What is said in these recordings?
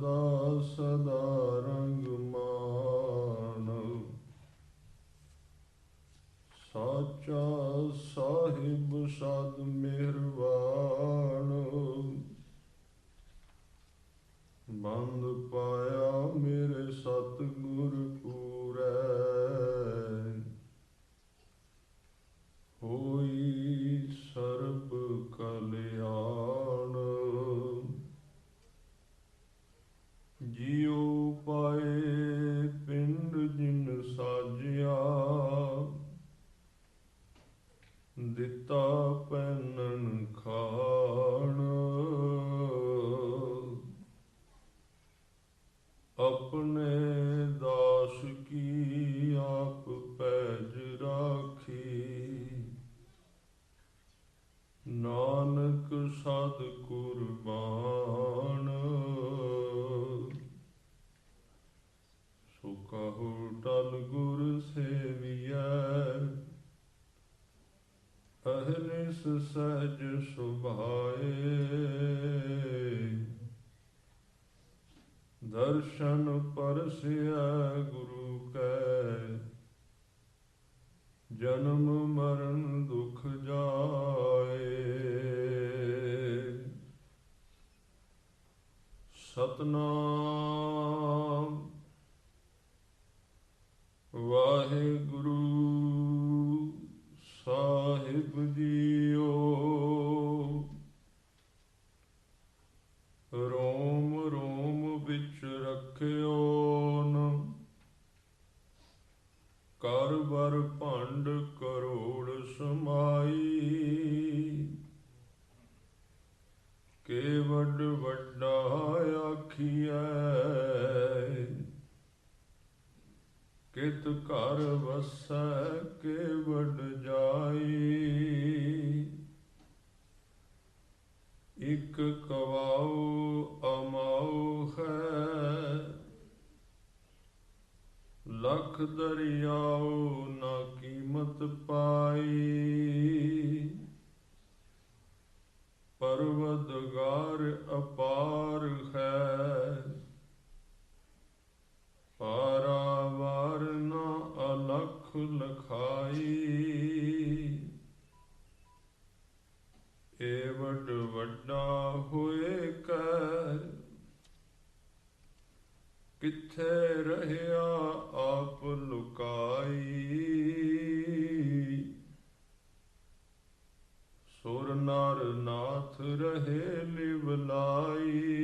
ਸਦਾ ਸਦਾ ਰੰਗ ਮਾਨ, ਸਾਚਾ ਸਾਹਿਬ ਸਦ ਮਿਹਰਬਾਨ। ਬੰਦ ਪਾਇਆ ਮੇਰੇ ਸਤਿਗੁਰ ਪੂਰੈ, ਹੋਈ ਸਰਬ ਕਲਿਆਣ। ਜਿਉ ਪਾਏ ਪਿੰਡ ਜਿਨ ਸਾਜਿਆ, ਦਿੱਤਾ ਪਹਿਨਣ ਖਾਣ। ਆਪਣੇ ਦਾਸ ਕੀ ਆਪ ਪੈਜ ਰਾਖੀ, ਨਾਨਕ ਸਦ ਕੁਰਬਾਨ। ਸੋ ਕਹੋ ਟਲ ਗੁਰ ਸੇਵੀਐ, ਅਹਨਿਸ ਸਹਿਜ ਸੁਭਾਏ। ਦਰਸ਼ਨ ਪਰਸਿਐ ਗੁਰੂ ਕੈ, ਜਨਮ ਮਰਨ ਦੁਖ ਜਾਏ। ਸਤਨਾਮ ਵਾਹਿਗੁਰੂ ਸਾਹਿਬ ਜੀਓ। ਰੋਮ ਰੋਮ ਵਿੱਚ ਰਖਿਓਨ, ਕਰ ਬਰ ਭੰਡ ਕਰੋੜ ਸਮਾਈ। ਕੇਵਡ ਵੱਡਾ ਆਖੀਐ, ਕਿਤ ਘਰ ਵਸੈ ਕੇਵਡ ਜਾਈ। ਇਕ ਕਵਾਉ ਅਮਾਉ ਹੈ, ਲਖ ਦਰਿਆਉ ਨਾ ਕੀਮਤ ਪਾਈ। ਪਰਵਦਗਾਰ ਅਪਾਰ ਹੈ, ਪਾਰਾਵਾਰ ਨਾ ਅਲਖ ਲਖਾਈ। ਏਵਡ ਵੱਡਾ ਹੋਏ ਕੈ, ਕਿੱਥੇ ਰਹਿਆ ਆਪ ਲੁਕਾਈ। ਸੁਰ ਨਰ ਨਾਥ ਰਹੇ ਲਿਵਲਾਈ।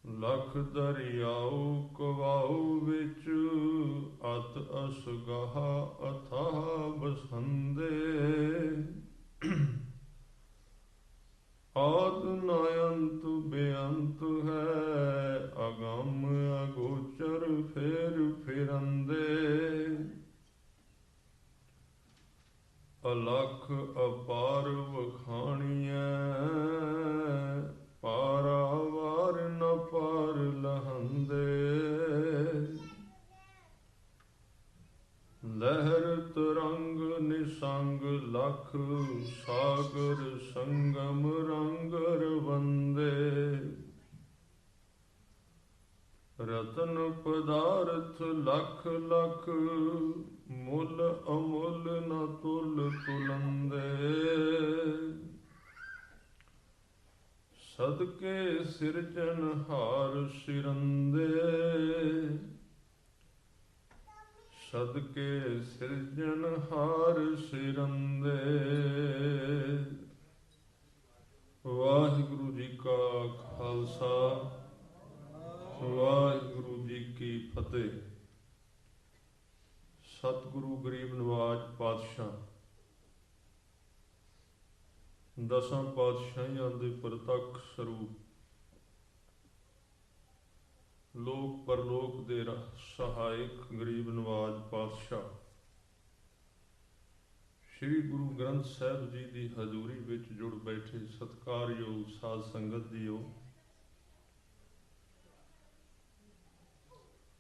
ਲਖ ਦਰਿਆਉ ਕਵਾਉ ਵਿੱਚ, ਅਤ ਅਸਗਾਹ ਅਥਾਹ ਬਸੰਦੇ। ਆਦ ਨ ਅੰਤ ਬੇਅੰਤ ਹੈ, ਅਗੰਮ ਅਗੋਚਰ ਫੇਰ ਫਿਰੰਦੇ। ਅਲਖ ਅਪਾਰ ਵਖਾਣੀਐ, ਪਾਰਾਵਾਰ ਨ ਪਾਰ ਲਹੰਦੇ। ਲਹਿਰ ਤਰੰਗ ਨਿਸੰਗ ਲਖ, ਸਾਗਰ ਸੰਗਮ ਰੰਗ ਰਵੰਦੇ। ਰਤਨ ਪਦਾਰਥ ਲਖ ਲਖ, ਮੁੱਲ ਅਮੁੱਲ ਨ ਤੁਲ ਤੁਲੰਦੇ। ਸਦਕੇ ਸਿਰਜਨਹਾਰ ਸਿਰੰਦੇ, ਸਦਕੇ ਸਿਰਜਨਹਾਰ ਸਿਰੰਦੇ। ਵਾਹਿਗੁਰੂ ਜੀ ਕਾ ਖਾਲਸਾ, ਵਾਹਿਗੁਰੂ ਜੀ ਕੀ ਫਤਿਹ। ਸਤਿਗੁਰੂ ਗਰੀਬ ਨਵਾਜ ਪਾਤਸ਼ਾਹ, ਦਸਾਂ ਪਾਤਸ਼ਾਹੀਆਂ ਦੇ ਪ੍ਰਤੱਖ ਸਰੂਪ, ਲੋਕ ਪਰਲੋਕ ਦੇ ਸਹਾਇਕ ਗਰੀਬ ਨਵਾਜ ਪਾਤਸ਼ਾਹ ਸ਼੍ਰੀ ਗੁਰੂ ਗ੍ਰੰਥ ਸਾਹਿਬ ਜੀ ਦੀ ਹਜ਼ੂਰੀ ਵਿੱਚ ਜੁੜ ਬੈਠੇ ਸਤਿਕਾਰਯੋਗ ਸਾਧ ਸੰਗਤ ਜੀਓ।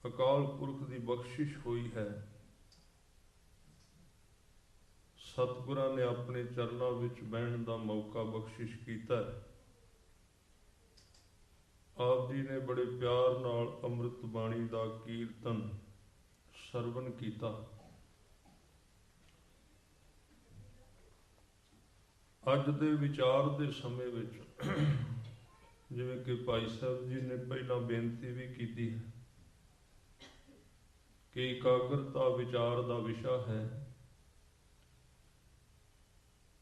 ਅਕਾਲ ਪੁਰਖ ਦੀ ਬਖਸ਼ਿਸ਼ ਹੋਈ ਹੈ, ਸਤਿਗੁਰਾਂ ਨੇ ਆਪਣੇ ਚਰਨਾਂ ਵਿੱਚ ਬਹਿਣ ਦਾ ਮੌਕਾ ਬਖਸ਼ਿਸ਼ ਕੀਤਾ ਹੈ। ਆਪ ਜੀ ਨੇ ਬੜੇ ਪਿਆਰ ਨਾਲ ਅੰਮ੍ਰਿਤ ਬਾਣੀ ਦਾ ਕੀਰਤਨ ਸਰਵਣ ਕੀਤਾ। ਅੱਜ ਦੇ ਵਿਚਾਰ ਦੇ ਸਮੇਂ ਵਿੱਚ ਜਿਵੇਂ ਕਿ ਭਾਈ ਸਾਹਿਬ ਜੀ ਨੇ ਪਹਿਲਾਂ ਬੇਨਤੀ ਵੀ ਕੀਤੀ ਹੈ ਕਿ ਇਕਾਗਰਤਾ ਵਿਚਾਰ ਦਾ ਵਿਸ਼ਾ ਹੈ।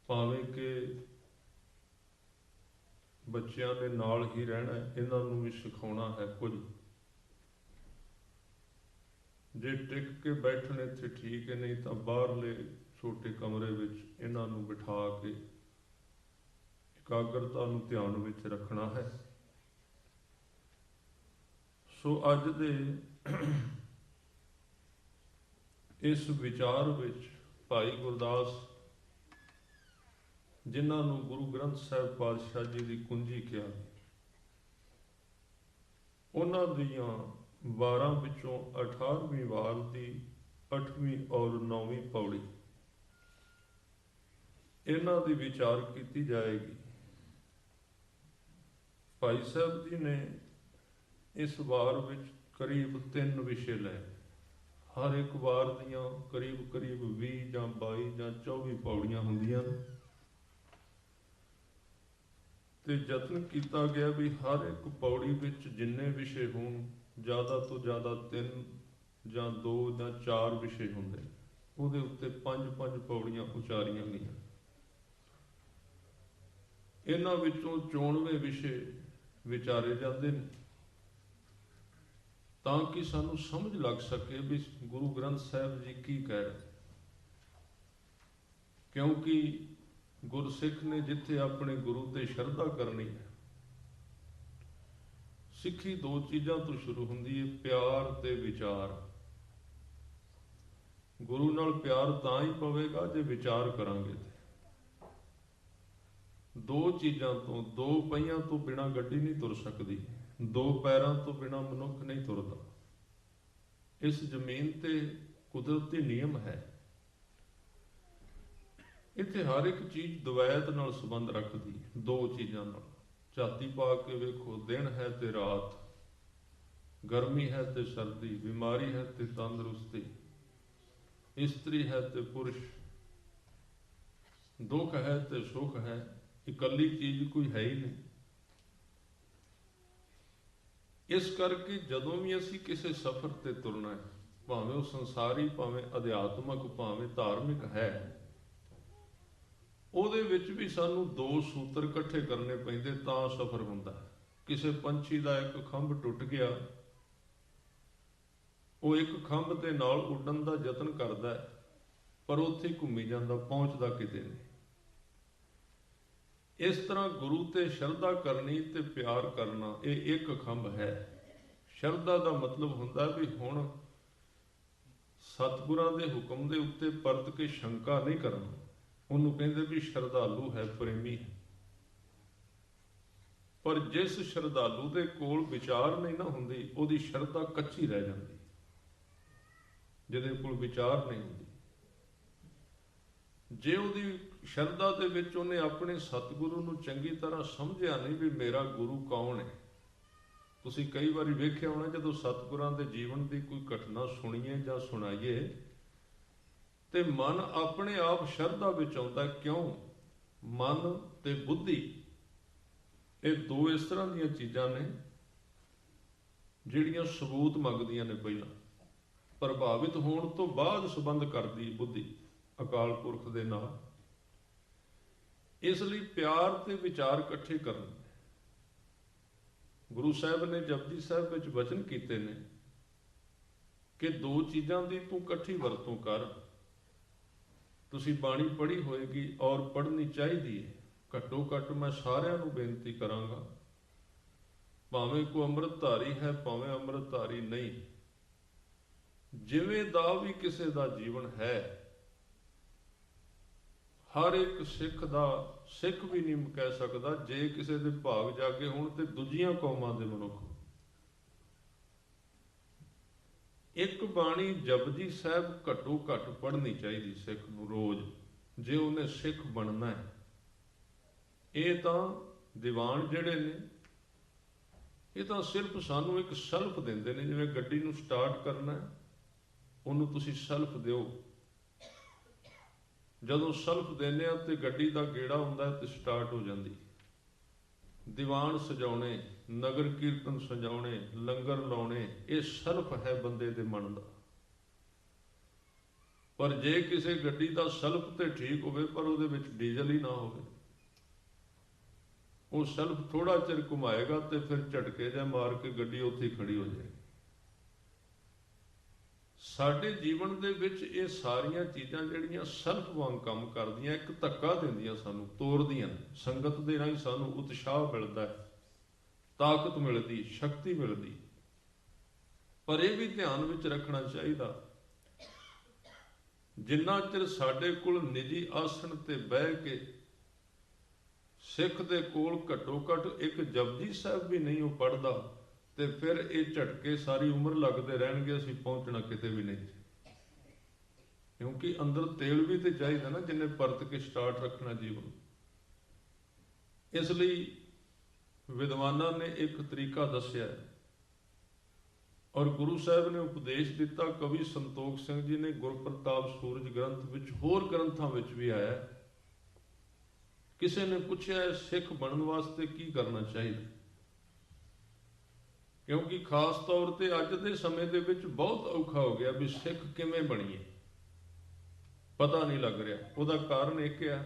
ਭਾਵੇਂ ਕਿ ਬੱਚਿਆਂ ਦੇ ਨਾਲ ਹੀ ਰਹਿਣਾ, ਇਹਨਾਂ ਨੂੰ ਵੀ ਸਿਖਾਉਣਾ ਹੈ ਕੁਝ। ਜੇ ਟਿਕ ਕੇ ਬੈਠਣ ਇੱਥੇ ਠੀਕ ਹੈ, ਨਹੀਂ ਤਾਂ ਬਾਹਰਲੇ ਛੋਟੇ ਕਮਰੇ ਵਿੱਚ ਇਹਨਾਂ ਨੂੰ ਬਿਠਾ ਕੇ ਇਕਾਗਰਤਾ ਨੂੰ ਧਿਆਨ ਵਿੱਚ ਰੱਖਣਾ ਹੈ। ਸੋ ਅੱਜ ਦੇ ਇਸ ਵਿਚਾਰ ਵਿੱਚ ਭਾਈ ਗੁਰਦਾਸ, ਜਿਨ੍ਹਾਂ ਨੂੰ ਗੁਰੂ ਗ੍ਰੰਥ ਸਾਹਿਬ ਪਾਤਸ਼ਾਹ ਜੀ ਦੀ ਕੁੰਜੀ ਕਿਹਾ, ਉਹਨਾਂ ਦੀਆਂ 12 ਵਿੱਚੋਂ 18ਵੀਂ ਵਾਰ ਦੀ 8ਵੀਂ ਔਰ 9ਵੀਂ ਪੌੜੀ ਇਹਨਾਂ ਦੀ ਵਿਚਾਰ ਕੀਤੀ ਜਾਏਗੀ। ਭਾਈ ਸਾਹਿਬ ਜੀ ਨੇ ਇਸ ਵਾਰ ਵਿੱਚ ਕਰੀਬ 3 ਵਿਸ਼ੇ ਲਏ। ਹਰ ਇੱਕ ਵਾਰ ਦੀਆਂ ਕਰੀਬ 20 ਜਾਂ 22 ਜਾਂ 24 ਪੌੜੀਆਂ ਹੁੰਦੀਆਂ ਨੇ, ਤੇ ਯਤਨ ਕੀਤਾ ਗਿਆ ਵੀ ਹਰ ਇੱਕ ਪੌੜੀ ਵਿੱਚ ਜਿੰਨੇ ਵਿਸ਼ੇ ਹੋਣ, ਜ਼ਿਆਦਾ ਤੋਂ ਜ਼ਿਆਦਾ 3 ਜਾਂ 2 ਜਾਂ 4 ਵਿਸ਼ੇ ਹੁੰਦੇ, ਉਹਦੇ ਉੱਤੇ 5-5 ਪੌੜੀਆਂ ਉਚਾਰੀਆਂ ਗਈਆਂ। ਇਹਨਾਂ ਵਿੱਚੋਂ 94 ਵਿਸ਼ੇ ਵਿਚਾਰੇ ਜਾਂਦੇ ਨੇ ਤਾਂ ਕਿ ਸਾਨੂੰ ਸਮਝ ਲੱਗ ਸਕੇ ਵੀ ਗੁਰੂ ਗ੍ਰੰਥ ਸਾਹਿਬ ਜੀ ਕੀ ਕਹਿ ਰਹੇ। ਕਿਉਂਕਿ ਗੁਰਸਿੱਖ ਨੇ ਜਿੱਥੇ ਆਪਣੇ ਗੁਰੂ ਤੇ ਸ਼ਰਧਾ ਕਰਨੀ ਹੈ, ਸਿੱਖੀ 2 ਚੀਜ਼ਾਂ ਤੋਂ ਸ਼ੁਰੂ ਹੁੰਦੀ ਹੈ, ਪਿਆਰ ਤੇ ਵਿਚਾਰ। ਗੁਰੂ ਨਾਲ ਪਿਆਰ ਤਾਂ ਹੀ ਪਵੇਗਾ ਜੇ ਵਿਚਾਰ ਕਰਾਂਗੇ। 2 ਚੀਜ਼ਾਂ ਤੋਂ, 2 ਪਹੀਆਂ ਤੋਂ ਬਿਨਾਂ ਗੱਡੀ ਨਹੀਂ ਤੁਰ ਸਕਦੀ, 2 ਪੈਰਾਂ ਤੋਂ ਬਿਨਾਂ ਮਨੁੱਖ ਨਹੀਂ ਤੁਰਦਾ। ਇਸ ਜ਼ਮੀਨ ਤੇ ਕੁਦਰਤੀ ਨਿਯਮ ਹੈ। ਇੱਥੇ ਹਰ ਇੱਕ ਚੀਜ਼ ਦਵੈਤ ਨਾਲ ਸੰਬੰਧ ਰੱਖਦੀ, 2 ਚੀਜ਼ਾਂ ਨਾਲ। ਝਾਤੀ ਪਾ ਕੇ ਵੇਖੋ, ਦਿਨ ਹੈ ਤੇ ਰਾਤ, ਗਰਮੀ ਹੈ ਤੇ ਸਰਦੀ, ਬਿਮਾਰੀ ਹੈ ਤੇ ਤੰਦਰੁਸਤੀ, ਇਸਤਰੀ ਹੈ ਤੇ ਪੁਰਸ਼, ਦੁੱਖ ਹੈ ਤੇ ਸੁੱਖ ਹੈ। ਇਕੱਲੀ ਚੀਜ਼ ਕੋਈ ਹੈ ਹੀ ਨਹੀਂ। ਇਸ ਕਰਕੇ ਜਦੋਂ ਵੀ ਅਸੀਂ ਕਿਸੇ ਸਫ਼ਰ ਤੇ ਤੁਰਨਾ ਹੈ, ਭਾਵੇਂ ਉਹ ਸੰਸਾਰੀ, ਭਾਵੇਂ ਅਧਿਆਤਮਕ, ਭਾਵੇਂ ਧਾਰਮਿਕ ਹੈ, ਉਹਦੇ ਵਿੱਚ ਵੀ ਸਾਨੂੰ 2 ਸੂਤਰ ਇਕੱਠੇ ਕਰਨੇ ਪੈਂਦੇ ਤਾਂ ਸਫ਼ਰ ਹੁੰਦਾ। ਕਿਸੇ ਪੰਛੀ ਦਾ ਇੱਕ ਖੰਭ ਟੁੱਟ ਗਿਆ, ਉਹ ਇੱਕ ਖੰਭ ਦੇ ਨਾਲ ਉੱਡਣ ਦਾ ਯਤਨ ਕਰਦਾ ਹੈ, ਪਰ ਉੱਥੇ ਘੁੰਮੀ ਜਾਂਦਾ, ਪਹੁੰਚਦਾ ਕਿਤੇ ਨਹੀਂ। ਇਸ ਤਰ੍ਹਾਂ ਗੁਰੂ ਤੇ ਸ਼ਰਧਾ ਕਰਨੀ ਤੇ ਪਿਆਰ ਕਰਨਾ, ਇਹ ਇੱਕ ਖੰਭ ਹੈ। ਸ਼ਰਧਾ ਦਾ ਮਤਲਬ ਹੁੰਦਾ ਵੀ ਹੁਣ ਸਤਿਗੁਰਾਂ ਦੇ ਹੁਕਮ ਦੇ ਉੱਤੇ ਪਰਤ ਕੇ ਸ਼ੰਕਾ ਨਹੀਂ ਕਰਨਾ। ਉਹਨੂੰ ਕਹਿੰਦੇ ਵੀ ਸ਼ਰਧਾਲੂ ਹੈ, ਪ੍ਰੇਮੀ ਹੈ। ਪਰ ਜਿਸ ਸ਼ਰਧਾਲੂ ਦੇ ਕੋਲ ਵਿਚਾਰ ਨਹੀਂ ਨਾ ਹੁੰਦੀ, ਉਹਦੀ ਸ਼ਰਧਾ ਕੱਚੀ ਰਹਿ ਜਾਂਦੀ। ਜਿਹਦੇ ਕੋਲ ਵਿਚਾਰ ਨਹੀਂ ਹੁੰਦੀ, ਜੇ ਉਹਦੀ ਸ਼ਰਧਾ ਦੇ ਵਿੱਚ ਉਹਨੇ ਆਪਣੇ ਸਤਿਗੁਰੂ ਨੂੰ ਚੰਗੀ ਤਰ੍ਹਾਂ ਸਮਝਿਆ ਨਹੀਂ ਵੀ ਮੇਰਾ ਗੁਰੂ ਕੌਣ ਹੈ। ਤੁਸੀਂ ਕਈ ਵਾਰੀ ਵੇਖਿਆ ਹੋਣਾ, ਜਦੋਂ ਸਤਿਗੁਰਾਂ ਦੇ ਜੀਵਨ ਦੀ ਕੋਈ ਘਟਨਾ ਸੁਣੀਏ ਜਾਂ ਸੁਣਾਈਏ ਤੇ ਮਨ ਆਪਣੇ ਆਪ ਸ਼ਰਧਾ ਵਿੱਚ ਆਉਂਦਾ। ਕਿਉਂ? ਮਨ ਤੇ ਬੁੱਧੀ, ਇਹ 2 ਇਸ ਤਰ੍ਹਾਂ ਦੀਆਂ ਚੀਜ਼ਾਂ ਨੇ ਜਿਹੜੀਆਂ ਸਬੂਤ ਮੰਗਦੀਆਂ ਨੇ। ਪਹਿਲਾਂ ਪ੍ਰਭਾਵਿਤ ਹੋਣ ਤੋਂ ਬਾਅਦ ਸੰਬੰਧ ਕਰਦੀ ਬੁੱਧੀ ਅਕਾਲ ਪੁਰਖ ਦੇ ਨਾਲ। ਇਸ ਲਈ ਪਿਆਰ ਤੇ ਵਿਚਾਰ ਇਕੱਠੇ ਕਰਨ। ਗੁਰੂ ਸਾਹਿਬ ਨੇ ਜਪਜੀ ਸਾਹਿਬ ਵਿੱਚ ਵਚਨ ਕੀਤੇ ਨੇ ਕਿ 2 ਚੀਜ਼ਾਂ ਦੀ ਤੂੰ ਇਕੱਠੀ ਵਰਤੋਂ ਕਰ। ਤੁਸੀਂ ਬਾਣੀ ਪੜ੍ਹੀ ਹੋਏਗੀ ਔਰ ਪੜ੍ਹਨੀ ਚਾਹੀਦੀ ਹੈ। ਘੱਟੋ ਘੱਟ ਮੈਂ ਸਾਰਿਆਂ ਨੂੰ ਬੇਨਤੀ ਕਰਾਂਗਾ, ਭਾਵੇਂ ਕੋਈ ਅੰਮ੍ਰਿਤਧਾਰੀ ਹੈ, ਭਾਵੇਂ ਅੰਮ੍ਰਿਤਧਾਰੀ ਨਹੀਂ, ਜਿਵੇਂ ਦਾ ਵੀ ਕਿਸੇ ਦਾ ਜੀਵਨ ਹੈ, ਹਰ ਇੱਕ ਸਿੱਖ ਦਾ, ਸਿੱਖ ਵੀ ਨਹੀਂ ਕਹਿ ਸਕਦਾ, ਜੇ ਕਿਸੇ ਦੇ ਭਾਗ ਜਾਗੇ ਹੋਣ ਤੇ ਦੂਜੀਆਂ ਕੌਮਾਂ ਦੇ ਮਨੁੱਖ, ਇੱਕ ਬਾਣੀ ਜਪਜੀ ਸਾਹਿਬ ਘੱਟੋ ਘੱਟ ਪੜ੍ਹਨੀ ਚਾਹੀਦੀ ਸਿੱਖ ਨੂੰ ਰੋਜ਼, ਜੇ ਉਹਨੇ ਸਿੱਖ ਬਣਨਾ ਹੈ। ਇਹ ਤਾਂ ਦੀਵਾਨ ਜਿਹੜੇ ਨੇ ਇਹ ਤਾਂ ਸਿਰਫ ਸਾਨੂੰ ਇੱਕ ਸੈਲਫ ਦਿੰਦੇ ਨੇ। ਜਿਵੇਂ ਗੱਡੀ ਨੂੰ ਸਟਾਰਟ ਕਰਨਾ, ਉਹਨੂੰ ਤੁਸੀਂ ਸੈਲਫ ਦਿਓ। ਜਦੋਂ ਸੈਲਫ ਦਿੰਦੇ ਆ ਤੇ ਗੱਡੀ ਦਾ ਗੇੜਾ ਹੁੰਦਾ ਤੇ ਸਟਾਰਟ ਹੋ ਜਾਂਦੀ। ਦੀਵਾਨ ਸਜਾਉਣੇ, ਨਗਰ ਕੀਰਤਨ ਸਜਾਉਣੇ, ਲੰਗਰ ਲਾਉਣੇ, ਇਹ ਸੈਲਫ ਹੈ ਬੰਦੇ ਦੇ ਮਨ ਦਾ। ਪਰ ਜੇ ਕਿਸੇ ਗੱਡੀ ਦਾ ਸੈਲਫ ਤੇ ਠੀਕ ਹੋਵੇ ਪਰ ਉਹਦੇ ਵਿੱਚ ਡੀਜ਼ਲ ਹੀ ਨਾ ਹੋਵੇ, ਉਹ ਸੈਲਫ ਥੋੜਾ ਚਿਰ ਘੁਮਾਏਗਾ ਤੇ ਫਿਰ ਝਟਕੇ ਜਿਹਾ ਮਾਰ ਕੇ ਗੱਡੀ ਉੱਥੇ ਹੀ ਖੜੀ ਹੋ ਜਾਏਗੀ। ਸਾਡੇ ਜੀਵਨ ਦੇ ਵਿੱਚ ਇਹ ਸਾਰੀਆਂ ਚੀਜ਼ਾਂ ਜਿਹੜੀਆਂ ਸੈਲਫ ਵਾਂਗ ਕੰਮ ਕਰਦੀਆਂ, ਇੱਕ ਧੱਕਾ ਦਿੰਦੀਆਂ, ਸਾਨੂੰ ਤੋੜਦੀਆਂ। ਸੰਗਤ ਦੇ ਰਾਹੀਂ ਸਾਨੂੰ ਉਤਸ਼ਾਹ ਮਿਲਦਾ ਹੈ, ਤਾਕਤ ਮਿਲਦੀ, ਸ਼ਕਤੀ ਮਿਲਦੀ। ਪਰ ਇਹ ਵੀ ਧਿਆਨ ਵਿੱਚ ਰੱਖਣਾ ਚਾਹੀਦਾ, ਜਿੰਨਾ ਚਿਰ ਸਾਡੇ ਕੋਲ ਨਿੱਜੀ ਆਸਣ ਤੇ ਬਹਿ ਕੇ ਸਿੱਖ ਦੇ ਕੋਲ ਘੱਟੋ ਘੱਟ ਇੱਕ ਜਪਜੀ ਸਾਹਿਬ ਵੀ ਨਹੀਂ ਉਹ ਪੜ੍ਹਦਾ, ਤੇ ਫਿਰ ਇਹ ਝਟਕੇ ਸਾਰੀ ਉਮਰ ਲੱਗਦੇ ਰਹਿਣਗੇ, ਅਸੀਂ ਪਹੁੰਚਣਾ ਕਿਤੇ ਵੀ ਨਹੀਂ। ਕਿਉਂਕਿ ਅੰਦਰ ਤੇਲ ਵੀ ਤੇ ਚਾਹੀਦਾ ਨਾ, ਜਿੰਨੇ ਪਰਤ ਕੇ ਸਟਾਰਟ ਰੱਖਣਾ ਜੀਵਨ। ਇਸ ਲਈ ਵਿਦਵਾਨਾਂ ਨੇ ਇੱਕ ਤਰੀਕਾ ਦੱਸਿਆ, ਔਰ ਗੁਰੂ ਸਾਹਿਬ ਨੇ ਉਪਦੇਸ਼ ਦਿੱਤਾ। ਕਵੀ ਸੰਤੋਖ ਸਿੰਘ ਜੀ ਨੇ ਗੁਰਪ੍ਰਤਾਪ ਸੂਰਜ ਗ੍ਰੰਥ ਵਿੱਚ, ਹੋਰ ਗ੍ਰੰਥਾਂ ਵਿੱਚ ਵੀ ਆਇਆ। ਕਿਸੇ ਨੇ ਪੁੱਛਿਆ ਸਿੱਖ ਬਣਨ ਵਾਸਤੇ ਕੀ ਕਰਨਾ ਚਾਹੀਦਾ, ਕਿਉਂਕਿ ਖਾਸ ਤੌਰ ਤੇ ਅੱਜ ਦੇ ਸਮੇਂ ਦੇ ਵਿੱਚ ਬਹੁਤ ਔਖਾ ਹੋ ਗਿਆ ਵੀ ਸਿੱਖ ਕਿਵੇਂ ਬਣੀਏ, ਪਤਾ ਨਹੀਂ ਲੱਗ ਰਿਹਾ। ਉਹਦਾ ਕਾਰਨ ਇੱਕ ਹੈ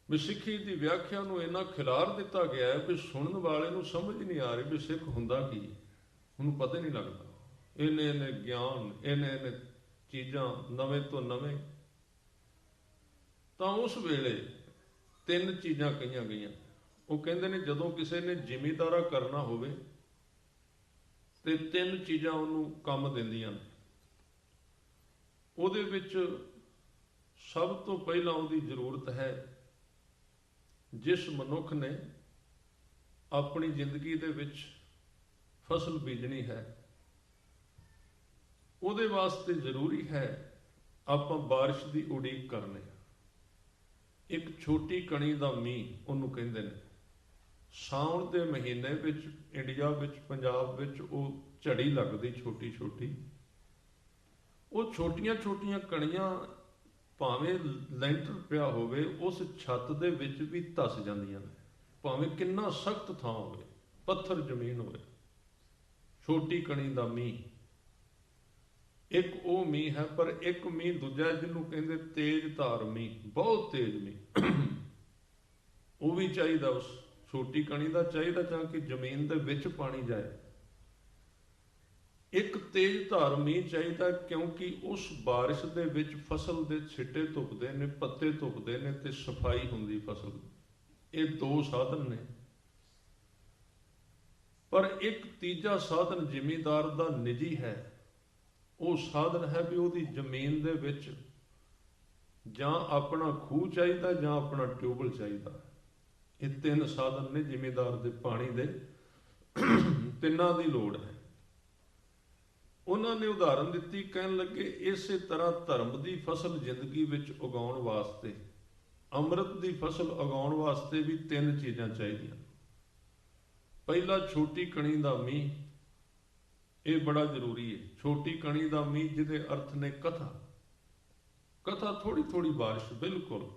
ਵੀ ਸਿੱਖੀ ਦੀ ਵਿਆਖਿਆ ਨੂੰ ਇੰਨਾ ਖਿਲਾਰ ਦਿੱਤਾ ਗਿਆ ਹੈ ਵੀ ਸੁਣਨ ਵਾਲੇ ਨੂੰ ਸਮਝ ਨਹੀਂ ਆ ਰਹੀ ਵੀ ਸਿੱਖ ਹੁੰਦਾ ਕੀ ਹੈ, ਉਹਨੂੰ ਪਤਾ ਹੀ ਨਹੀਂ ਲੱਗਦਾ। ਇੰਨੇ ਗਿਆਨ, ਇੰਨੇ ਚੀਜ਼ਾਂ ਨਵੇਂ ਤੋਂ ਨਵੇਂ। ਤਾਂ ਉਸ ਵੇਲੇ ਤਿੰਨ ਚੀਜ਼ਾਂ ਕਹੀਆਂ ਗਈਆਂ। ਉਹ ਕਹਿੰਦੇ ਨੇ ਜਦੋਂ ਕਿਸੇ ਨੇ ਜ਼ਿਮੀਂਦਾਰਾ ਕਰਨਾ ਹੋਵੇ ਤੇ ਤਿੰਨ ਚੀਜ਼ਾਂ ਉਹਨੂੰ ਕੰਮ ਦਿੰਦੀਆਂ ਨੇ। ਉਹਦੇ ਵਿੱਚ ਸਭ ਤੋਂ ਪਹਿਲਾਂ ਉਹਦੀ ਜ਼ਰੂਰਤ ਹੈ, ਜਿਸ ਮਨੁੱਖ ਨੇ ਆਪਣੀ ਜ਼ਿੰਦਗੀ ਦੇ ਵਿੱਚ ਫਸਲ ਬੀਜਣੀ ਹੈ, ਉਹਦੇ ਵਾਸਤੇ ਜ਼ਰੂਰੀ ਹੈ ਆਪਾਂ ਬਾਰਿਸ਼ ਦੀ ਉਡੀਕ ਕਰਨੀ। ਇੱਕ ਛੋਟੀ ਕਣੀ ਦਾ ਮੀਂਹ ਉਹਨੂੰ ਕਹਿੰਦੇ ਨੇ। ਸਾਉਣ ਦੇ ਮਹੀਨੇ ਵਿੱਚ ਇੰਡੀਆ ਵਿੱਚ, ਪੰਜਾਬ ਵਿੱਚ ਉਹ ਝੜੀ ਲੱਗਦੀ ਛੋਟੀ ਛੋਟੀ। ਉਹ ਛੋਟੀਆਂ ਛੋਟੀਆਂ ਕਣੀਆਂ ਭਾਵੇਂ ਲੈਂਟਰ ਪਿਆ ਹੋਵੇ ਉਸ ਛੱਤ ਦੇ ਵਿੱਚ ਵੀ ਧਸ ਜਾਂਦੀਆਂ ਨੇ, ਭਾਵੇਂ ਕਿੰਨਾ ਸਖਤ ਥਾਂ ਹੋਵੇ, ਪੱਥਰ ਜ਼ਮੀਨ ਹੋਵੇ। ਛੋਟੀ ਕਣੀ ਦਾ ਮੀਂਹ ਇੱਕ ਉਹ ਮੀਂਹ ਹੈ। ਪਰ ਇੱਕ ਮੀਂਹ ਦੂਜਾ ਜਿਹਨੂੰ ਕਹਿੰਦੇ ਤੇਜ਼ ਧਾਰ ਮੀਂਹ, ਬਹੁਤ ਤੇਜ਼ ਮੀਂਹ, ਉਹ ਵੀ ਚਾਹੀਦਾ। ਉਸ ਛੋਟੀ ਕਣੀ ਦਾ ਚਾਹੀਦਾ ਤਾਂ ਕਿ ਜ਼ਮੀਨ ਦੇ ਵਿੱਚ ਪਾਣੀ ਜਾਏ। ਇੱਕ ਤੇਜ਼ ਧਾਰ ਮੀਂਹ ਚਾਹੀਦਾ ਕਿਉਂਕਿ ਉਸ ਬਾਰਿਸ਼ ਦੇ ਵਿੱਚ ਫਸਲ ਦੇ ਛਿੱਟੇ ਧੁੱਪਦੇ ਨੇ, ਪੱਤੇ ਧੁੱਪਦੇ ਨੇ ਤੇ ਸਫਾਈ ਹੁੰਦੀ ਫਸਲ। ਇਹ ਦੋ ਸਾਧਨ ਨੇ। ਪਰ ਇੱਕ ਤੀਜਾ ਸਾਧਨ ਜ਼ਿਮੀਂਦਾਰ ਦਾ ਨਿੱਜੀ ਹੈ। ਉਹ ਸਾਧਨ ਹੈ ਵੀ ਉਹਦੀ ਜ਼ਮੀਨ ਦੇ ਵਿੱਚ ਜਾਂ ਆਪਣਾ ਖੂਹ ਚਾਹੀਦਾ ਜਾਂ ਆਪਣਾ ਟਿਊਬਲ ਚਾਹੀਦਾ। ਇਹ ਤਿੰਨ ਸਾਧਨ ਨੇ ਜ਼ਿਮੀਂਦਾਰ ਦੇ ਪਾਣੀ ਦੇ, ਤਿੰਨਾਂ ਦੀ ਲੋੜ ਹੈ। ਉਹਨਾਂ ਨੇ ਉਦਾਹਰਨ ਦਿੱਤੀ, ਕਹਿਣ ਲੱਗੇ ਇਸੇ ਤਰ੍ਹਾਂ ਧਰਮ ਦੀ ਫਸਲ ਜ਼ਿੰਦਗੀ ਵਿੱਚ ਉਗਾਉਣ ਵਾਸਤੇ, ਅੰਮ੍ਰਿਤ ਦੀ ਫਸਲ ਉਗਾਉਣ ਵਾਸਤੇ ਵੀ ਤਿੰਨ ਚੀਜ਼ਾਂ ਚਾਹੀਦੀਆਂ। ਪਹਿਲਾ ਛੋਟੀ ਕਣੀ ਦਾ ਮੀਂਹ, ਇਹ ਬੜਾ ਜ਼ਰੂਰੀ ਹੈ। ਛੋਟੀ ਕਣੀ ਦਾ ਮੀਂਹ ਜਿਹਦੇ ਅਰਥ ਨੇ ਕਥਾ। ਕਥਾ ਥੋੜੀ ਥੋੜੀ ਬਾਰਿਸ਼, ਬਿਲਕੁਲ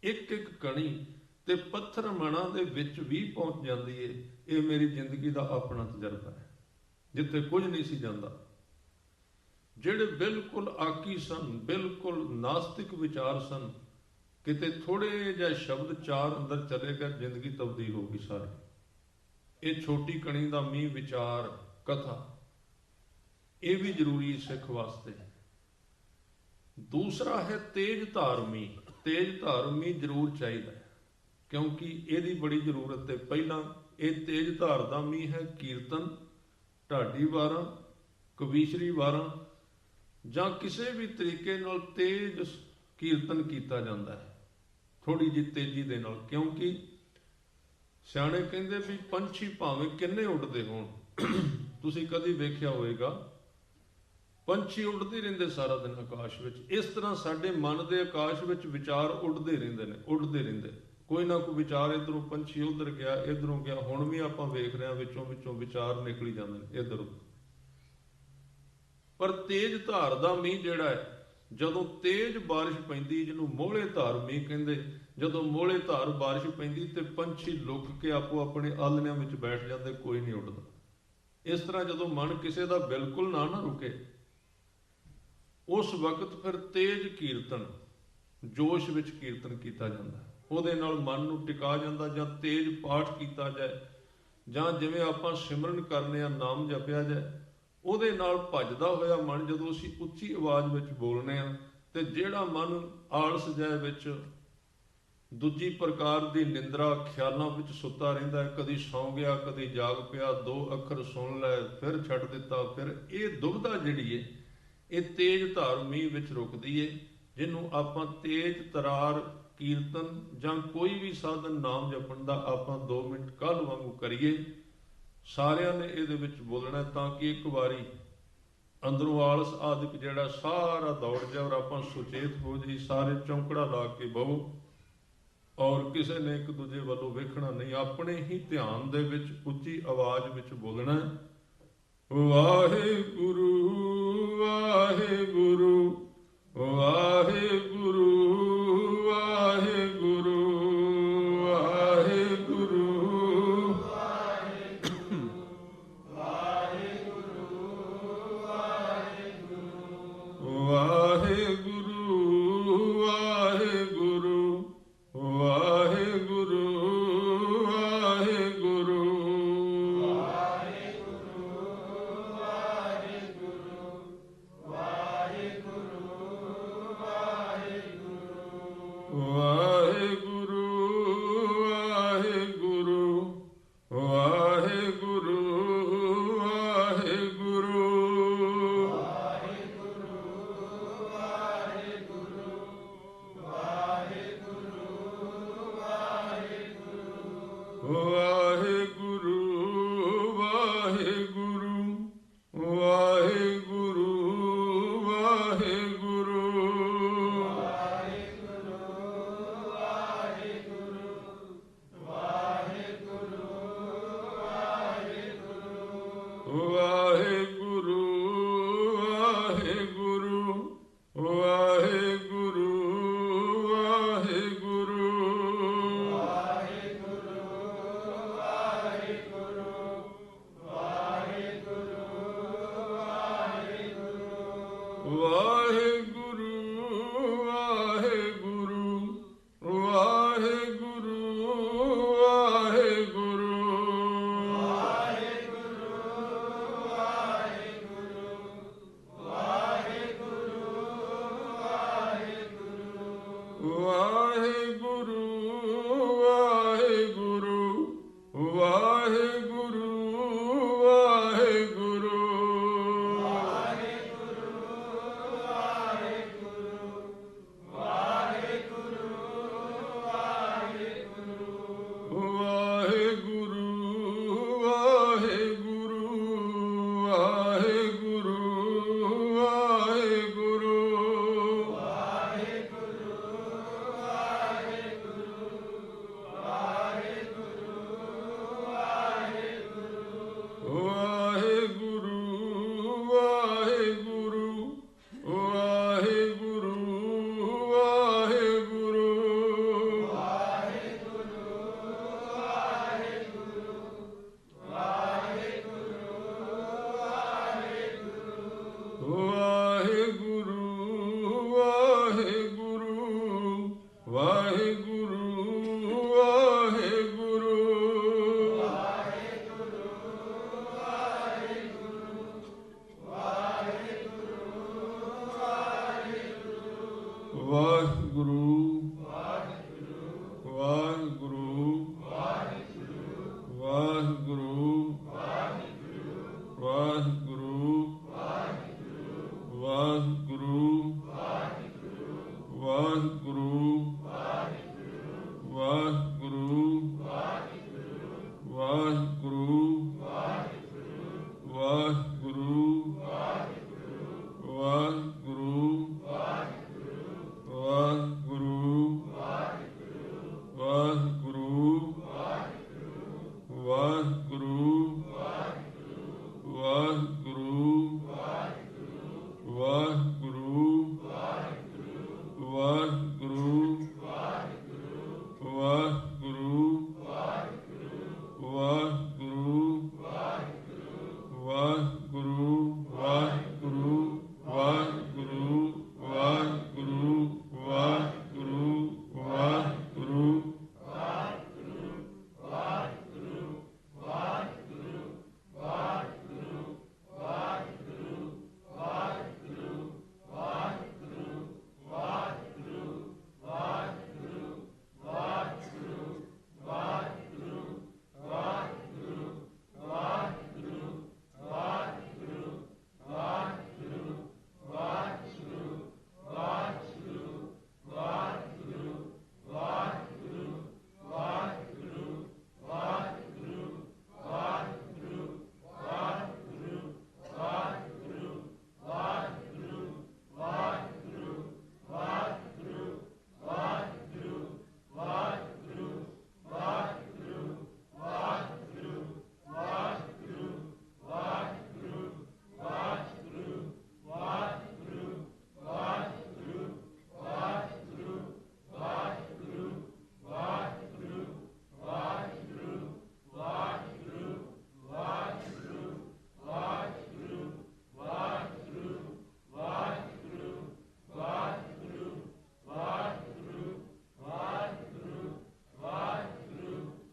ਇੱਕ ਇੱਕ ਕਣੀ ਤੇ ਪੱਥਰ ਮਣਾ ਦੇ ਵਿੱਚ ਵੀ ਪਹੁੰਚ ਜਾਂਦੀ ਹੈ। ਇਹ ਮੇਰੀ ਜ਼ਿੰਦਗੀ ਦਾ ਆਪਣਾ ਤਜਰਬਾ ਹੈ। ਜਿੱਥੇ ਕੁਝ ਨਹੀਂ ਸੀ ਜਾਂਦਾ, ਜਿਹੜੇ ਬਿਲਕੁਲ ਆਕੀ ਸਨ, ਬਿਲਕੁਲ ਨਾਸਤਿਕ ਵਿਚਾਰ ਸਨ, ਕਿਤੇ ਥੋੜੇ ਜਿਹੇ ਸ਼ਬਦ ਚਾਰ ਅੰਦਰ ਚਲੇ ਗਏ, ਜ਼ਿੰਦਗੀ ਤਬਦੀਲ ਹੋ ਗਈ ਸਾਰੀ। ਇਹ ਛੋਟੀ ਕਣੀ ਦਾ ਮੀਂਹ, ਵਿਚਾਰ, ਕਥਾ, ਇਹ ਵੀ ਜ਼ਰੂਰੀ ਸਿੱਖ ਵਾਸਤੇ। ਦੂਸਰਾ ਹੈ ਤੇਜ਼ ਧਾਰ ਮੀਂਹ। ਤੇਜ਼ ਧਾਰ ਮੀਂਹ ਜ਼ਰੂਰ ਚਾਹੀਦਾ ਕਿਉਂਕਿ ਇਹਦੀ ਬੜੀ ਜ਼ਰੂਰਤ ਹੈ। ਪਹਿਲਾਂ ਇਹ ਤੇਜ਼ ਧਾਰ ਦਾ ਮੀਂਹ ਹੈ ਕੀਰਤਨ, ਢਾਡੀ ਵਾਰਾਂ, ਕਵੀਸ਼ਰੀ ਵਾਰਾਂ ਜਾਂ ਕਿਸੇ ਵੀ ਤਰੀਕੇ ਨਾਲ ਤੇਜ਼ ਕੀਰਤਨ ਕੀਤਾ ਜਾਂਦਾ ਹੈ, ਥੋੜੀ ਜਿਹੀ ਤੇਜ਼ੀ ਦੇ ਨਾਲ। ਕਿਉਂਕਿ ਸਿਆਣੇ ਕਹਿੰਦੇ ਵੀ ਪੰਛੀ ਭਾਵੇਂ ਕਿੰਨੇ ਉੱਡਦੇ ਹੋਣ, ਤੁਸੀਂ ਕਦੀ ਵੇਖਿਆ ਹੋਵੇਗਾ ਪੰਛੀ ਉੱਡਦੇ ਰਹਿੰਦੇ ਸਾਰਾ ਦਿਨ ਆਕਾਸ਼ ਵਿੱਚ। ਇਸ ਤਰ੍ਹਾਂ ਸਾਡੇ ਮਨ ਦੇ ਆਕਾਸ਼ ਵਿੱਚ ਵਿਚਾਰ ਉੱਡਦੇ ਰਹਿੰਦੇ ਨੇ, ਉੱਡਦੇ ਰਹਿੰਦੇ। ਕੋਈ ਨਾ ਕੋਈ ਵਿਚਾਰ, ਇੱਧਰੋਂ ਪੰਛੀ ਉੱਧਰ ਗਿਆ, ਇੱਧਰੋਂ ਗਿਆ। ਹੁਣ ਵੀ ਆਪਾਂ ਵੇਖ ਰਹੇ ਹਾਂ ਵਿੱਚੋਂ ਵਿੱਚੋਂ ਵਿਚਾਰ ਨਿਕਲੀ ਜਾਂਦੇ ਨੇ ਇੱਧਰ ਉੱਧਰ। ਪਰ ਤੇਜ਼ ਧਾਰ ਦਾ ਮੀਂਹ ਜਿਹੜਾ ਹੈ, ਜਦੋਂ ਤੇਜ਼ ਬਾਰਿਸ਼ ਪੈਂਦੀ, ਜਿਹਨੂੰ ਮੋਹਲੇ ਧਾਰ ਮੀਂਹ ਕਹਿੰਦੇ, ਜਦੋਂ ਮੋਹਲੇ ਧਾਰ ਬਾਰਿਸ਼ ਪੈਂਦੀ ਤੇ ਪੰਛੀ ਲੁਕ ਕੇ ਆਪੋ ਆਪਣੇ ਆਲ੍ਹਣਿਆਂ ਵਿੱਚ ਬੈਠ ਜਾਂਦੇ, ਕੋਈ ਨਹੀਂ ਉੱਡਦਾ। ਇਸ ਤਰ੍ਹਾਂ ਜਦੋਂ ਮਨ ਕਿਸੇ ਦਾ ਬਿਲਕੁਲ ਨਾ ਰੁਕੇ, ਉਸ ਵਕਤ ਫਿਰ ਤੇਜ਼ ਕੀਰਤਨ, ਜੋਸ਼ ਵਿੱਚ ਕੀਰਤਨ ਕੀਤਾ ਜਾਂਦਾ, ਉਹਦੇ ਨਾਲ ਮਨ ਨੂੰ ਟਿਕਾ ਜਾਂਦਾ। ਜਾਂ ਤੇਜ਼ ਪਾਠ ਕੀਤਾ ਜਾਏ, ਜਾਂ ਜਿਵੇਂ ਆਪਾਂ ਸਿਮਰਨ ਕਰਨੇ ਆ, ਨਾਮ ਜਪਿਆ ਜਾਏ, ਉਹਦੇ ਨਾਲ ਭੱਜਦਾ ਹੋਇਆ ਮਨ ਜਦੋਂ ਅਸੀਂ ਉੱਚੀ ਆਵਾਜ਼ ਵਿੱਚ ਬੋਲਨੇ ਆ, ਤੇ ਜਿਹੜਾ ਮਨ ਆਲਸ ਜਾਏ ਵਿੱਚ, ਦੂਜੀ ਪ੍ਰਕਾਰ ਦੀ ਨਿੰਦਰਾ ਖਿਆਲਾਂ ਵਿੱਚ ਸੁੱਤਾ ਰਹਿੰਦਾ ਹੈ, ਕਦੀ ਸੌਂ ਗਿਆ, ਕਦੀ ਜਾਗ ਪਿਆ, 2 ਅੱਖਰ ਸੁਣ ਲੈ ਫਿਰ ਛੱਡ ਦਿੱਤਾ, ਫਿਰ ਇਹ ਦੁਬਿਧਾ ਜਿਹੜੀ ਏ, ਇਹ ਤੇਜ਼ ਧਾਰ ਮੀਂਹ ਵਿੱਚ ਰੁਕਦੀ ਏ। ਜਿਹਨੂੰ ਆਪਾਂ ਤੇਜ਼ ਤਰਾਰ ਕੀਰਤਨ ਜਾਂ ਕੋਈ ਵੀ ਸਾਧਨ ਨਾਮ ਜਪਣ ਦਾ ਆਪਾਂ 2 ਮਿੰਟ ਕੱਲ੍ਹ ਵਾਂਗੂ ਕਰੀਏ। ਸਾਰਿਆਂ ਨੇ ਇਹਦੇ ਵਿੱਚ ਬੋਲਣਾ, ਤਾਂ ਕਿ ਇੱਕ ਵਾਰੀ ਅੰਦਰੋਂ ਆਲਸ ਆਦਿਕ ਜਿਹੜਾ ਸਾਰਾ ਦੌੜ ਜਾਏ ਔਰ ਆਪਾਂ ਸੁਚੇਤ ਹੋ ਜਾਈਏ। ਸਾਰੇ ਚੌਂਕੜਾ ਲਾ ਕੇ ਬਹੋ, ਔਰ ਕਿਸੇ ਨੇ ਇੱਕ ਦੂਜੇ ਵੱਲੋਂ ਵੇਖਣਾ ਨਹੀਂ, ਆਪਣੇ ਹੀ ਧਿਆਨ ਦੇ ਵਿੱਚ ਉੱਚੀ ਆਵਾਜ਼ ਵਿੱਚ ਬੋਲਣਾ, ਵਾਹਿਗੁਰੂ ਵਾਹਿਗੁਰੂ ਵਾਹਿਗੁਰੂ ਵਾਹਿਗੁਰੂ ਵਾਹਿਗੁਰੂ ਵਾਹਿਗੁਰੂ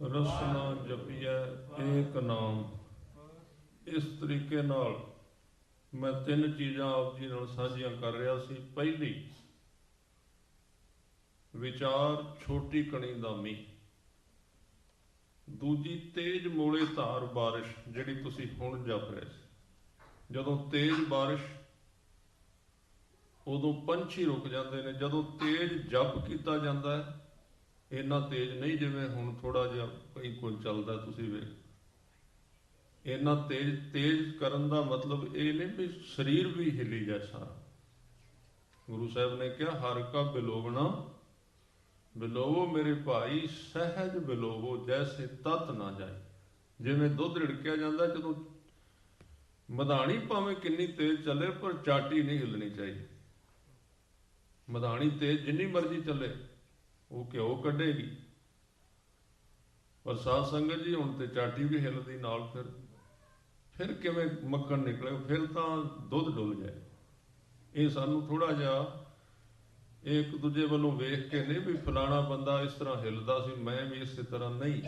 ਰਸਨਾ ਜਪੀਐ ਏਕ ਨਾਮ। ਇਸ ਤਰੀਕੇ ਨਾਲ ਮੈਂ 3 ਚੀਜ਼ਾਂ ਆਪ ਜੀ ਨਾਲ ਸਾਂਝੀਆਂ ਕਰ ਰਿਹਾ ਸੀ। ਪਹਿਲੀ, ਵਿਚਾਰ ਛੋਟੀ ਕਣੀ ਦਾ ਮੀਂਹ। ਦੂਜੀ, ਤੇਜ ਮੋਲੇ ਧਾਰ ਬਾਰਿਸ਼, ਜਿਹੜੀ ਤੁਸੀਂ ਹੁਣ ਜਪ ਰਹੇ ਸੀ। ਜਦੋਂ ਤੇਜ ਬਾਰਿਸ਼, ਉਦੋਂ ਪੰਛੀ ਰੁਕ ਜਾਂਦੇ ਨੇ। ਜਦੋਂ ਤੇਜ ਜਪ ਕੀਤਾ ਜਾਂਦਾ ਹੈ, ਇੰਨਾ ਤੇਜ਼ ਨਹੀਂ ਜਿਵੇਂ ਹੁਣ ਥੋੜਾ ਜਿਹਾ ਕਈ ਕੋਲ ਚੱਲਦਾ, ਤੁਸੀਂ ਵੇਖ। ਇੰਨਾ ਤੇਜ਼ ਕਰਨ ਦਾ ਮਤਲਬ ਇਹ ਨਹੀਂ ਵੀ ਸਰੀਰ ਵੀ ਹਿੱਲੀ ਜਾਏ ਸਾਰਾ। ਗੁਰੂ ਸਾਹਿਬ ਨੇ ਕਿਹਾ, ਹਰ ਕਾ ਬਿਲੋਵਣਾ ਬਿਲੋਵੋ ਮੇਰੇ ਭਾਈ, ਸਹਿਜ ਬਿਲੋਵੋ ਜੈਸੇ ਤਤ ਨਾ ਜਾਏ। ਜਿਵੇਂ ਦੁੱਧ ਰਿੜਕਿਆ ਜਾਂਦਾ, ਜਦੋਂ ਮਧਾਣੀ ਭਾਵੇਂ ਕਿੰਨੀ ਤੇਜ਼ ਚੱਲੇ ਪਰ ਚਾਟੀ ਨਹੀਂ ਹਿੱਲਣੀ ਚਾਹੀਦੀ। ਮਧਾਣੀ ਤੇਜ਼ ਜਿੰਨੀ ਮਰਜ਼ੀ ਚੱਲੇ, ਉਹ ਘਿਓ ਕੱਢੇਗੀ। ਪਰ ਸਾਧ ਸੰਗਤ ਜੀ, ਹੁਣ ਤੇ ਚਾਟੀ ਵੀ ਹਿੱਲਦੀ ਨਾਲ, ਫਿਰ ਕਿਵੇਂ ਮੱਖਣ ਨਿਕਲੇ? ਫਿਰ ਤਾਂ ਦੁੱਧ ਡੁੱਲ ਜਾਏ। ਇਹ ਸਾਨੂੰ ਥੋੜਾ ਜਿਹਾ ਇੱਕ ਦੂਜੇ ਵੱਲੋਂ ਵੇਖ ਕੇ ਨਹੀਂ ਵੀ ਫਲਾਣਾ ਬੰਦਾ ਇਸ ਤਰ੍ਹਾਂ ਹਿੱਲਦਾ ਸੀ, ਮੈਂ ਵੀ ਇਸੇ ਤਰ੍ਹਾਂ ਨਹੀਂ।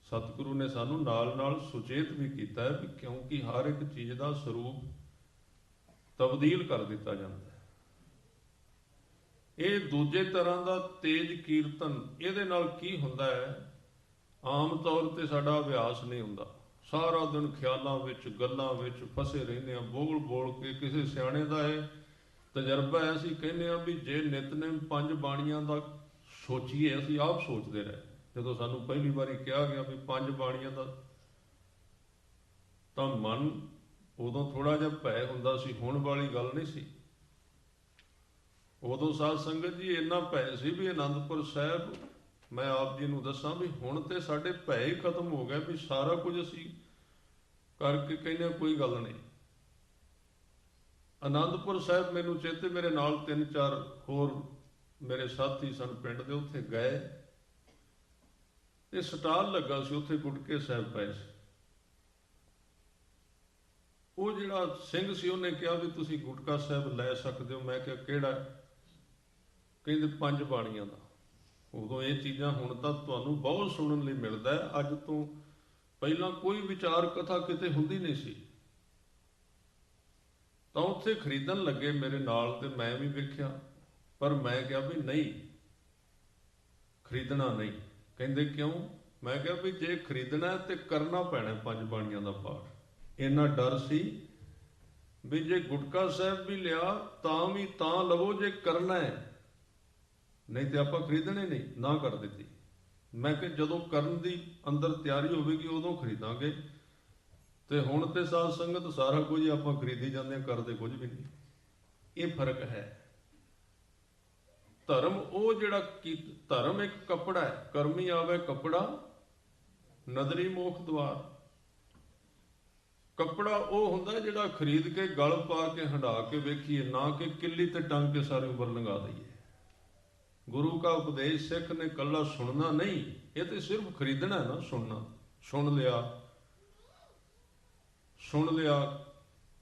ਸਤਿਗੁਰੂ ਨੇ ਸਾਨੂੰ ਨਾਲ ਨਾਲ ਸੁਚੇਤ ਵੀ ਕੀਤਾ ਹੈ ਵੀ ਕਿਉਂਕਿ ਹਰ ਇੱਕ ਚੀਜ਼ ਦਾ ਸਰੂਪ ਤਬਦੀਲ ਕਰ ਦਿੱਤਾ ਜਾਂਦਾ ਹੈ। ਇਹ ਦੂਜੇ ਤਰ੍ਹਾਂ ਦਾ ਤੇਜ ਕੀਰਤਨ, ਇਹਦੇ ਨਾਲ ਕੀ ਹੁੰਦਾ ਹੈ? ਆਮ ਤੌਰ ਤੇ ਸਾਡਾ ਅਭਿਆਸ ਨਹੀਂ ਹੁੰਦਾ। ਸਾਰਾ ਦਿਨ ਖਿਆਲਾਂ ਵਿੱਚ, ਗੱਲਾਂ ਵਿੱਚ ਫਸੇ ਰਹਿੰਦੇ ਹਾਂ, ਬੋਲ ਬੋਲ ਕੇ। ਕਿਸੇ ਸਿਆਣੇ ਦਾ ਇਹ ਤਜਰਬਾ ਹੈ, ਅਸੀਂ ਕਹਿੰਦੇ ਹਾਂ ਵੀ ਜੇ ਨਿਤਨੇਮ 5 ਬਾਣੀਆਂ ਦਾ ਸੋਚੀਏ, ਅਸੀਂ ਆਪ ਸੋਚਦੇ ਰਹੇ ਜਦੋਂ ਸਾਨੂੰ ਪਹਿਲੀ ਵਾਰੀ ਕਿਹਾ ਗਿਆ ਵੀ 5 ਬਾਣੀਆਂ ਦਾ, ਤਾਂ ਮਨ ਉਦੋਂ ਥੋੜਾ ਜਿਹਾ ਭੈ ਹੁੰਦਾ ਸੀ। ਹੁਣ ਵਾਲੀ ਗੱਲ ਨਹੀਂ ਸੀ। ਉਦੋਂ ਸਾਧ ਸੰਗਤ ਜੀ ਇੰਨਾ ਭੈ ਸੀ ਵੀ ਅਨੰਦਪੁਰ ਸਾਹਿਬ, ਮੈਂ ਆਪ ਜੀ ਨੂੰ ਦੱਸਾਂ ਵੀ ਹੁਣ ਤੇ ਸਾਡੇ ਭੈ ਹੀ ਖਤਮ ਹੋ ਗਿਆ ਵੀ ਸਾਰਾ ਕੁਝ ਅਸੀਂ ਕਰਕੇ ਕਹਿੰਦੇ ਕੋਈ ਗੱਲ ਨਹੀਂ। ਅਨੰਦਪੁਰ ਸਾਹਿਬ ਮੈਨੂੰ ਚੇਤੇ, ਮੇਰੇ ਨਾਲ 3-4 ਹੋਰ ਮੇਰੇ ਸਾਥੀ ਸਨ ਪਿੰਡ ਦੇ, ਉੱਥੇ ਗਏ ਤੇ ਸਟਾਲ ਲੱਗਾ ਸੀ, ਉੱਥੇ ਗੁਟਕੇ ਸਾਹਿਬ ਪਏ ਸੀ। ਉਹ ਜਿਹੜਾ ਸਿੰਘ ਸੀ ਉਹਨੇ ਕਿਹਾ ਵੀ ਤੁਸੀਂ ਗੁਟਕਾ ਸਾਹਿਬ ਲੈ ਸਕਦੇ ਹੋ। ਮੈਂ ਕਿਹਾ ਕਿਹੜਾ? ਕਹਿੰਦੇ 5 ਬਾਣੀਆਂ ਦਾ। ਉਦੋਂ ਇਹ ਚੀਜ਼ਾਂ ਹੁਣ ਤਾਂ ਤੁਹਾਨੂੰ ਬਹੁਤ ਸੁਣਨ ਲਈ ਮਿਲਦਾ ਹੈ, ਅੱਜ ਤੋਂ ਪਹਿਲਾਂ ਕੋਈ ਵਿਚਾਰ ਕਥਾ ਕਿਤੇ ਹੁੰਦੀ ਨਹੀਂ ਸੀ। ਤਾਂ ਉੱਥੇ ਖਰੀਦਣ ਲੱਗੇ ਮੇਰੇ ਨਾਲ, ਤੇ ਮੈਂ ਵੀ ਵੇਖਿਆ, ਪਰ ਮੈਂ ਕਿਹਾ ਵੀ ਨਹੀਂ, ਖਰੀਦਣਾ ਨਹੀਂ। ਕਹਿੰਦੇ ਕਿਉਂ? ਮੈਂ ਕਿਹਾ ਵੀ ਜੇ ਖਰੀਦਣਾ ਤੇ ਕਰਨਾ ਪੈਣਾ 5 ਬਾਣੀਆਂ ਦਾ ਪਾਠ। ਇੰਨਾ ਡਰ ਸੀ ਵੀ ਜੇ ਗੁਟਕਾ ਸਾਹਿਬ ਵੀ ਲਿਆ ਤਾਂ ਵੀ ਤਾਂ ਲਵੋ ਜੇ ਕਰਨਾ ਹੈ, ਨਹੀਂ ਤੇ ਆਪਾਂ ਖਰੀਦਣੇ ਨਹੀਂ, ਨਾ ਕਰ ਦਿੱਤੀ। ਮੈਂ ਕਿਹਾ ਜਦੋਂ ਕਰਨ ਦੀ ਅੰਦਰ ਤਿਆਰੀ ਹੋਵੇਗੀ ਉਦੋਂ ਖਰੀਦਾਂਗੇ। ਤੇ ਹੁਣ ਤੇ ਸਾਧ ਸੰਗਤ ਸਾਰਾ ਕੁਝ ਆਪਾਂ ਖਰੀਦੀ ਜਾਂਦੇ ਹਾਂ, ਕਰਦੇ ਕੁਝ ਵੀ ਨਹੀਂ। ਇਹ ਫਰਕ ਹੈ। ਧਰਮ ਉਹ ਜਿਹੜਾ ਧਰਮ ਇੱਕ ਕੱਪੜਾ ਹੈ, ਕਰਮੀ ਆਵੇ ਕੱਪੜਾ, ਨਦਰੀ ਮੋਖ ਦੁਆਰ। ਕੱਪੜਾ ਉਹ ਹੁੰਦਾ ਜਿਹੜਾ ਖਰੀਦ ਕੇ ਗਲ ਪਾ ਕੇ ਹੰਢਾ ਕੇ ਵੇਖੀਏ, ਨਾ ਕਿ ਕਿੱਲੀ ਤੇ ਟੰਗ ਕੇ ਸਾਰੀ ਉਮਰ ਲੰਘਾ ਦਈਏ। ਗੁਰੂ ਕਾ ਉਪਦੇਸ਼ ਸਿੱਖ ਨੇ ਕੱਲਾ ਸੁਣਨਾ ਨਹੀਂ, ਇਹ ਤੇ ਸਿਰਫ ਖਰੀਦਣਾ ਨਾ, ਸੁਣਨਾ। ਸੁਣ ਲਿਆ।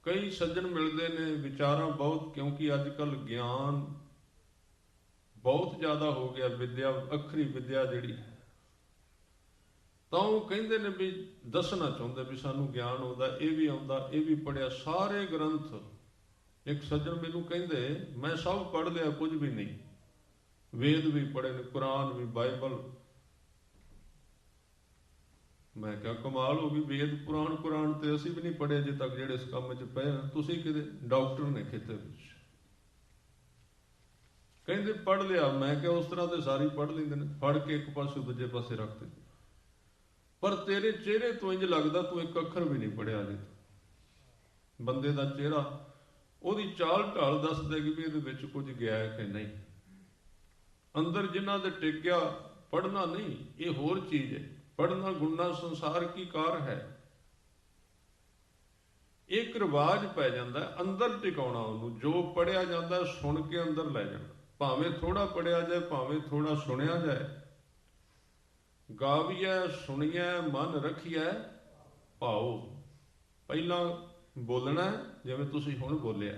ਕਈ ਸੱਜਣ ਮਿਲਦੇ ਨੇ, ਵਿਚਾਰਾਂ ਬਹੁਤ, ਕਿਉਂਕਿ ਅੱਜ ਕੱਲ ਗਿਆਨ ਬਹੁਤ ਜ਼ਿਆਦਾ ਹੋ ਗਿਆ, ਵਿਦਿਆ, ਅੱਖਰੀ ਵਿਦਿਆ ਜਿਹੜੀ ਹੈ, ਤਾਂ ਉਹ ਕਹਿੰਦੇ ਨੇ ਵੀ ਦੱਸਣਾ ਚਾਹੁੰਦੇ ਵੀ ਸਾਨੂੰ ਗਿਆਨ ਆਉਂਦਾ, ਇਹ ਵੀ ਆਉਂਦਾ, ਇਹ ਵੀ ਪੜ੍ਹਿਆ, ਸਾਰੇ ਗ੍ਰੰਥ। ਇੱਕ ਸੱਜਣ ਮੈਨੂੰ ਕਹਿੰਦੇ ਮੈਂ ਸਭ ਪੜ੍ਹ ਲਿਆ, ਕੁਝ ਵੀ ਨਹੀਂ। ਵੇਦ ਵੀ ਪੜ੍ਹੇ ਨੇ, ਕੁਰਾਨ ਵੀ, ਬਾਈਬਲ। ਮੈਂ ਕਿਹਾ ਕਮਾਲ ਹੋ ਗਈ, ਵੇਦ ਕੁਰਾਨ ਤੇ ਅਸੀਂ ਵੀ ਨਹੀਂ ਪੜ੍ਹੇ ਅਜੇ ਤੱਕ, ਜਿਹੜੇ ਇਸ ਕੰਮ 'ਚ ਪਏ ਹਨ। ਤੁਸੀਂ ਕਿਤੇ ਡਾਕਟਰ ਨੇ ਖੇਤਰ ਵਿੱਚ। ਕਹਿੰਦੇ ਪੜ੍ਹ ਲਿਆ। ਮੈਂ ਕਿਹਾ ਉਸ ਤਰ੍ਹਾਂ ਤੇ ਸਾਰੀ ਪੜ੍ਹ ਲੈਂਦੇ ਨੇ, ਫੜ ਕੇ ਇੱਕ ਪਾਸੇ ਦੂਜੇ ਪਾਸੇ ਰੱਖ ਦਿੰਦੇ, ਪਰ ਤੇਰੇ ਚਿਹਰੇ ਤੋਂ ਇੰਝ ਲੱਗਦਾ ਤੂੰ ਇੱਕ ਅੱਖਰ ਵੀ ਨਹੀਂ ਪੜ੍ਹਿਆ ਅਜੇ ਤੱਕ। ਬੰਦੇ ਦਾ ਚਿਹਰਾ, ਉਹਦੀ ਚਾਲ ਢਾਲ ਦੱਸ ਦੇਗੀ ਵੀ ਇਹਦੇ ਵਿੱਚ ਕੁਝ ਗਿਆ ਹੈ ਕਿ ਨਹੀਂ। ਅੰਦਰ ਜਿਨ੍ਹਾਂ ਦੇ ਟਿਕ ਗਿਆ, ਪੜ੍ਹਨਾ ਨਹੀਂ, ਇਹ ਹੋਰ ਚੀਜ਼ ਹੈ। ਪੜ੍ਹਨਾ ਗੁਣਨਾ ਸੰਸਾਰ ਕੀ ਕਾਰ ਹੈ। ਇੱਕ ਰਿਵਾਜ ਪੈ ਜਾਂਦਾ, ਅੰਦਰ ਟਿਕਾਉਣਾ ਉਹਨੂੰ। ਜੋ ਪੜ੍ਹਿਆ ਜਾਂਦਾ ਸੁਣ ਕੇ ਅੰਦਰ ਲੈ ਜਾਣਾ, ਭਾਵੇਂ ਥੋੜਾ ਪੜ੍ਹਿਆ ਜਾਏ, ਭਾਵੇਂ ਥੋੜਾ ਸੁਣਿਆ ਜਾਏ। ਗਾਵੀਐ ਸੁਣੀਐ ਮਨ ਰੱਖੀਐ ਭਾਉ। ਪਹਿਲਾਂ ਬੋਲਣਾ ਜਿਵੇਂ ਤੁਸੀਂ ਹੁਣ ਬੋਲਿਆ,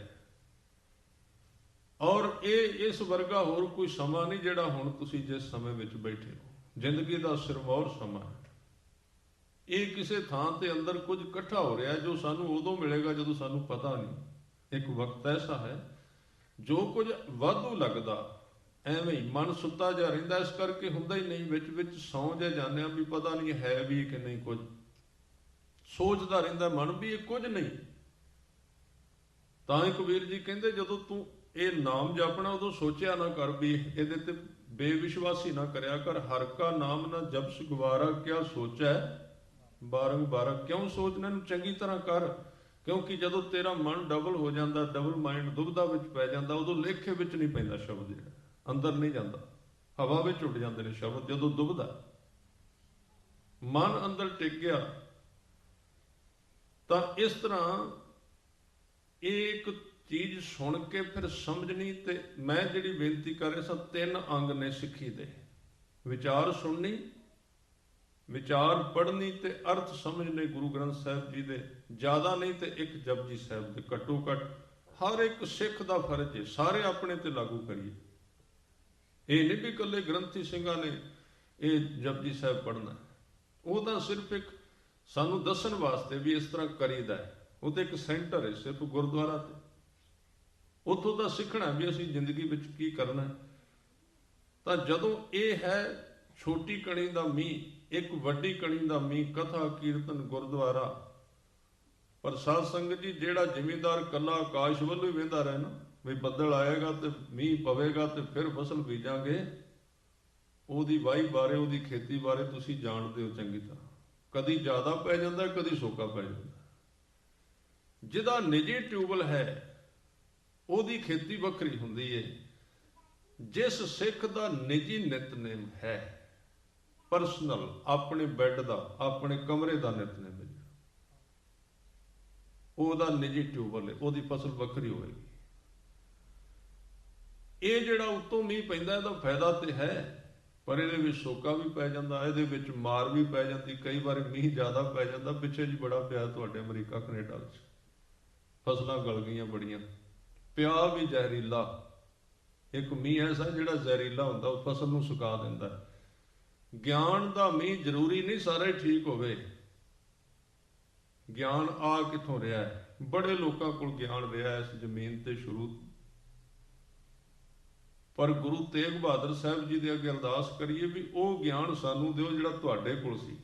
ਔਰ ਇਹ ਇਸ ਵਰਗਾ ਹੋਰ ਕੋਈ ਸਮਾਂ ਨਹੀਂ ਜਿਹੜਾ ਹੁਣ ਤੁਸੀਂ ਜਿਸ ਸਮੇਂ ਵਿੱਚ ਬੈਠੇ ਹੋ। ਜ਼ਿੰਦਗੀ ਦਾ ਸਿਰਮੌਰ ਸਮਾਂ ਹੈ। ਇਹ ਕਿਸੇ ਥਾਂ ਤੇ ਅੰਦਰ ਕੁਝ ਇਕੱਠਾ ਹੋ ਰਿਹਾ ਜੋ ਸਾਨੂੰ ਉਦੋਂ ਮਿਲੇਗਾ ਜਦੋਂ ਸਾਨੂੰ ਪਤਾ ਨਹੀਂ। ਇੱਕ ਵਕਤ ਐਸਾ ਹੈ ਜੋ ਕੁਝ ਵਾਧੂ ਲੱਗਦਾ, ਐਵੇਂ ਹੀ ਮਨ ਸੁੱਤਾ ਜਾ ਰਹਿੰਦਾ, ਇਸ ਕਰਕੇ ਹੁੰਦਾ ਹੀ ਨਹੀਂ। ਵਿੱਚ ਵਿੱਚ ਸੌਂ ਜਾ ਜਾਂਦੇ ਆ ਵੀ ਪਤਾ ਨਹੀਂ ਹੈ ਵੀ ਕਿ ਨਹੀਂ, ਕੁਝ ਸੋਚਦਾ ਰਹਿੰਦਾ ਮਨ ਵੀ ਇਹ ਕੁਝ ਨਹੀਂ। ਤਾਂ ਹੀ ਕਬੀਰ ਜੀ ਕਹਿੰਦੇ ਜਦੋਂ ਤੂੰ ਇਹ ਨਾਮ ਜਪਣਾ ਉਦੋਂ ਸੋਚਿਆ ਨਾ ਕਰ ਵੀ ਇਹਦੇ ਤੇ ਬੇਵਿਸ਼ਵਾਸੀ ਨਾ ਕਰਿਆ ਕਰ। ਹਰ ਕਾ ਨਾਮ ਨਾ ਜਪਸ ਗਵਾਰਾ, ਕਿਆ ਸੋਚੈ ਬਾਰੰਬਾਰ। ਕਿਉਂ ਸੋਚਣਾ, ਇਹਨੂੰ ਚੰਗੀ ਤਰ੍ਹਾਂ ਕਰ। ਕਿਉਂਕਿ ਜਦੋਂ ਤੇਰਾ ਮਨ ਡਬਲ ਹੋ ਜਾਂਦਾ, ਡਬਲ ਮਾਈਂਡ ਦੁਬਿਧਾ ਵਿੱਚ ਪੈ ਜਾਂਦਾ, ਉਦੋਂ ਲੇਖੇ ਵਿੱਚ ਨਹੀਂ ਪੈਂਦਾ ਸ਼ਬਦ, ਜਿਹੜਾ ਅੰਦਰ ਨਹੀਂ ਜਾਂਦਾ, ਹਵਾ ਵਿੱਚ ਉੱਡ ਜਾਂਦੇ ਨੇ ਸ਼ਬਦ। ਜਦੋਂ ਦੁਬਿਧਾ ਮਨ ਅੰਦਰ ਟਿਕ ਗਿਆ ਤਾਂ ਇਸ ਤਰ੍ਹਾਂ ਇਹ ਇੱਕ ਚੀਜ਼ ਸੁਣ ਕੇ ਫਿਰ ਸਮਝਣੀ। ਤੇ ਮੈਂ ਜਿਹੜੀ ਬੇਨਤੀ ਕਰ ਰਿਹਾ ਸਾਂ, 3 ਅੰਗ ਨੇ ਸਿੱਖੀ ਦੇ: ਵਿਚਾਰ ਸੁਣਨੀ, ਵਿਚਾਰ ਪੜ੍ਹਨੀ ਤੇ ਅਰਥ ਸਮਝਣੇ ਗੁਰੂ ਗ੍ਰੰਥ ਸਾਹਿਬ ਜੀ ਦੇ। ਜ਼ਿਆਦਾ ਨਹੀਂ ਤੇ ਇੱਕ ਜਪਜੀ ਸਾਹਿਬ ਦੇ ਘੱਟੋ ਘੱਟ ਹਰ ਇੱਕ ਸਿੱਖ ਦਾ ਫਰਜ਼ ਹੈ, ਸਾਰੇ ਆਪਣੇ ਤੇ ਲਾਗੂ ਕਰੀਏ। ਇਹ ਨਹੀਂ ਵੀ ਇਕੱਲੇ ਗ੍ਰੰਥੀ ਸਿੰਘਾਂ ਨੇ ਇਹ ਜਪਜੀ ਸਾਹਿਬ ਪੜ੍ਹਨਾ, ਉਹ ਤਾਂ ਸਿਰਫ ਇੱਕ ਸਾਨੂੰ ਦੱਸਣ ਵਾਸਤੇ ਵੀ ਇਸ ਤਰ੍ਹਾਂ ਕਰੀਦਾ ਹੈ। ਉਹ ਤਾਂ ਇੱਕ ਸੈਂਟਰ ਹੈ ਸਿਰਫ ਗੁਰਦੁਆਰਾ ਤੇ, ਉੱਥੋਂ ਦਾ ਸਿੱਖਣਾ ਵੀ ਅਸੀਂ ਜ਼ਿੰਦਗੀ ਵਿੱਚ ਕੀ ਕਰਨਾ। ਤਾਂ ਜਦੋਂ ਇਹ ਹੈ ਛੋਟੀ ਕਣੀ ਦਾ ਮੀਂਹ, ਇੱਕ ਵੱਡੀ ਕਣੀ ਦਾ ਮੀਂਹ, ਕਥਾ ਕੀਰਤਨ ਗੁਰਦੁਆਰਾ। ਪਰ ਸਾਧ ਸੰਗਤ ਜੀ, ਜਿਹੜਾ ਜ਼ਿਮੀਂਦਾਰ ਕੱਲਾ ਆਕਾਸ਼ ਵੱਲੋਂ ਹੀ ਵੇਂਦਾ ਰਹੇ ਨਾ ਵੀ ਬੱਦਲ ਆਏਗਾ ਤੇ ਮੀਂਹ ਪਵੇਗਾ ਤੇ ਫਿਰ ਫਸਲ ਬੀਜਾਂਗੇ, ਉਹਦੀ ਵਾਹੀ ਬਾਰੇ, ਉਹਦੀ ਖੇਤੀ ਬਾਰੇ ਤੁਸੀਂ ਜਾਣਦੇ ਹੋ ਚੰਗੀ ਤਰ੍ਹਾਂ। ਕਦੀ ਜ਼ਿਆਦਾ ਪੈ ਜਾਂਦਾ, ਕਦੀ ਸੋਕਾ ਪੈ ਜਾਂਦਾ। ਜਿਹਦਾ ਨਿੱਜੀ ਟਿਊਬਲ ਹੈ ਉਹਦੀ ਖੇਤੀ ਵੱਖਰੀ ਹੁੰਦੀ ਹੈ। ਜਿਸ ਸਿੱਖ ਦਾ ਨਿੱਜੀ ਨਿਤਨੇਮ ਹੈ, ਪਰਸਨਲ, ਆਪਣੇ ਬੈੱਡ ਦਾ, ਆਪਣੇ ਕਮਰੇ ਦਾ ਨਿਤਨੇਮ, ਉਹਦਾ ਨਿੱਜੀ ਟਿਊਬਲ ਹੈ, ਉਹਦੀ ਫਸਲ ਵੱਖਰੀ ਹੋਏਗੀ। ਇਹ ਜਿਹੜਾ ਉੱਤੋਂ ਮੀਂਹ ਪੈਂਦਾ ਇਹਦਾ ਫਾਇਦਾ ਤੇ ਹੈ, ਪਰ ਇਹਦੇ ਵਿੱਚ ਸੋਕਾ ਵੀ ਪੈ ਜਾਂਦਾ, ਇਹਦੇ ਵਿੱਚ ਮਾਰ ਵੀ ਪੈ ਜਾਂਦੀ। ਕਈ ਵਾਰ ਮੀਂਹ ਜ਼ਿਆਦਾ ਪੈ ਜਾਂਦਾ, ਪਿੱਛੇ ਜੀ ਬੜਾ ਪਿਆ ਤੁਹਾਡੇ ਅਮਰੀਕਾ ਕੈਨੇਡਾ ਵਿੱਚ, ਫਸਲਾਂ ਗਲ ਗਈਆਂ ਬੜੀਆਂ, ਪਿਆ ਵੀ ਜ਼ਹਿਰੀਲਾ। ਇੱਕ ਮੀਂਹ ਐਸਾ ਜਿਹੜਾ ਜ਼ਹਿਰੀਲਾ ਹੁੰਦਾ, ਉਹ ਫਸਲ ਨੂੰ ਸੁਕਾ ਦਿੰਦਾ। ਗਿਆਨ ਦਾ ਮੀਂਹ ਜ਼ਰੂਰੀ ਨਹੀਂ ਸਾਰੇ ਠੀਕ ਹੋਵੇ। ਗਿਆਨ ਆ ਕਿੱਥੋਂ ਰਿਹਾ ਹੈ? ਬੜੇ ਲੋਕਾਂ ਕੋਲ ਗਿਆਨ ਰਿਹਾ ਇਸ ਜ਼ਮੀਨ ਤੇ ਸ਼ੁਰੂ, ਪਰ ਗੁਰੂ ਤੇਗ ਬਹਾਦਰ ਸਾਹਿਬ ਜੀ ਦੇ ਅੱਗੇ ਅਰਦਾਸ ਕਰੀਏ ਵੀ ਉਹ ਗਿਆਨ ਸਾਨੂੰ ਦਿਓ ਜਿਹੜਾ ਤੁਹਾਡੇ ਕੋਲ ਸੀ।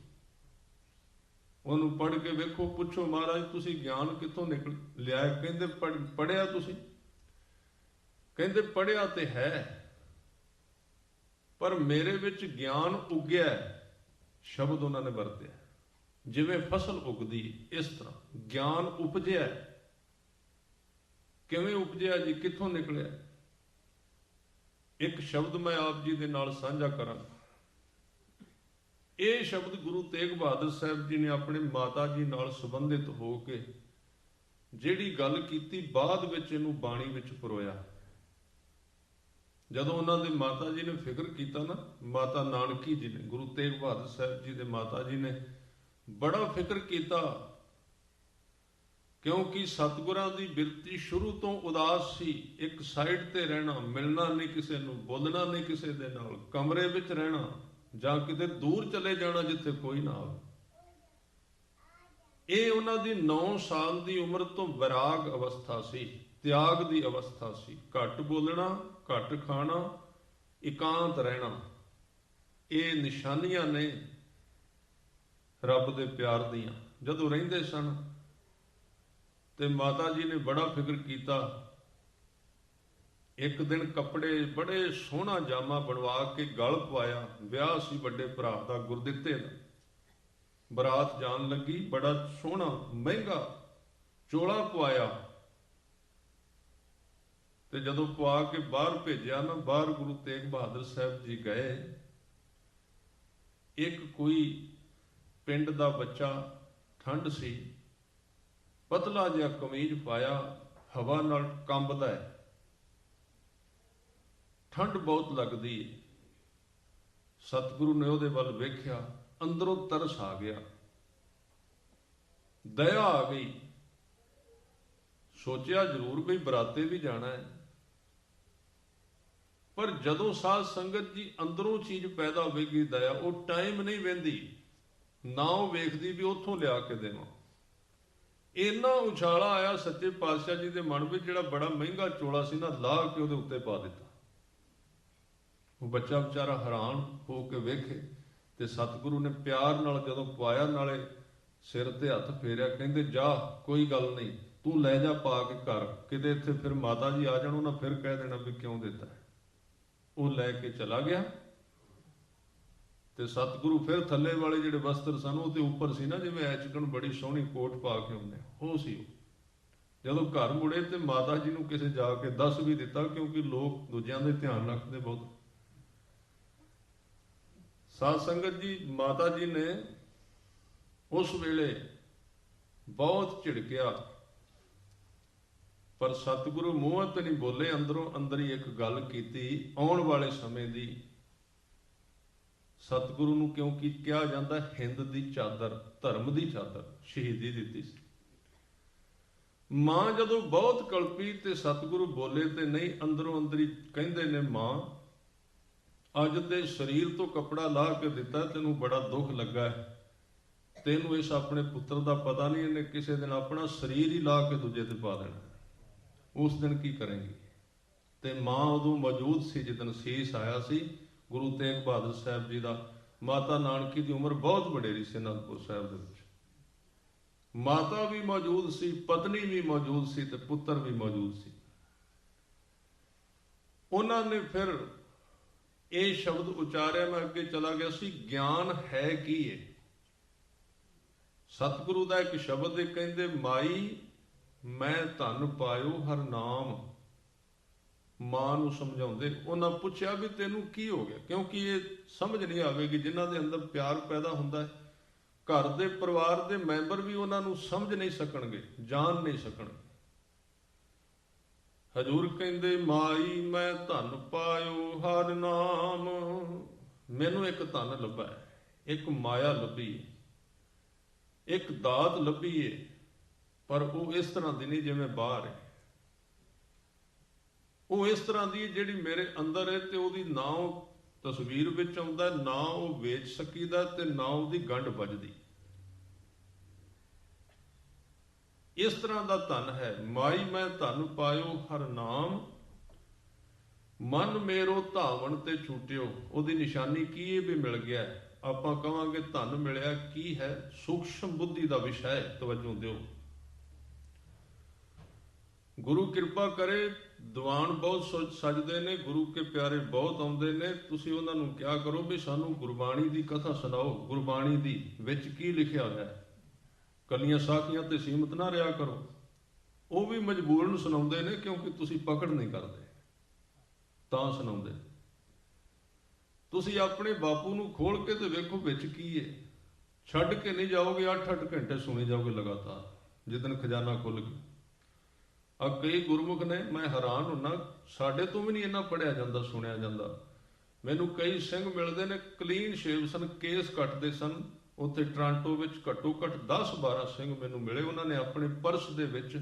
ਉਹਨੂੰ ਪੜ੍ਹ ਕੇ ਵੇਖੋ, ਪੁੱਛੋ ਮਹਾਰਾਜ ਤੁਸੀਂ ਗਿਆਨ ਕਿੱਥੋਂ ਨਿਕਲ ਲਿਆ? ਕਹਿੰਦੇ ਪੜ੍ਹਿਆ ਤੁਸੀਂ? ਕਹਿੰਦੇ ਪੜ੍ਹਿਆ ਤੇ ਹੈ, ਪਰ ਮੇਰੇ ਵਿੱਚ ਗਿਆਨ ਉਗਿਆ। ਸ਼ਬਦ ਉਹਨਾਂ ਨੇ ਵਰਤਿਆ, ਜਿਵੇਂ ਫਸਲ ਉਗਦੀ ਇਸ ਤਰ੍ਹਾਂ ਗਿਆਨ ਉਪਜਿਆ। ਕਿਵੇਂ ਉਪਜਿਆ ਜੀ, ਕਿੱਥੋਂ ਨਿਕਲਿਆ? ਇੱਕ ਸ਼ਬਦ ਮੈਂ ਆਪ ਜੀ ਦੇ ਨਾਲ ਸਾਂਝਾ ਕਰਾਂ। ਇਹ ਸ਼ਬਦ ਗੁਰੂ ਤੇਗ ਬਹਾਦਰ ਸਾਹਿਬ ਜੀ ਨੇ ਆਪਣੇ ਮਾਤਾ ਜੀ ਨਾਲ ਸੰਬੰਧਿਤ ਹੋ ਕੇ ਜਿਹੜੀ ਗੱਲ ਕੀਤੀ, ਬਾਅਦ ਵਿੱਚ ਇਹਨੂੰ ਬਾਣੀ ਵਿੱਚ ਪਰੋਇਆ। ਜਦੋਂ ਉਹਨਾਂ ਦੇ ਮਾਤਾ ਜੀ ਨੇ ਫਿਕਰ ਕੀਤਾ ਨਾ, ਮਾਤਾ ਨਾਨਕੀ ਜੀ ਨੇ, ਗੁਰੂ ਤੇਗ ਬਹਾਦਰ ਸਾਹਿਬ ਜੀ ਦੇ ਮਾਤਾ ਜੀ ਨੇ ਬੜਾ ਫਿਕਰ ਕੀਤਾ, ਕਿਉਂਕਿ ਸਤਿਗੁਰਾਂ ਦੀ ਬਿਰਤੀ ਸ਼ੁਰੂ ਤੋਂ ਉਦਾਸ ਸੀ। ਇੱਕ ਸਾਈਡ ਤੇ ਰਹਿਣਾ, ਮਿਲਣਾ ਨਹੀਂ ਕਿਸੇ ਨੂੰ, ਬੋਲਣਾ ਨਹੀਂ ਕਿਸੇ ਦੇ ਨਾਲ, ਕਮਰੇ ਵਿੱਚ ਰਹਿਣਾ ਜਾਂ ਕਿਤੇ ਦੂਰ ਚਲੇ ਜਾਣਾ ਜਿੱਥੇ ਕੋਈ ਨਾ ਆਵੇ। ਇਹ ਉਹਨਾਂ ਦੀ 9 ਸਾਲ ਦੀ ਉਮਰ ਤੋਂ ਵਿਰਾਗ ਅਵਸਥਾ ਸੀ, ਤਿਆਗ ਦੀ ਅਵਸਥਾ ਸੀ। ਘੱਟ ਬੋਲਣਾ, ਘੱਟ ਖਾਣਾ, ਇਕਾਂਤ ਰਹਿਣਾ, ਇਹ ਨਿਸ਼ਾਨੀਆਂ ਨੇ ਰੱਬ ਦੇ ਪਿਆਰ ਦੀਆਂ। ਜਦੋਂ ਰਹਿੰਦੇ ਸਨ ਤੇ ਮਾਤਾ ਜੀ ਨੇ ਬੜਾ ਫਿਕਰ ਕੀਤਾ। ਇੱਕ ਦਿਨ ਕੱਪੜੇ ਬੜੇ ਸੋਹਣਾ ਜਾਮਾ ਬਣਵਾ ਕੇ ਗਲ ਪਵਾਇਆ। ਵਿਆਹ ਸੀ ਵੱਡੇ ਭਰਾ ਦਾ, ਗੁਰਦਿੱਤੇ ਦਾ, ਬਰਾਤ ਜਾਣ ਲੱਗੀ, ਬੜਾ ਸੋਹਣਾ ਮਹਿੰਗਾ ਚੋਲਾ ਪਵਾਇਆ। ਤੇ ਜਦੋਂ ਪਵਾ ਕੇ ਬਾਹਰ ਭੇਜਿਆ ਨਾ, ਬਾਹਰ ਗੁਰੂ ਤੇਗ ਬਹਾਦਰ ਸਾਹਿਬ ਜੀ ਗਏ। ਇੱਕ ਕੋਈ ਪਿੰਡ ਦਾ ਬੱਚਾ, ਠੰਡ ਸੀ, ਪਤਲਾ ਜਿਹਾ ਕਮੀਜ਼ ਪਾਇਆ, ਹਵਾ ਨਾਲ ਕੰਬਦਾ ਹੈ, ਠੰਡ ਬਹੁਤ ਲੱਗਦੀ ਹੈ। ਸਤਿਗੁਰੂ ਨੇ ਉਹਦੇ ਵੱਲ ਵੇਖਿਆ, ਅੰਦਰੋਂ ਤਰਸ ਆ ਗਿਆ, ਦਇਆ ਆ ਗਈ। ਸੋਚਿਆ ਜ਼ਰੂਰ ਵੀ ਬਰਾਤੇ ਵੀ ਜਾਣਾ ਹੈ, ਪਰ ਜਦੋਂ ਸਾਧ ਸੰਗਤ ਜੀ ਅੰਦਰੋਂ ਚੀਜ਼ ਪੈਦਾ ਹੋਵੇਗੀ ਦਇਆ, ਉਹ ਟਾਈਮ ਨਹੀਂ ਵਹਿੰਦੀ, ਨਾ ਉਹ ਵੇਖਦੀ ਵੀ ਉੱਥੋਂ ਲਿਆ ਕੇ ਦੇਵਾਂ। ਇੰਨਾ ਉਛਾਲਾ ਆਇਆ ਸੱਚੇ ਪਾਤਸ਼ਾਹ ਜੀ ਦੇ ਮਨ ਵਿੱਚ, ਜਿਹੜਾ ਬੜਾ ਮਹਿੰਗਾ ਚੋਲਾ ਸੀ ਨਾ, ਲਾਹ ਕੇ ਉਹਦੇ ਉੱਤੇ ਪਾ ਦਿੱਤਾ। ਉਹ ਬੱਚਾ ਵਿਚਾਰਾ ਹੈਰਾਨ ਹੋ ਕੇ ਵੇਖੇ, ਤੇ ਸਤਿਗੁਰੂ ਨੇ ਪਿਆਰ ਨਾਲ ਜਦੋਂ ਪਾਇਆ, ਨਾਲੇ ਸਿਰ ਤੇ ਹੱਥ ਫੇਰਿਆ, ਕਹਿੰਦੇ ਜਾ ਕੋਈ ਗੱਲ ਨਹੀਂ, ਤੂੰ ਲੈ ਜਾ ਪਾ ਕੇ ਘਰ, ਕਿਤੇ ਇੱਥੇ ਫਿਰ ਮਾਤਾ ਜੀ ਆ ਜਾਣ, ਉਹਨਾਂ ਫਿਰ ਕਹਿ ਦੇਣਾ ਵੀ ਕਿਉਂ ਦਿੱਤਾ। ਉਹ ਲੈ ਕੇ ਚਲਾ ਗਿਆ, ਤੇ ਸਤਿਗੁਰੂ ਫਿਰ ਥੱਲੇ ਵਾਲੇ ਜਿਹੜੇ ਵਸਤਰ ਸਨ ਉਹਦੇ ਉੱਪਰ ਸੀ ਨਾ, ਜਿਵੇਂ ਐਚਕਣ ਬੜੀ ਸੋਹਣੀ ਕੋਟ ਪਾ ਕੇ ਹੁੰਦੇ, ਉਹ ਸੀ। ਜਦੋਂ ਘਰ ਮੁੜੇ ਤੇ ਮਾਤਾ ਜੀ ਨੂੰ ਕਿਸੇ ਜਾ ਕੇ ਦੱਸ ਵੀ ਦਿੱਤਾ, ਕਿਉਂਕਿ ਲੋਕ ਦੂਜਿਆਂ ਦੇ ਧਿਆਨ ਰੱਖਦੇ ਬਹੁਤ। ਸਾਧ ਸੰਗਤ ਜੀ, ਮਾਤਾ ਜੀ ਨੇ ਉਸ ਵੇਲੇ ਬਹੁਤ ਝਿੜਕਿਆ, ਪਰ ਸਤਿਗੁਰੂ ਮੂੰਹੋਂ ਤੇ ਨਹੀਂ ਬੋਲੇ, ਅੰਦਰੋਂ ਅੰਦਰ ਹੀ ਇੱਕ ਗੱਲ ਕੀਤੀ ਆਉਣ ਵਾਲੇ ਸਮੇਂ ਦੀ। ਸਤਿਗੁਰੂ ਨੂੰ ਕਿਉਂਕਿ ਕਿਹਾ ਜਾਂਦਾ ਹਿੰਦ ਦੀ ਚਾਦਰ, ਧਰਮ ਦੀ ਚਾਦਰ ਸ਼ਹੀਦੀ ਦਿੱਤੀ ਸੀ। ਮਾਂ ਜਦੋਂ ਬਹੁਤ ਕਲਪੀ ਤੇ ਸਤਿਗੁਰੂ ਬੋਲੇ ਤੇ ਨਹੀਂ, ਅੰਦਰੋਂ ਅੰਦਰੀ ਕਹਿੰਦੇ ਨੇ, ਮਾਂ ਅੱਜ ਤੇ ਸਰੀਰ ਤੋਂ ਕੱਪੜਾ ਲਾਹ ਕੇ ਦਿੱਤਾ, ਤੈਨੂੰ ਬੜਾ ਦੁੱਖ ਲੱਗਾ ਹੈ, ਤੈਨੂੰ ਇਸ ਆਪਣੇ ਪੁੱਤਰ ਦਾ ਪਤਾ ਨਹੀਂ, ਇਹਨੇ ਕਿਸੇ ਦਿਨ ਆਪਣਾ ਸਰੀਰ ਹੀ ਲਾਹ ਕੇ ਦੂਜੇ ਤੇ ਪਾ ਦੇਣਾ, ਉਸ ਦਿਨ ਕੀ ਕਰੇਂਗੀ। ਤੇ ਮਾਂ ਉਦੋਂ ਮੌਜੂਦ ਸੀ ਜਿੱਦਣ ਸੀਸ ਆਇਆ ਸੀ ਗੁਰੂ ਤੇਗ ਬਹਾਦਰ ਸਾਹਿਬ ਜੀ ਦਾ। ਮਾਤਾ ਨਾਨਕੀ ਦੀ ਉਮਰ ਬਹੁਤ ਵਡੇਰੀ ਸੀ ਅਨੰਦਪੁਰ ਸਾਹਿਬ ਦੇ ਵਿੱਚ। ਮਾਤਾ ਵੀ ਮੌਜੂਦ ਸੀ, ਪਤਨੀ ਵੀ ਮੌਜੂਦ ਸੀ, ਤੇ ਪੁੱਤਰ ਵੀ ਮੌਜੂਦ ਸੀ। ਉਹਨਾਂ ਨੇ ਫਿਰ ਇਹ ਸ਼ਬਦ ਉਚਾਰਿਆ, ਮੈਂ ਅੱਗੇ ਚਲਾ ਗਿਆ ਸੀ, ਗਿਆਨ ਹੈ ਕੀ ਹੈ। ਸਤਿਗੁਰੂ ਦਾ ਇੱਕ ਸ਼ਬਦ ਹੈ, ਕਹਿੰਦੇ ਮਾਈ ਮੈਂ ਧਨ ਪਾਇਓ ਹਰ ਨਾਮ। ਮਾਂ ਨੂੰ ਸਮਝਾਉਂਦੇ, ਉਹਨਾਂ ਪੁੱਛਿਆ ਵੀ ਤੈਨੂੰ ਕੀ ਹੋ ਗਿਆ, ਕਿਉਂਕਿ ਇਹ ਸਮਝ ਨਹੀਂ ਆਵੇਗੀ ਜਿਨ੍ਹਾਂ ਦੇ ਅੰਦਰ ਪਿਆਰ ਪੈਦਾ ਹੁੰਦਾ ਹੈ। ਘਰ ਦੇ ਪਰਿਵਾਰ ਦੇ ਮੈਂਬਰ ਵੀ ਉਹਨਾਂ ਨੂੰ ਸਮਝ ਨਹੀਂ ਸਕਣਗੇ, ਜਾਣ ਨਹੀਂ ਸਕਣਗੇ। ਹਜ਼ੂਰ ਕਹਿੰਦੇ ਮਾਈ ਮੈਂ ਧਨ ਪਾਇਓ ਹਰ ਨਾਮ। ਮੈਨੂੰ ਇੱਕ ਧਨ ਲੱਭਾ ਹੈ, ਇੱਕ ਮਾਇਆ ਲੱਭੀ ਹੈ, ਇੱਕ ਦਾਤ ਲੱਭੀ ਹੈ, ਪਰ ਉਹ ਇਸ ਤਰ੍ਹਾਂ ਦੀ ਨਹੀਂ ਜਿਵੇਂ ਬਾਹਰ ਹੈ। ਉਹ ਇਸ ਤਰ੍ਹਾਂ ਦੀ ਜਿਹੜੀ ਮੇਰੇ ਅੰਦਰ ਹੈ, ਤੇ ਉਹਦੀ ਨਾ ਉਹ ਤਸਵੀਰ ਵਿੱਚ ਆਉਂਦਾ, ਨਾ ਉਹ ਵੇਚ ਸਕੀਦਾ, ਤੇ ਨਾ ਉਹਦੀ ਗੰਢ ਵੱਜਦੀ। ਇਸ ਤਰ੍ਹਾਂ ਦਾ ਧਨ ਹੈ। ਮਾਈ ਮੈਂ ਧਨ ਪਾਇਓ ਹਰ ਨਾਮ, ਮਨ ਮੇਰੋ ਧਾਵਣ ਤੇ ਛੂਟਿਓ। ਉਹਦੀ ਨਿਸ਼ਾਨੀ ਕੀ ਹੈ ਵੀ ਮਿਲ ਗਿਆ। ਆਪਾਂ ਕਹਾਂਗੇ ਧਨ ਮਿਲਿਆ, ਕੀ ਹੈ? ਸੂਖਸ਼ਮ ਬੁੱਧੀ ਦਾ ਵਿਸ਼ਾ ਹੈ, ਤਵੱਜੋ ਦਿਓ। ਗੁਰੂ ਕਿਰਪਾ ਕਰੇ, ਦੀਵਾਨ ਬਹੁਤ ਸਜਦੇ ਨੇ, ਗੁਰੂ ਕੇ ਪਿਆਰੇ ਬਹੁਤ ਆਉਂਦੇ ਨੇ। ਤੁਸੀਂ ਉਹਨਾਂ ਨੂੰ ਕਿਹਾ ਕਰੋ ਵੀ ਸਾਨੂੰ ਗੁਰਬਾਣੀ ਦੀ ਕਥਾ ਸੁਣਾਓ, ਗੁਰਬਾਣੀ ਦੀ ਵਿੱਚ ਕੀ ਲਿਖਿਆ ਹੋਇਆ ਹੈ। ਕੱਲੀਆਂ ਸਾਖੀਆਂ ਤੇ ਸੀਮਤ ਨਾ ਰਿਹਾ ਕਰੋ। ਉਹ ਵੀ ਮਜਬੂਰਨ ਸੁਣਾਉਂਦੇ ਨੇ, ਕਿਉਂਕਿ ਤੁਸੀਂ ਪਕੜ ਨਹੀਂ ਕਰਦੇ ਤਾਂ ਸੁਣਾਉਂਦੇ। ਤੁਸੀਂ ਆਪਣੇ ਬਾਪੂ ਨੂੰ ਖੋਲ ਕੇ ਤੇ ਵੇਖੋ ਵਿੱਚ ਕੀ ਹੈ। ਛੱਡ ਕੇ ਨਹੀਂ ਜਾਓਗੇ, 8-8 ਘੰਟੇ ਸੁਣੀ ਜਾਓਗੇ ਲਗਾਤਾਰ, ਜਿੱਦਣ ਖਜ਼ਾਨਾ ਖੁੱਲ ਗਿਆ। ਆ ਕਈ ਗੁਰਮੁਖ ਨੇ, ਮੈਂ ਹੈਰਾਨ ਹੁੰਨਾ, ਸਾਡੇ ਤੋਂ ਵੀ ਨਹੀਂ ਇੰਨਾ ਪੜ੍ਹਿਆ ਜਾਂਦਾ, ਸੁਣਿਆ ਜਾਂਦਾ। ਮੈਨੂੰ ਕਈ ਸਿੰਘ ਮਿਲਦੇ ਨੇ, ਕਲੀਨ ਸ਼ੇਵ ਸਨ, ਕੇਸ ਕੱਟਦੇ ਸਨ। ਉੱਥੇ ਟਰਾਂਟੋ ਵਿੱਚ ਘੱਟੋ ਘੱਟ 10-12 ਸਿੰਘ ਮੈਨੂੰ ਮਿਲੇ। ਉਹਨਾਂ ਨੇ ਆਪਣੇ ਪਰਸ ਦੇ ਵਿੱਚ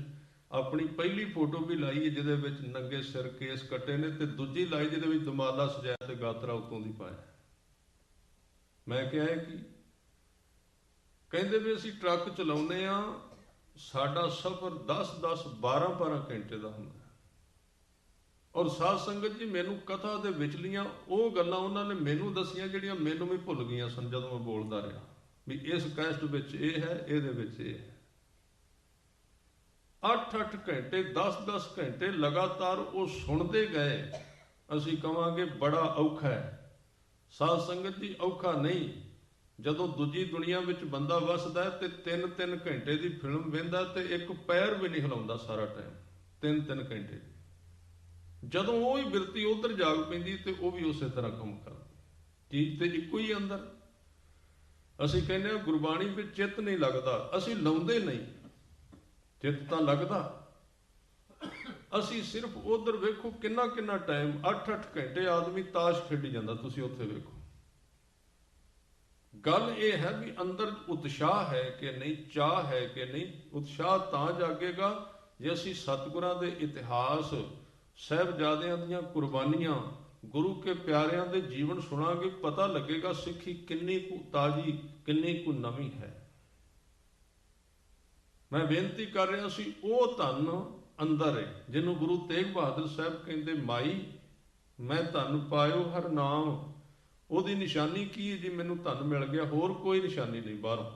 ਆਪਣੀ ਪਹਿਲੀ ਫੋਟੋ ਵੀ ਲਾਈ ਹੈ, ਜਿਹਦੇ ਵਿੱਚ ਨੰਗੇ ਸਿਰ ਕੇਸ ਕੱਟੇ ਨੇ, ਤੇ ਦੂਜੀ ਲਾਈ ਜਿਹਦੇ ਵਿੱਚ ਦਮਾਲਾ ਸਜਾਇਆ ਤੇ ਗਾਤਰਾ ਉੱਤੋਂ ਦੀ ਪਾਇਆ। ਮੈਂ ਕਿਹਾ ਹੈ ਕਿ ਕਹਿੰਦੇ ਵੀ ਅਸੀਂ ਟਰੱਕ ਚਲਾਉਂਦੇ ਆ, ਸਾਡਾ ਸਫ਼ਰ 10-10 12-12 ਘੰਟੇ ਦਾ ਹੁੰਦਾ। ਔਰ ਸਾਧ ਸੰਗਤ ਜੀ, ਮੈਨੂੰ ਕਥਾ ਦੇ ਵਿਚਲੀਆਂ ਉਹ ਗੱਲਾਂ ਉਹਨਾਂ ਨੇ ਮੈਨੂੰ ਦੱਸੀਆਂ ਜਿਹੜੀਆਂ ਮੈਨੂੰ ਵੀ ਭੁੱਲ ਗਈਆਂ ਸਨ ਜਦੋਂ ਮੈਂ ਬੋਲਦਾ ਰਿਹਾ, ਵੀ ਇਸ ਕੈਸਟ ਵਿੱਚ ਇਹ ਹੈ, ਇਹਦੇ ਵਿੱਚ ਇਹ ਹੈ। 8-8 ਘੰਟੇ 10-10 ਘੰਟੇ ਲਗਾਤਾਰ ਉਹ ਸੁਣਦੇ ਗਏ। ਅਸੀਂ ਕਹਾਂਗੇ ਬੜਾ ਔਖਾ ਹੈ। ਸਾਧ ਸੰਗਤ ਜੀ, ਔਖਾ ਨਹੀਂ। ਜਦੋਂ ਦੂਜੀ ਦੁਨੀਆ ਵਿੱਚ ਬੰਦਾ ਵਸਦਾ ਤੇ 3-3 ਘੰਟੇ ਦੀ ਫਿਲਮ ਵੇਖਦਾ ਤੇ ਇੱਕ ਪੈਰ ਵੀ ਨਹੀਂ ਹਿਲਾਉਂਦਾ ਸਾਰਾ ਟਾਈਮ, 3-3 ਘੰਟੇ। ਜਦੋਂ ਉਹ ਹੀ ਬਿਰਤੀ ਉਧਰ ਜਾਗ ਪੈਂਦੀ ਤੇ ਉਹ ਵੀ ਉਸੇ ਤਰ੍ਹਾਂ ਕੰਮ ਕਰਦਾ। ਚੀਜ਼ ਤੇ ਇੱਕੋ ਹੀ ਅੰਦਰ। ਅਸੀਂ ਕਹਿੰਦੇ ਹਾਂ ਗੁਰਬਾਣੀ ਵਿੱਚ ਚਿੱਤ ਨਹੀਂ ਲੱਗਦਾ, ਅਸੀਂ ਲਾਉਂਦੇ ਨਹੀਂ। ਚਿੱਤ ਤਾਂ ਲੱਗਦਾ, ਅਸੀਂ ਸਿਰਫ ਉਧਰ ਵੇਖੋ ਕਿੰਨਾ ਕਿੰਨਾ ਟਾਈਮ, 8-8 ਘੰਟੇ ਆਦਮੀ ਤਾਸ਼ ਖੇਡੀ ਜਾਂਦਾ। ਤੁਸੀਂ ਉੱਥੇ ਵੇਖੋ। ਗੱਲ ਇਹ ਹੈ ਵੀ ਅੰਦਰ ਉਤਸ਼ਾਹ ਹੈ ਕਿ ਨਹੀਂ, ਚਾਹ ਹੈ ਕਿ ਨਹੀਂ। ਉਤਸ਼ਾਹ ਤਾਂ ਜਾਗੇਗਾ ਜੇ ਅਸੀਂ ਸਤਿਗੁਰਾਂ ਦੇ ਇਤਿਹਾਸ, ਸਾਹਿਬਜ਼ਾਦਿਆਂ ਦੀਆਂ ਕੁਰਬਾਨੀਆਂ, ਗੁਰੂ ਕੇ ਪਿਆਰਿਆਂ ਦੇ ਜੀਵਨ ਸੁਣਾਂਗੇ, ਪਤਾ ਲੱਗੇਗਾ ਸਿੱਖੀ ਕਿੰਨੀ ਕੁ ਤਾਜ਼ੀ, ਕਿੰਨੀ ਕੁ ਨਵੀਂ ਹੈ। ਮੈਂ ਬੇਨਤੀ ਕਰ ਰਿਹਾ ਸੀ, ਉਹ ਧਨ ਅੰਦਰ ਹੈ ਜਿਹਨੂੰ ਗੁਰੂ ਤੇਗ ਬਹਾਦਰ ਸਾਹਿਬ ਕਹਿੰਦੇ, ਮਾਈ ਮੈਂ ਧਨ ਪਾਇਓ ਹਰ ਨਾਮ। ਉਹਦੀ ਨਿਸ਼ਾਨੀ ਕੀ ਹੈ ਜੀ? ਮੈਨੂੰ ਧਨ ਮਿਲ ਗਿਆ, ਹੋਰ ਕੋਈ ਨਿਸ਼ਾਨੀ ਨਹੀਂ ਬਾਹਰੋਂ।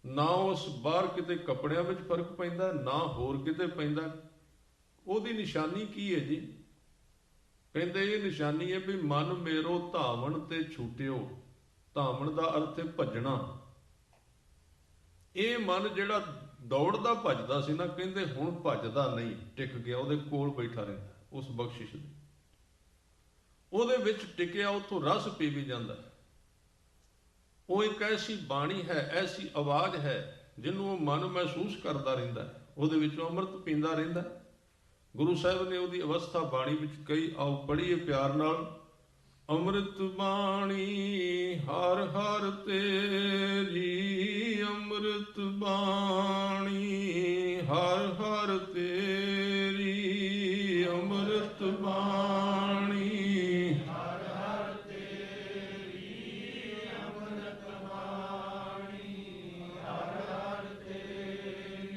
ਨਾ ਉਸ ਬਾਹਰ ਕਿਤੇ ਕੱਪੜਿਆਂ ਵਿੱਚ ਫਰਕ ਪੈਂਦਾ, ਨਾ ਹੋਰ ਕਿਤੇ ਪੈਂਦਾ। ਉਹਦੀ ਨਿਸ਼ਾਨੀ ਕੀ ਹੈ ਜੀ? ਕਹਿੰਦੇ ਇਹ ਨਿਸ਼ਾਨੀ ਹੈ ਵੀ ਮਨ ਮੇਰੋ ਧਾਵਣ ਤੇ ਛੂਟਿਓ। ਧਾਵਣ ਦਾ ਅਰਥ ਹੈ ਭੱਜਣਾ। ਇਹ ਮਨ ਜਿਹੜਾ ਦੌੜਦਾ ਭੱਜਦਾ ਸੀ ਨਾ, ਕਹਿੰਦੇ ਹੁਣ ਭੱਜਦਾ ਨਹੀਂ, ਟਿਕ ਗਿਆ, ਉਹਦੇ ਕੋਲ ਬੈਠਾ ਰਹਿੰਦਾ ਉਸ ਬਖਸ਼ਿਸ਼ ਦੇ, ਉਹਦੇ ਵਿੱਚ ਟਿਕਿਆ, ਉੱਥੋਂ ਰਸ ਪੀ ਵੀ ਜਾਂਦਾ। ਉਹ ਇੱਕ ਐਸੀ ਬਾਣੀ ਹੈ, ਐਸੀ ਆਵਾਜ਼ ਹੈ ਜਿਹਨੂੰ ਉਹ ਮਨ ਮਹਿਸੂਸ ਕਰਦਾ ਰਹਿੰਦਾ, ਉਹਦੇ ਵਿੱਚੋਂ ਅੰਮ੍ਰਿਤ ਪੀਂਦਾ ਰਹਿੰਦਾ। ਗੁਰੂ ਸਾਹਿਬ ਨੇ ਉਹਦੀ ਅਵਸਥਾ ਬਾਣੀ ਵਿੱਚ ਕਹੀ, ਆਓ ਪੜ੍ਹੀਏ ਪਿਆਰ ਨਾਲ। ਅੰਮ੍ਰਿਤ ਬਾਣੀ ਹਰ ਹਰ ਤੇਰੀ, ਅੰਮ੍ਰਿਤ ਬਾਣੀ ਹਰ ਹਰ ਤੇਰੀ, ਅੰਮ੍ਰਿਤ ਬਾਣੀ ਹਰ ਹਰ ਤੇਰੀ, ਅੰਮ੍ਰਿਤ ਬਾਣੀ ਹਰ ਹਰ ਤੇਰੀ,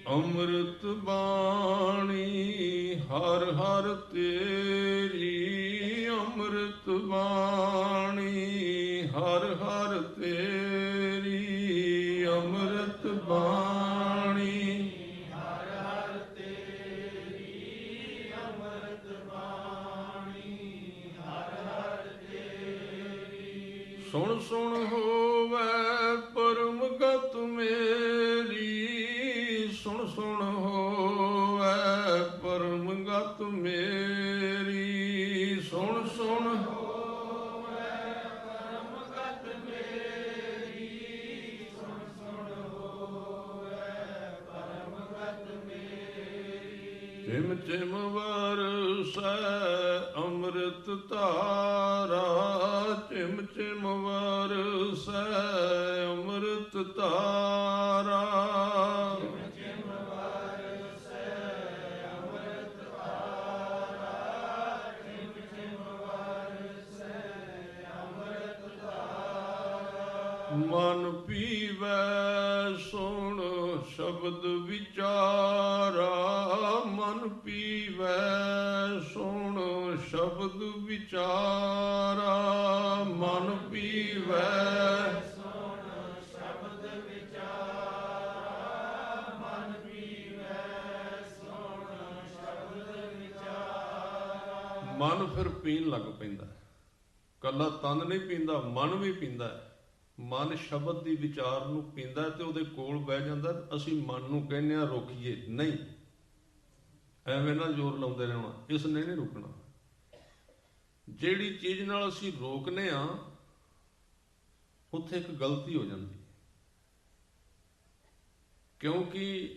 ਅੰਮ੍ਰਿਤ ਬਾਣੀ ਹਰ ਹਰ ਤੇਰੀ, ਅੰਮ੍ਰਿਤ ਬਾਣੀ ਹਰ ਹਰ ਤੇਰੀ, ਅੰਮ੍ਰਿਤ ਬਾਣੀ ਹਰ ਹਰ ਤੇਰੀ, ਅੰਮ੍ਰਿਤ ਬਾਣੀ ਹਰ ਹਰ ਤੇਰੀ। ਸੁਣ ਸੁਣ ਹੋਵੇ ਪਰਮ ਗਤ ਮੇਰੀ, ਸੁਣ ਸੁਣ ਹੋਵੇ ਪਰਮ ਗਤ ਮੇਰੀ, ਸੁਣ ਸੁਣ ਹੋਵੇ ਪਰਮ ਗਤ ਮੇਰੀ, ਸੁਣ ਸੁਣ ਹੋਵੇ ਪਰਮ ਗਤ ਮੇਰੀ। ਚਿਮ ਚਿਮ ਵਰਸੈ ਅੰਮ੍ਰਿਤ ਧਾਰਾ, ਚਿਮ ਚਿਮ ਵਰਸੈ ਅੰਮ੍ਰਿਤ ਧਾਰਾ, ਚਿਮ ਚਿਮ ਵਰਸੈ ਅੰਮ੍ਰਿਤ ਧਾਰਾ, ਚਿਮ ਚਿਮ ਵਰਸੈ ਅੰਮ੍ਰਿਤ ਧਾਰਾ। ਮਨ ਪੀਵੈ ਸੁਣ ਸ਼ਬਦ ਵਿਚਾਰਾ, ਮਨ ਪੀਵੈ ਸੁਣ ਸ਼ਬਦ ਵਿਚਾਰਾ, ਮਨ ਪੀਵੈ ਸੁਣ ਸ਼ਬਦ ਵਿਚਾਰਾ, ਮਨ ਪੀਵੈ ਸੁਣ ਸ਼ਬਦ ਵਿਚਾਰਾ। ਮਨ ਫਿਰ ਪੀਣ ਲੱਗ ਪੈਂਦਾ, ਕੱਲਾ ਤਨ ਨਹੀਂ ਪੀਂਦਾ, ਮਨ ਵੀ ਪੀਂਦਾ। ਮਨ ਸ਼ਬਦ ਦੀ ਵਿਚਾਰ ਨੂੰ ਪੀਂਦਾ ਤੇ ਉਹਦੇ ਕੋਲ ਬਹਿ ਜਾਂਦਾ। ਅਸੀਂ ਮਨ ਨੂੰ ਕਹਿੰਦੇ ਆ ਰੋਕੀਏ, ਨਹੀਂ, ਐਵੇਂ ਨਾ ਜ਼ੋਰ ਲਾਉਂਦੇ ਰਹਿਣਾ, ਇਸ ਨੇ ਨਹੀਂ ਰੁਕਣਾ। ਜਿਹੜੀ ਚੀਜ਼ ਨਾਲ ਅਸੀਂ ਰੋਕਨੇ ਆ ਉੱਥੇ ਇੱਕ ਗਲਤੀ ਹੋ ਜਾਂਦੀ, ਕਿਉਂਕਿ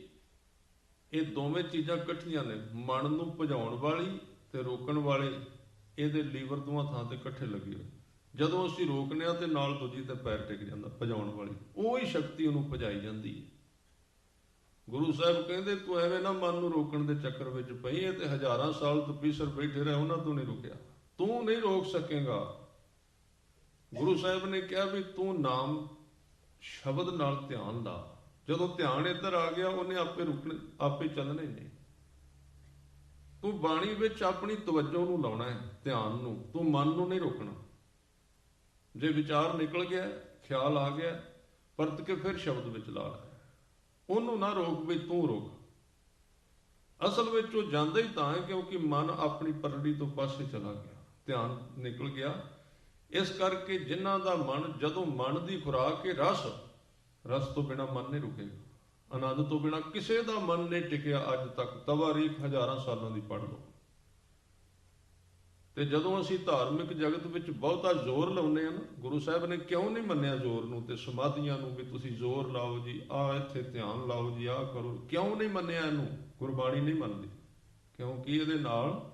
ਇਹ ਦੋਵੇਂ ਚੀਜ਼ਾਂ ਇਕੱਠੀਆਂ ਨੇ, ਮਨ ਨੂੰ ਭਜਾਉਣ ਵਾਲੀ ਤੇ ਰੋਕਣ ਵਾਲੇ, ਇਹਦੇ ਲੀਵਰ ਦੋਵਾਂ ਥਾਂ ਤੇ ਇਕੱਠੇ ਲੱਗੇ ਹੋਏ। ਜਦੋਂ ਅਸੀਂ ਰੋਕਨੇ ਆ ਤੇ ਨਾਲ ਦੂਜੀ ਤੇ ਪੈਰ ਟਿਕ ਜਾਂਦਾ, ਭਜਾਉਣ ਵਾਲੀ, ਉਹੀ ਸ਼ਕਤੀ ਉਹਨੂੰ ਭਜਾਈ ਜਾਂਦੀ ਹੈ। ਗੁਰੂ ਸਾਹਿਬ ਕਹਿੰਦੇ ਤੂੰ ਐਵੇਂ ਨਾ ਮਨ ਨੂੰ ਰੋਕਣ ਦੇ ਚੱਕਰ ਵਿੱਚ ਪਈ ਹੈ, ਤੇ ਹਜ਼ਾਰਾਂ ਸਾਲ ਤੋਂ ਪੀਸਰ ਬੈਠੇ ਰਹੇ, ਉਹਨਾਂ ਤੋਂ ਨਹੀਂ ਰੁਕਿਆ, ਤੂੰ ਨਹੀਂ ਰੋਕ ਸਕੇਗਾ। ਗੁਰੂ ਸਾਹਿਬ ਨੇ ਕਿਹਾ ਵੀ ਤੂੰ ਨਾਮ ਸ਼ਬਦ ਨਾਲ ਧਿਆਨ ਲਾ, ਜਦੋਂ ਧਿਆਨ ਇੱਧਰ ਆ ਗਿਆ ਉਹਨੇ ਆਪੇ ਰੁਕਣੇ, ਆਪੇ ਚੱਲਣੇ ਨਹੀਂ। ਤੂੰ ਬਾਣੀ ਵਿੱਚ ਆਪਣੀ ਤਵੱਜੋ ਨੂੰ ਲਾਉਣਾ ਹੈ, ਧਿਆਨ ਨੂੰ, ਤੂੰ ਮਨ ਨੂੰ ਨਹੀਂ ਰੋਕਣਾ। ਜੇ ਵਿਚਾਰ ਨਿਕਲ ਗਿਆ, ਖਿਆਲ ਆ ਗਿਆ, ਪਰਤ ਕੇ ਫਿਰ ਸ਼ਬਦ ਵਿੱਚ ਲਾ ਲੈ, ਉਹਨੂੰ ਨਾ ਰੋਕ ਵੀ ਤੂੰ ਰੋਕ। ਅਸਲ ਵਿੱਚ ਉਹ ਜਾਂਦਾ ਹੀ ਤਾਂ ਹੈ ਕਿਉਂਕਿ ਮਨ ਆਪਣੀ ਪਰੜੀ ਤੋਂ ਪਾਸੇ ਚਲਾ ਗਿਆ, ਧਿਆਨ ਨਿਕਲ ਗਿਆ। ਇਸ ਕਰਕੇ ਜਿਨ੍ਹਾਂ ਦਾ ਮਨ, ਜਦੋਂ ਮਨ ਦੀ ਖੁਰਾਕ ਹੈ ਰਸ, ਰਸ ਤੋਂ ਬਿਨਾਂ ਮਨ ਨਹੀਂ ਰੁਕੇਗਾ, ਆਨੰਦ ਤੋਂ ਬਿਨਾਂ ਕਿਸੇ ਦਾ ਮਨ ਨਹੀਂ ਟਿਕਿਆ ਅੱਜ ਤੱਕ। ਤਵਾਰੀਖ ਹਜ਼ਾਰਾਂ ਸਾਲਾਂ ਦੀ ਪੜ੍ਹ ਲਓ। ਤੇ ਜਦੋਂ ਅਸੀਂ ਧਾਰਮਿਕ ਜਗਤ ਵਿੱਚ ਬਹੁਤਾ ਜ਼ੋਰ ਲਾਉਂਦੇ ਹਾਂ ਨਾ, ਗੁਰੂ ਸਾਹਿਬ ਨੇ ਕਿਉਂ ਨਹੀਂ ਮੰਨਿਆ ਜ਼ੋਰ ਨੂੰ ਤੇ ਸਮਾਧੀਆਂ ਨੂੰ, ਵੀ ਤੁਸੀਂ ਜ਼ੋਰ ਲਾਓ ਜੀ, ਆਹ ਇੱਥੇ ਧਿਆਨ ਲਾਓ ਜੀ, ਆਹ ਕਰੋ, ਕਿਉਂ ਨਹੀਂ ਮੰਨਿਆ ਇਹਨੂੰ? ਗੁਰਬਾਣੀ ਨਹੀਂ ਮੰਨਦੀ, ਕਿਉਂਕਿ ਇਹਦੇ ਨਾਲ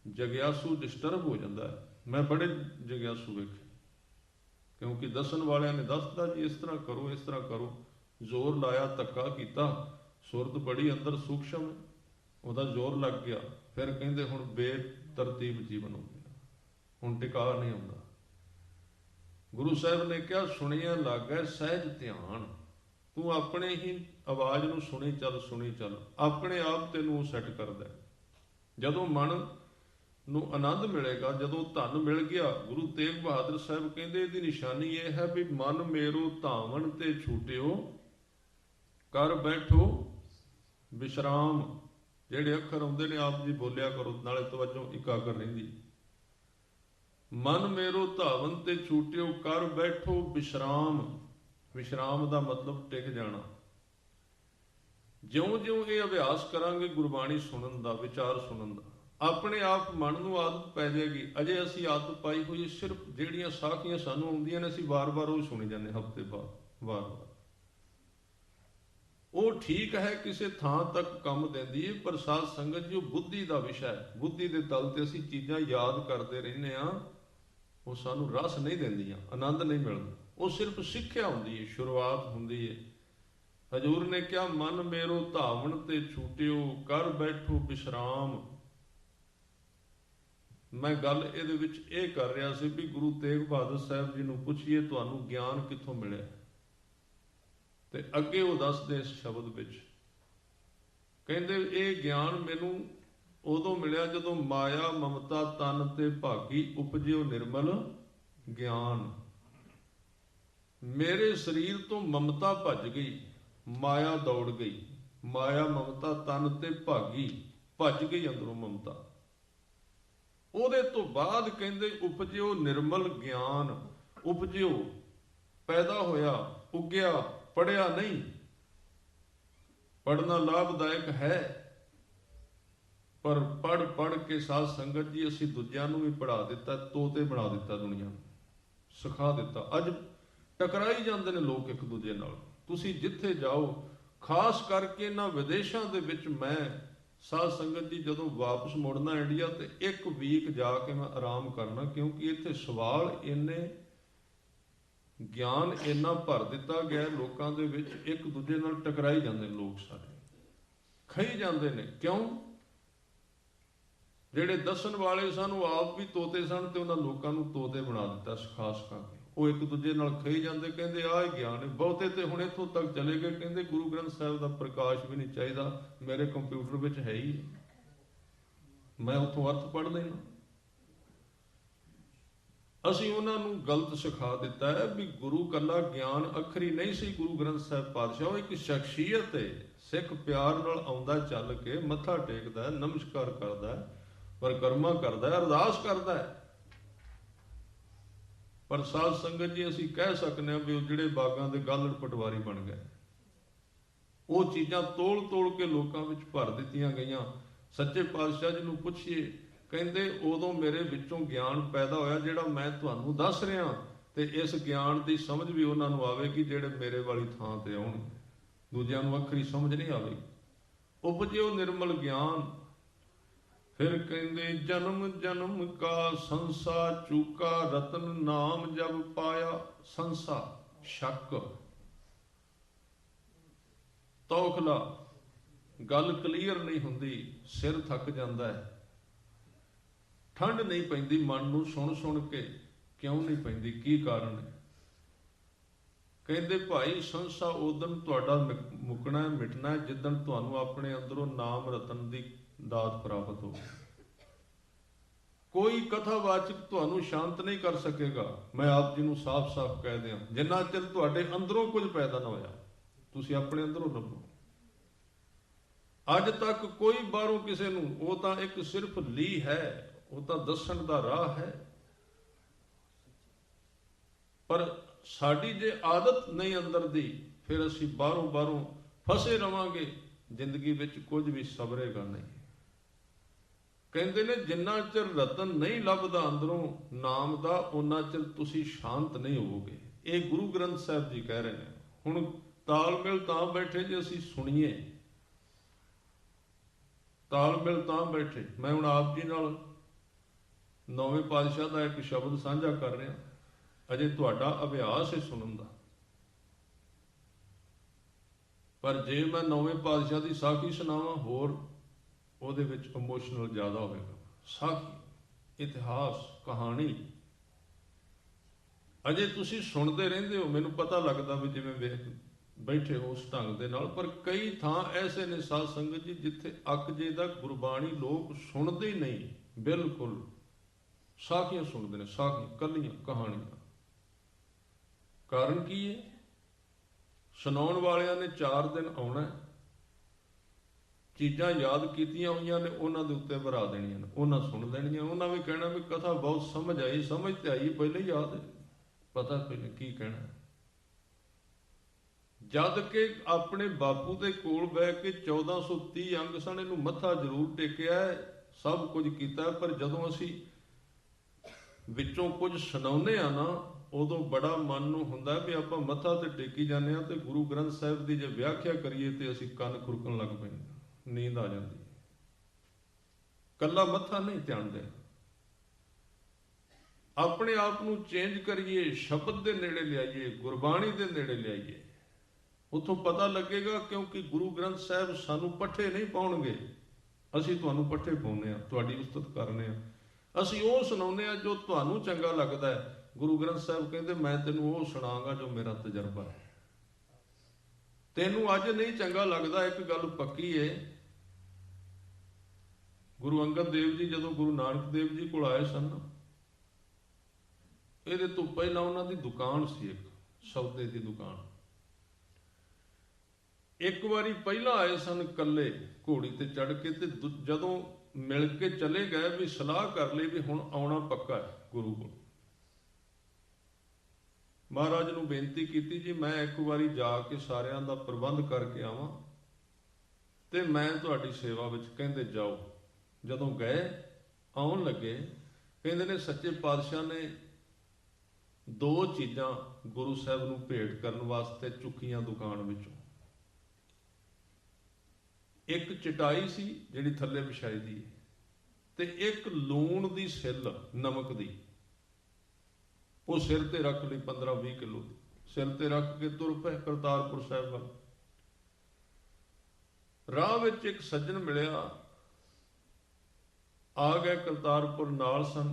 ਜਗਿਆਸੂ ਡਿਸਟਰਬ ਹੋ ਜਾਂਦਾ ਹੈ। ਮੈਂ ਬੜੇ ਜਗਿਆਸੂ ਵੇਖੇ, ਕਿਉਂਕਿ ਦੱਸਣ ਵਾਲਿਆਂ ਨੇ ਦੱਸਦਾ ਜੀ ਇਸ ਤਰ੍ਹਾਂ ਕਰੋ, ਇਸ ਤਰ੍ਹਾਂ ਕਰੋ, ਜ਼ੋਰ ਲਾਇਆ, ਧੱਕਾ ਕੀਤਾ, ਸੁਰਤ ਬੜੀ ਅੰਦਰ ਸੂਖਸ਼ਮ, ਉਹਦਾ ਜ਼ੋਰ ਲੱਗ ਗਿਆ, ਫਿਰ ਕਹਿੰਦੇ ਹੁਣ ਤਰਤੀਬ ਜੀਵਨ ਹੁੰਦੀ ਆ, ਹੁਣ ਟਿਕਾ ਨਹੀਂ ਹੁੰਦਾ। ਗੁਰੂ ਸਾਹਿਬ ਨੇ ਕਿਹਾ ਸੁਣੀਆਂ ਲੱਗੈ ਸਹਿਜ ਧਿਆਨ, ਤੂੰ ਆਪਣੇ ਹੀ ਆਵਾਜ਼ ਨੂੰ ਸੁਣੀ ਚੱਲ, ਸੁਣੀ ਚੱਲ, ਆਪਣੇ ਆਪ ਤੈਨੂੰ ਸੈੱਟ ਕਰਦਾ। ਜਦੋਂ ਮਨ ਨੂੰ ਆਨੰਦ ਮਿਲੇਗਾ, ਜਦੋਂ ਧਨ ਮਿਲ ਗਿਆ, ਗੁਰੂ ਤੇਗ ਬਹਾਦਰ ਸਾਹਿਬ ਕਹਿੰਦੇ ਇਹਦੀ ਨਿਸ਼ਾਨੀ ਇਹ ਹੈ ਵੀ ਮਨ ਮੇਰੋ ਧਾਵਣ ਤੇ ਛੂਟਿਓ, ਕਰ ਬੈਠੋ ਵਿਸ਼ਰਾਮ। ਜਿਹੜੇ ਅੱਖਰ ਆਉਂਦੇ ਨੇ ਆਪ ਜੀ ਬੋਲਿਆ ਕਰੋ, ਨਾਲੇ ਤਵੱਜੋ ਇਕਾਗਰ ਰਹਿੰਦੀ। ਮਨ ਮੇਰੋ ਧਾਵਨ ਤੇ ਛੂਟਿਓ, ਕਰ ਬੈਠੋ ਵਿਸ਼ਰਾਮ। ਵਿਸ਼ਰਾਮ ਦਾ ਮਤਲਬ ਟਿਕ ਜਾਣਾ। ਜਿਉਂ-ਜਿਉਂ ਇਹ ਅਭਿਆਸ ਕਰਾਂਗੇ ਗੁਰਬਾਣੀ ਸੁਣਨ ਦਾ, ਵਿਚਾਰ ਸੁਣਨ ਦਾ, ਆਪਣੇ ਆਪ ਮਨ ਨੂੰ ਆਦਤ ਪੈ ਜਾਏਗੀ। ਅਜੇ ਅਸੀਂ ਆਦਤ ਪਾਈ ਹੋਈ ਸਿਰਫ ਜਿਹੜੀਆਂ ਸਾਖੀਆਂ ਸਾਨੂੰ ਆਉਂਦੀਆਂ ਨੇ, ਅਸੀਂ ਵਾਰ-ਵਾਰ ਉਹ ਸੁਣੀ ਜਾਂਦੇ, ਹਫ਼ਤੇ ਬਾਅਦ ਵਾਰ-ਵਾਰ। ਉਹ ਠੀਕ ਹੈ, ਕਿਸੇ ਥਾਂ ਤੱਕ ਕੰਮ ਦਿੰਦੀ ਹੈ, ਪਰ ਸਾਧ ਸੰਗਤ ਜੀ ਉਹ ਬੁੱਧੀ ਦਾ ਵਿਸ਼ਾ ਹੈ। ਬੁੱਧੀ ਦੇ ਤਲ ਤੇ ਅਸੀਂ ਚੀਜ਼ਾਂ ਯਾਦ ਕਰਦੇ ਰਹਿੰਦੇ ਹਾਂ, ਉਹ ਸਾਨੂੰ ਰਸ ਨਹੀਂ ਦਿੰਦੀਆਂ, ਆਨੰਦ ਨਹੀਂ ਮਿਲਦਾ। ਉਹ ਸਿਰਫ ਸਿੱਖਿਆ ਹੁੰਦੀ ਹੈ, ਸ਼ੁਰੂਆਤ ਹੁੰਦੀ ਹੈ। ਹਜ਼ੂਰ ਨੇ ਕਿਹਾ ਮਨ ਮੇਰੋ ਧਾਵਣ ਤੇ ਛੂਟਿਓ, ਕਰ ਬੈਠੋ ਵਿਸ਼ਰਾਮ। ਮੈਂ ਗੱਲ ਇਹਦੇ ਵਿੱਚ ਇਹ ਕਰ ਰਿਹਾ ਸੀ ਵੀ ਗੁਰੂ ਤੇਗ ਬਹਾਦਰ ਸਾਹਿਬ ਜੀ ਨੂੰ ਪੁੱਛੀਏ ਤੁਹਾਨੂੰ ਗਿਆਨ ਕਿੱਥੋਂ ਮਿਲਿਆ, ਤੇ ਅੱਗੇ ਉਹ ਦੱਸਦੇ ਇਸ ਸ਼ਬਦ ਵਿੱਚ, ਕਹਿੰਦੇ ਇਹ ਗਿਆਨ ਮੈਨੂੰ ਉਦੋਂ ਮਿਲਿਆ ਜਦੋਂ ਮਾਇਆ ਮਮਤਾ ਤਨ ਤੇ ਭਾਗੀ ਉਪਜਿਓ ਨਿਰਮਲ ਗਿਆਨ। ਮੇਰੇ ਸਰੀਰ ਤੋਂ ਮਮਤਾ ਭੱਜ ਗਈ, ਮਾਇਆ ਦੌੜ ਗਈ। ਮਾਇਆ ਮਮਤਾ ਤਨ ਤੇ ਭਾਗੀ, ਭੱਜ ਗਈ ਅੰਦਰੋਂ ਮਮਤਾ। ਉਹਦੇ ਤੋਂ ਬਾਅਦ ਕਹਿੰਦੇ ਉਪਜਿਓ ਨਿਰਮਲ ਗਿਆਨ। ਉਪਜਿਓ ਪੈਦਾ ਹੋਇਆ, ਉੱਗਿਆ, ਪੜ੍ਹਿਆ ਨਹੀਂ। ਪੜ੍ਹਨਾ ਲਾਭਦਾਇਕ ਹੈ, ਪਰ ਪੜ੍ਹ ਕੇ ਸਾਧ ਸੰਗਤ ਜੀ ਅਸੀਂ ਦੂਜਿਆਂ ਨੂੰ ਵੀ ਪੜ੍ਹਾ ਦਿੱਤਾ, ਤੋਤੇ ਬਣਾ ਦਿੱਤਾ, ਦੁਨੀਆ ਨੂੰ ਸਿਖਾ ਦਿੱਤਾ। ਅੱਜ ਟਕਰਾਈ ਜਾਂਦੇ ਨੇ ਲੋਕ ਇੱਕ ਦੂਜੇ ਨਾਲ। ਤੁਸੀਂ ਜਿੱਥੇ ਜਾਓ, ਖਾਸ ਕਰਕੇ ਇਹਨਾਂ ਵਿਦੇਸ਼ਾਂ ਦੇ ਵਿੱਚ, ਮੈਂ ਸਾਧ ਸੰਗਤ ਜੀ ਜਦੋਂ ਵਾਪਸ ਮੁੜਨਾ ਇੰਡੀਆ ਤੇ 1 ਵੀਕ ਜਾ ਕੇ ਮੈਂ ਆਰਾਮ ਕਰਨਾ, ਕਿਉਂਕਿ ਇੱਥੇ ਸਵਾਲ ਇੰਨੇ, ਗਿਆਨ ਇੰਨਾ ਭਰ ਦਿੱਤਾ ਗਿਆ ਲੋਕਾਂ ਦੇ ਵਿੱਚ, ਇੱਕ ਦੂਜੇ ਨਾਲ ਟਕਰਾਈ ਜਾਂਦੇ ਨੇ ਲੋਕ, ਸਾਰੇ ਖਾਈ ਜਾਂਦੇ ਨੇ। ਕਿਉਂ? ਜਿਹੜੇ ਦੱਸਣ ਵਾਲੇ ਸਨ ਉਹ ਆਪ ਵੀ ਤੋਤੇ ਸਨ, ਤੇ ਉਹਨਾਂ ਲੋਕਾਂ ਨੂੰ ਤੋਤੇ ਬਣਾ ਦਿੱਤਾ ਸਿਖਾ ਸਿਖਾ ਕੇ। ਉਹ ਇੱਕ ਦੂਜੇ ਨਾਲ ਖਾਈ ਜਾਂਦੇ, ਕਹਿੰਦੇ ਆਹ ਗਿਆਨ ਹੈ। ਬਹੁਤੇ ਤੇ ਹੁਣ ਇੱਥੋਂ ਤੱਕ ਚਲੇ ਗਏ, ਕਹਿੰਦੇ ਗੁਰੂ ਗ੍ਰੰਥ ਸਾਹਿਬ ਦਾ ਪ੍ਰਕਾਸ਼ ਵੀ ਨਹੀਂ ਚਾਹੀਦਾ, ਮੇਰੇ ਕੰਪਿਊਟਰ ਵਿੱਚ ਹੈ ਹੀ, ਮੈਂ ਉੱਥੋਂ ਅਰਥ ਪੜ੍ਹ ਲੈਣਾ। ਅਸੀਂ ਉਹਨਾਂ ਨੂੰ ਗਲਤ ਸਿਖਾ ਦਿੱਤਾ ਹੈ ਵੀ ਗੁਰੂ ਕੱਲਾ ਗਿਆਨ ਅੱਖਰੀ ਨਹੀਂ ਸੀ। ਗੁਰੂ ਗ੍ਰੰਥ ਸਾਹਿਬ ਪਾਤਸ਼ਾਹ ਉਹ ਇੱਕ ਸ਼ਖਸੀਅਤ ਹੈ। ਸਿੱਖ ਪਿਆਰ ਨਾਲ ਆਉਂਦਾ, ਚੱਲ ਕੇ ਮੱਥਾ ਟੇਕਦਾ, ਨਮਸਕਾਰ ਕਰਦਾ, ਪਰਿਕਰਮਾ ਕਰਦਾ, ਅਰਦਾਸ ਕਰਦਾ ਹੈ। ਪਰ ਸਾਧ ਸੰਗਤ ਜੀ ਅਸੀਂ ਕਹਿ ਸਕਦੇ ਹਾਂ ਵੀ ਉਹ ਜਿਹੜੇ ਬਾਗਾਂ ਦੇ ਗਾਲੜ ਪਟਵਾਰੀ ਬਣ ਗਏ, ਉਹ ਚੀਜ਼ਾਂ ਤੋਲ ਕੇ ਲੋਕਾਂ ਵਿੱਚ ਭਰ ਦਿੱਤੀਆਂ ਗਈਆਂ। ਸੱਚੇ ਪਾਤਸ਼ਾਹ ਜੀ ਨੂੰ ਪੁੱਛੀਏ, ਕਹਿੰਦੇ ਉਦੋਂ ਮੇਰੇ ਵਿੱਚੋਂ ਗਿਆਨ ਪੈਦਾ ਹੋਇਆ ਜਿਹੜਾ ਮੈਂ ਤੁਹਾਨੂੰ ਦੱਸ ਰਿਹਾ, ਤੇ ਇਸ ਗਿਆਨ ਦੀ ਸਮਝ ਵੀ ਉਹਨਾਂ ਨੂੰ ਆਵੇਗੀ ਜਿਹੜੇ ਮੇਰੇ ਵਾਲੀ ਥਾਂ ਤੇ ਆਉਣਗੇ, ਦੂਜਿਆਂ ਨੂੰ ਵੱਖਰੀ ਸਮਝ ਨਹੀਂ ਆਵੇਗੀ। ਉਪਜਿਓ ਨਿਰਮਲ ਗਿਆਨ। ਫਿਰ ਕਹਿੰਦੇ ਜਨਮ ਜਨਮ ਕਾ ਸੰਸਾ ਚੂਕਾ, ਰਤਨ ਨਾਮ ਜਬ ਪਾਇਆ ਸੰਸਾ। ਸ਼ੱਕ, ਤੌਖਲਾ, ਗੱਲ ਕਲੀਅਰ ਨਹੀਂ ਹੁੰਦੀ, ਸਿਰ ਥੱਕ ਜਾਂਦਾ ਹੈ, ਠੰਡ ਨਹੀਂ ਪੈਂਦੀ ਮਨ ਨੂੰ ਸੁਣ ਕੇ। ਕਿਉਂ ਨਹੀਂ ਪੈਂਦੀ? ਕੀ ਕਾਰਨ ਹੈ? ਕਹਿੰਦੇ ਭਾਈ ਸੰਸਾ ਉਦਣ ਤੁਹਾਡਾ ਮੁੱਕਣਾ, ਮਿਟਣਾ, ਜਿੱਦਣ ਤੁਹਾਨੂੰ ਆਪਣੇ ਅੰਦਰੋਂ ਨਾਮ ਰਤਨ ਦੀ ਦਾਤ ਪ੍ਰਾਪਤ ਹੋ। ਕੋਈ ਕਥਾਵਾਚਕ ਤੁਹਾਨੂੰ ਸ਼ਾਂਤ ਨਹੀਂ ਕਰ ਸਕੇਗਾ। ਮੈਂ ਆਪ ਜੀ ਨੂੰ ਸਾਫ਼-ਸਾਫ਼ ਕਹਿ ਦਿਆਂ, ਜਿੰਨਾ ਚਿਰ ਤੁਹਾਡੇ ਅੰਦਰੋਂ ਕੁਝ ਪੈਦਾ ਨਾ ਹੋਇਆ, ਤੁਸੀਂ ਆਪਣੇ ਅੰਦਰੋਂ ਲੱਭੋ। ਅੱਜ ਤੱਕ ਕੋਈ ਬਾਹਰੋਂ ਕਿਸੇ ਨੂੰ, ਉਹ ਤਾਂ ਇੱਕ ਸਿਰਫ ਲੀ ਹੈ, ਉਹ ਤਾਂ ਦੱਸਣ ਦਾ ਰਾਹ ਹੈ। ਪਰ ਸਾਡੀ ਜੇ ਆਦਤ ਨਹੀਂ ਅੰਦਰ ਦੀ, ਫਿਰ ਅਸੀਂ ਬਾਹਰੋਂ ਫਸੇ ਰਵਾਂਗੇ, ਜ਼ਿੰਦਗੀ ਵਿੱਚ ਕੁਝ ਵੀ ਸਬਰੇਗਾ ਨਹੀਂ। ਕਹਿੰਦੇ ਨੇ ਜਿੰਨਾ ਚਿਰ ਰਤਨ ਨਹੀਂ ਲੱਭਦਾ ਅੰਦਰੋਂ ਨਾਮ ਦਾ, ਉਹਨਾਂ ਚਿਰ ਤੁਸੀਂ ਸ਼ਾਂਤ ਨਹੀਂ ਹੋਵੋਗੇ। ਇਹ ਗੁਰੂ ਗ੍ਰੰਥ ਸਾਹਿਬ ਜੀ ਕਹਿ ਰਹੇ ਨੇ। ਹੁਣ ਤਾਲਮੇਲ ਤਾਂ ਬੈਠੇ ਜੇ ਅਸੀਂ ਸੁਣੀਏ, ਤਾਲਮੇਲ ਤਾਂ ਬੈਠੇ। ਮੈਂ ਹੁਣ ਆਪ ਜੀ ਨਾਲ 9ਵੇਂ ਪਾਤਸ਼ਾਹ ਦਾ ਇੱਕ ਸ਼ਬਦ ਸਾਂਝਾ ਕਰ ਰਿਹਾ, ਅਜੇ ਤੁਹਾਡਾ ਅਭਿਆਸ ਹੈ ਸੁਣਨ ਦਾ। ਪਰ ਜੇ ਮੈਂ 9ਵੇਂ ਪਾਤਸ਼ਾਹ ਦੀ ਸਾਖੀ ਸੁਣਾਵਾਂ, ਹੋਰ ਉਹਦੇ ਵਿੱਚ ਇਮੋਸ਼ਨਲ ਜ਼ਿਆਦਾ ਹੋਵੇਗਾ। ਸਾਖੀ ਇਤਿਹਾਸ ਕਹਾਣੀ ਅਜੇ ਤੁਸੀਂ ਸੁਣਦੇ ਰਹਿੰਦੇ ਹੋ। ਮੈਨੂੰ ਪਤਾ ਲੱਗਦਾ ਵੀ ਜਿਵੇਂ ਵੇਖ ਬੈਠੇ ਹੋ ਉਸ ਢੰਗ ਦੇ ਨਾਲ, ਪਰ ਕਈ ਥਾਂ ਐਸੇ ਨੇ ਸਾਧ ਸੰਗਤ ਜੀ ਜਿੱਥੇ ਅੱਕ ਜੇ ਦਾ ਗੁਰਬਾਣੀ ਲੋਕ ਸੁਣਦੇ ਹੀ ਨਹੀਂ, ਬਿਲਕੁਲ ਸਾਖੀਆਂ ਸੁਣਦੇ ਨੇ, ਸਾਖੀਆਂ ਕੱਲੀਆਂ ਕਹਾਣੀਆਂ। ਕਾਰਨ ਕੀ ਹੈ? ਸੁਣਾਉਣ ਵਾਲਿਆਂ ਨੇ 4 ਦਿਨ ਆਉਣਾ, ਚੀਜ਼ਾਂ ਯਾਦ ਕੀਤੀਆਂ ਹੋਈਆਂ ਨੇ ਉਹਨਾਂ ਦੇ ਉੱਤੇ ਵਰਾ ਦੇਣੀਆਂ ਨੇ, ਉਹਨਾਂ ਸੁਣ ਦੇਣੀਆਂ। ਉਹਨਾਂ ਵੀ ਕਹਿਣਾ ਵੀ ਕਥਾ ਬਹੁਤ ਸਮਝ ਆਈ, ਸਮਝ ਤੇ ਆਈ, ਪਹਿਲੇ ਯਾਦ ਹੈ, ਪਤਾ ਪਹਿਲੇ ਕੀ ਕਹਿਣਾ। ਜਦ ਕਿ ਆਪਣੇ ਬਾਪੂ ਦੇ ਕੋਲ ਬਹਿ ਕੇ 1430 ਅੰਗ ਸਣ, ਇਹਨੂੰ ਮੱਥਾ ਜ਼ਰੂਰ ਟੇਕਿਆ, ਸਭ ਕੁਝ ਕੀਤਾ, ਪਰ ਜਦੋਂ ਅਸੀਂ ਵਿੱਚੋਂ ਕੁਝ ਸੁਣਾਉਂਦੇ ਆ ਨਾ, ਉਦੋਂ ਬੜਾ ਮਨ ਨੂੰ ਹੁੰਦਾ ਵੀ ਆਪਾਂ ਮੱਥਾ ਤੇ ਟੇਕੀ ਜਾਂਦੇ ਹਾਂ ਤੇ ਗੁਰੂ ਗ੍ਰੰਥ ਸਾਹਿਬ ਦੀ ਜੇ ਵਿਆਖਿਆ ਕਰੀਏ ਤੇ ਅਸੀਂ ਕੰਨ ਖੁਰਕਣ ਲੱਗ ਪੈਂਦੇ, ਨੀਂਦ ਆ ਜਾਂਦੀ। ਕੱਲਾ ਮੱਥਾ ਨਹੀਂ ਧਿਆਨ ਦੇਣਾ, ਆਪਣੇ ਆਪ ਨੂੰ ਚੇਂਜ ਕਰੀਏ, ਸ਼ਬਦ ਦੇ ਨੇੜੇ ਲਿਆਈਏ, ਗੁਰਬਾਣੀ ਦੇ ਨੇੜੇ ਲਿਆਈਏ, ਉੱਥੋਂ ਪਤਾ ਲੱਗੇਗਾ। ਕਿਉਂਕਿ ਗੁਰੂ ਗ੍ਰੰਥ ਸਾਹਿਬ ਸਾਨੂੰ ਪੱਠੇ ਨਹੀਂ ਪਾਉਣਗੇ, ਅਸੀਂ ਤੁਹਾਨੂੰ ਪੱਠੇ ਪਾਉਂਦੇ ਹਾਂ, ਤੁਹਾਡੀ ਉਸਤਤ ਕਰਨੇ ਆ, ਅਸੀਂ ਉਹ ਸੁਣਾਉਂਦੇ ਹਾਂ ਜੋ ਤੁਹਾਨੂੰ ਚੰਗਾ ਲੱਗਦਾ ਹੈ। ਗੁਰੂ ਗ੍ਰੰਥ ਸਾਹਿਬ ਕਹਿੰਦੇ ਮੈਂ ਤੈਨੂੰ ਉਹ ਸੁਣਾਵਾਂਗਾ ਜੋ ਮੇਰਾ ਤਜਰਬਾ ਹੈ। ਤੈਨੂੰ ਅੱਜ ਨਹੀਂ ਚੰਗਾ ਲੱਗਦਾ, ਇੱਕ ਗੱਲ ਪੱਕੀ ਹੈ। ਗੁਰੂ ਅੰਗਦ ਦੇਵ ਜੀ ਜਦੋਂ ਗੁਰੂ ਨਾਨਕ ਦੇਵ ਜੀ ਕੋਲ ਆਏ ਸਨ, ਇਹਦੇ ਤੋਂ ਪਹਿਲਾਂ ਉਹਨਾਂ ਦੀ ਦੁਕਾਨ ਸੀ, ਇੱਕ ਸੌਦੇ ਦੀ ਦੁਕਾਨ। ਇੱਕ ਵਾਰੀ ਪਹਿਲਾਂ ਆਏ ਸਨ ਇਕੱਲੇ ਘੋੜੀ ਤੇ ਚੜ੍ਹ ਕੇ, ਤੇ ਜਦੋਂ ਮਿਲ ਕੇ ਚਲੇ ਗਏ ਵੀ ਸਲਾਹ ਕਰ ਲਈ ਵੀ ਹੁਣ ਆਉਣਾ ਪੱਕਾ ਹੈ ਗੁਰੂ ਕੋਲ। ਮਹਾਰਾਜ ਨੂੰ ਬੇਨਤੀ ਕੀਤੀ ਜੀ ਮੈਂ ਇੱਕ ਵਾਰੀ ਜਾ ਕੇ ਸਾਰਿਆਂ ਦਾ ਪ੍ਰਬੰਧ ਕਰਕੇ ਆਵਾਂ ਤੇ ਮੈਂ ਤੁਹਾਡੀ ਸੇਵਾ ਵਿੱਚ। ਕਹਿੰਦੇ ਜਾਓ। ਜਦੋਂ ਗਏ, ਆਉਣ ਲੱਗੇ, ਕਹਿੰਦੇ ਨੇ ਸੱਚੇ ਪਾਤਸ਼ਾਹ ਨੇ 2 ਚੀਜ਼ਾਂ ਗੁਰੂ ਸਾਹਿਬ ਨੂੰ ਭੇਟ ਕਰਨ ਵਾਸਤੇ ਚੁੱਕੀਆਂ ਦੁਕਾਨ ਵਿੱਚੋਂ। ਇੱਕ ਚਟਾਈ ਸੀ ਜਿਹੜੀ ਥੱਲੇ ਵਿਛਾਈ ਦੀ, ਤੇ ਇੱਕ ਲੂਣ ਦੀ ਸਿੱਲ ਨਮਕ ਦੀ, ਉਹ ਸਿਰ ਤੇ ਰੱਖ ਲਈ 15-20 ਕਿਲੋ ਦੀ, ਸਿਰ ਤੇ ਰੱਖ ਕੇ ਤੁਰ ਪਏ ਕਰਤਾਰਪੁਰ ਸਾਹਿਬ ਵੱਲ। ਰਾਹ ਵਿੱਚ ਇੱਕ ਸੱਜਣ ਮਿਲਿਆ, ਆ ਗਏ ਕਰਤਾਰਪੁਰ, ਨਾਲ ਸਨ।